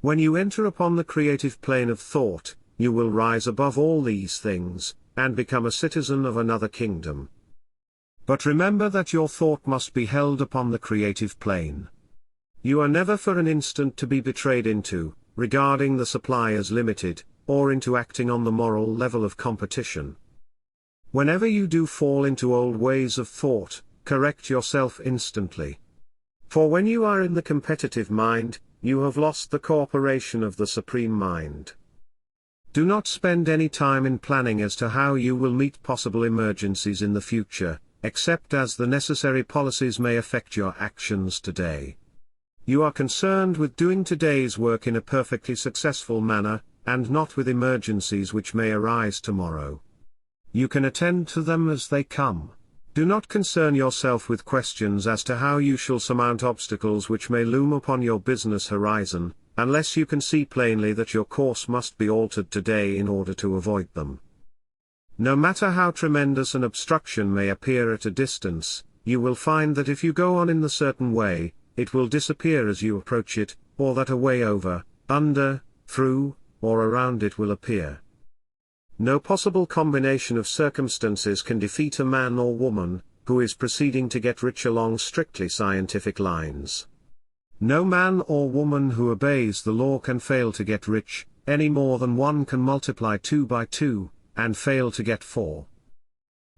[SPEAKER 1] When you enter upon the creative plane of thought, you will rise above all these things, and become a citizen of another kingdom. But remember that your thought must be held upon the creative plane. You are never for an instant to be betrayed into, regarding the supply as limited, or into acting on the moral level of competition. Whenever you do fall into old ways of thought, correct yourself instantly. For when you are in the competitive mind, you have lost the cooperation of the Supreme Mind. Do not spend any time in planning as to how you will meet possible emergencies in the future, except as the necessary policies may affect your actions today. You are concerned with doing today's work in a perfectly successful manner, and not with emergencies which may arise tomorrow. You can attend to them as they come. Do not concern yourself with questions as to how you shall surmount obstacles which may loom upon your business horizon, unless you can see plainly that your course must be altered today in order to avoid them. No matter how tremendous an obstruction may appear at a distance, you will find that if you go on in the certain way, it will disappear as you approach it, or that a way over, under, through, or around it will appear. No possible combination of circumstances can defeat a man or woman who is proceeding to get rich along strictly scientific lines. No man or woman who obeys the law can fail to get rich, any more than one can multiply 2 by 2, and fail to get 4.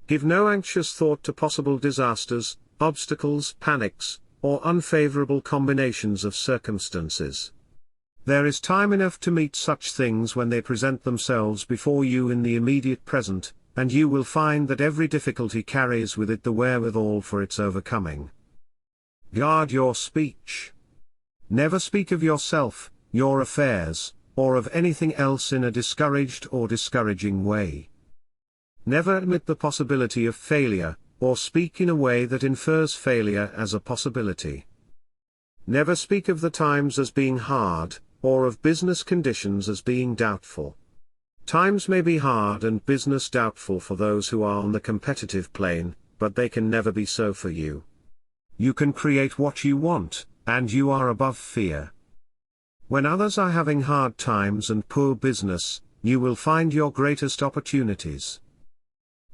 [SPEAKER 1] Give no anxious thought to possible disasters, obstacles, panics, or unfavorable combinations of circumstances. There is time enough to meet such things when they present themselves before you in the immediate present, and you will find that every difficulty carries with it the wherewithal for its overcoming. Guard your speech. Never speak of yourself, your affairs, or of anything else in a discouraged or discouraging way. Never admit the possibility of failure, or speak in a way that infers failure as a possibility. Never speak of the times as being hard, or of business conditions as being doubtful. Times may be hard and business doubtful for those who are on the competitive plane, but they can never be so for you. You can create what you want, and you are above fear. When others are having hard times and poor business, you will find your greatest opportunities.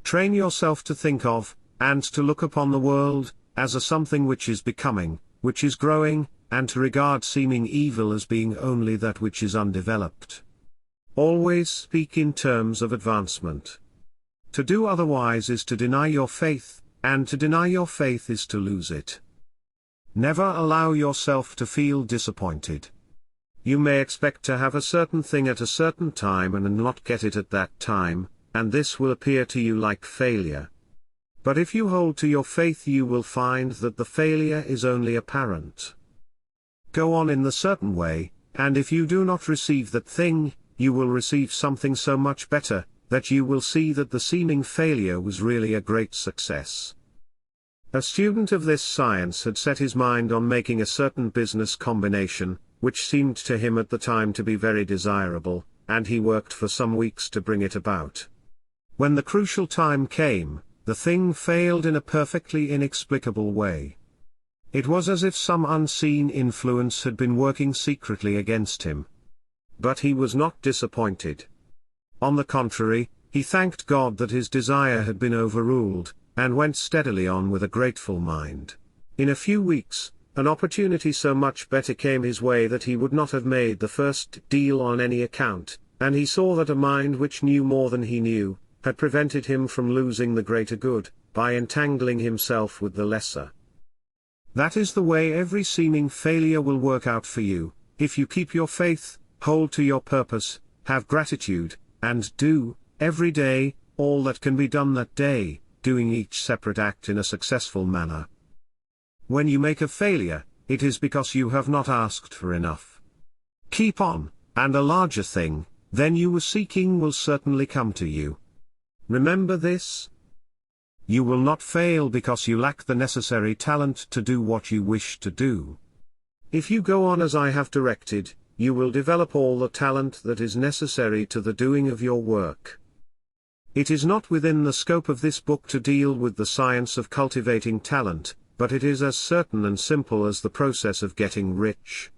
[SPEAKER 1] Train yourself to think of, and to look upon the world, as a something which is becoming, which is growing, and to regard seeming evil as being only that which is undeveloped. Always speak in terms of advancement. To do otherwise is to deny your faith, and to deny your faith is to lose it. Never allow yourself to feel disappointed. You may expect to have a certain thing at a certain time and not get it at that time, and this will appear to you like failure. But if you hold to your faith, you will find that the failure is only apparent. Go on in the certain way, and if you do not receive that thing, you will receive something so much better, that you will see that the seeming failure was really a great success. A student of this science had set his mind on making a certain business combination, which seemed to him at the time to be very desirable, and he worked for some weeks to bring it about. When the crucial time came, the thing failed in a perfectly inexplicable way. It was as if some unseen influence had been working secretly against him. But he was not disappointed. On the contrary, he thanked God that his desire had been overruled, and went steadily on with a grateful mind. In a few weeks, an opportunity so much better came his way that he would not have made the first deal on any account, and he saw that a mind which knew more than he knew, had prevented him from losing the greater good, by entangling himself with the lesser. That is the way every seeming failure will work out for you, if you keep your faith, hold to your purpose, have gratitude, and do, every day, all that can be done that day, doing each separate act in a successful manner. When you make a failure, it is because you have not asked for enough. Keep on, and a larger thing, than you were seeking will certainly come to you. Remember this. You will not fail because you lack the necessary talent to do what you wish to do. If you go on as I have directed, you will develop all the talent that is necessary to the doing of your work. It is not within the scope of this book to deal with the science of cultivating talent, but it is as certain and simple as the process of getting rich.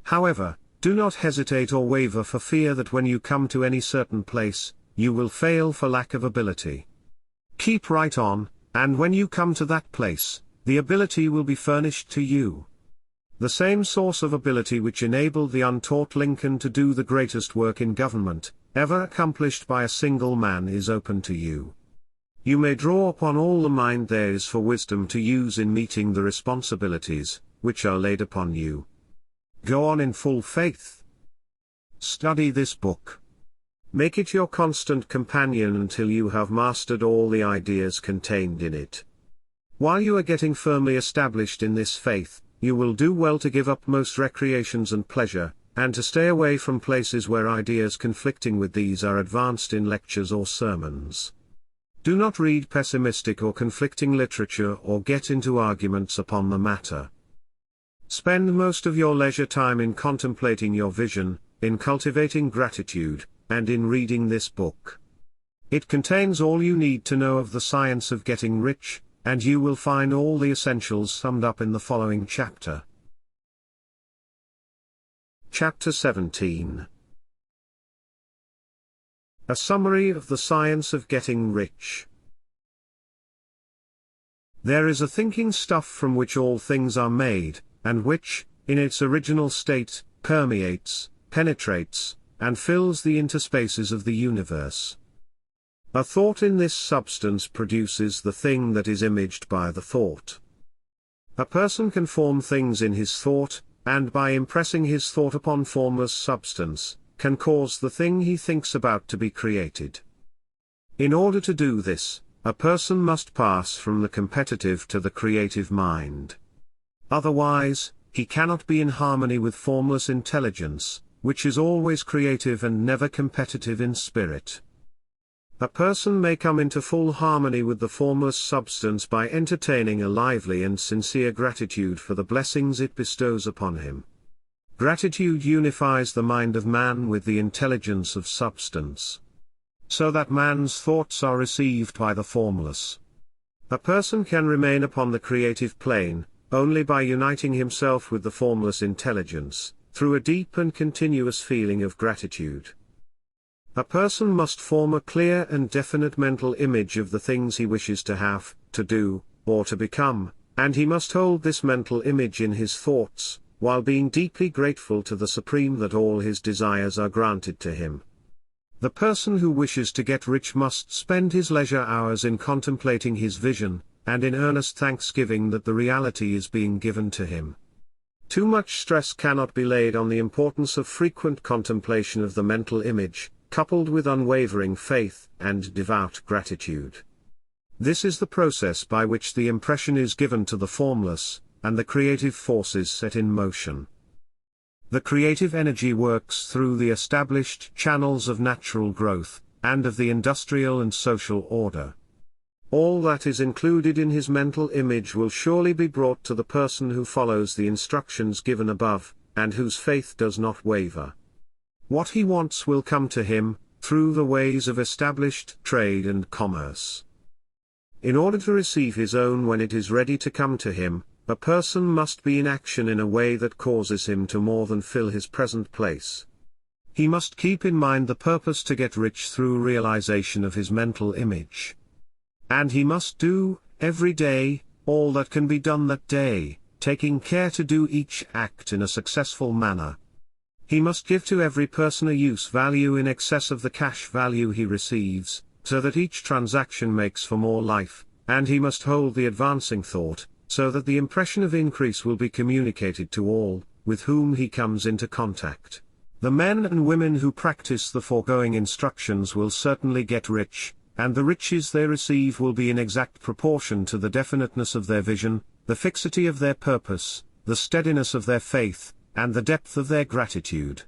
[SPEAKER 1] However, do not hesitate or waver for fear that when you come to any certain place, you will fail for lack of ability. Keep right on, and when you come to that place, the ability will be furnished to you. The same source of ability which enabled the untaught Lincoln to do the greatest work in government, ever accomplished by a single man, is open to you. You may draw upon all the mind there is for wisdom to use in meeting the responsibilities, which are laid upon you. Go on in full faith. Study this book. Make it your constant companion until you have mastered all the ideas contained in it. While you are getting firmly established in this faith, you will do well to give up most recreations and pleasure, and to stay away from places where ideas conflicting with these are advanced in lectures or sermons. Do not read pessimistic or conflicting literature or get into arguments upon the matter. Spend most of your leisure time in contemplating your vision, in cultivating gratitude, and in reading this book. It contains all you need to know of the science of getting rich, and you will find all the essentials summed up in the following chapter. Chapter 17. A summary of the science of getting rich. There is a thinking stuff from which all things are made, and which, in its original state, permeates, penetrates, and fills the interspaces of the universe. A thought in this substance produces the thing that is imaged by the thought. A person can form things in his thought, and by impressing his thought upon formless substance, can cause the thing he thinks about to be created. In order to do this, a person must pass from the competitive to the creative mind. Otherwise, he cannot be in harmony with formless intelligence, which is always creative and never competitive in spirit. A person may come into full harmony with the formless substance by entertaining a lively and sincere gratitude for the blessings it bestows upon him. Gratitude unifies the mind of man with the intelligence of substance, so that man's thoughts are received by the formless. A person can remain upon the creative plane only by uniting himself with the formless intelligence, through a deep and continuous feeling of gratitude. A person must form a clear and definite mental image of the things he wishes to have, to do, or to become, and he must hold this mental image in his thoughts, while being deeply grateful to the Supreme that all his desires are granted to him. The person who wishes to get rich must spend his leisure hours in contemplating his vision, and in earnest thanksgiving that the reality is being given to him. Too much stress cannot be laid on the importance of frequent contemplation of the mental image, coupled with unwavering faith and devout gratitude. This is the process by which the impression is given to the formless, and the creative forces set in motion. The creative energy works through the established channels of natural growth, and of the industrial and social order. All that is included in his mental image will surely be brought to the person who follows the instructions given above, and whose faith does not waver. What he wants will come to him, through the ways of established trade and commerce. In order to receive his own when it is ready to come to him, a person must be in action in a way that causes him to more than fill his present place. He must keep in mind the purpose to get rich through realization of his mental image. And he must do, every day, all that can be done that day, taking care to do each act in a successful manner. He must give to every person a use value in excess of the cash value he receives, so that each transaction makes for more life, and he must hold the advancing thought, so that the impression of increase will be communicated to all, with whom he comes into contact. The men and women who practice the foregoing instructions will certainly get rich, and the riches they receive will be in exact proportion to the definiteness of their vision, the fixity of their purpose, the steadiness of their faith, and the depth of their gratitude.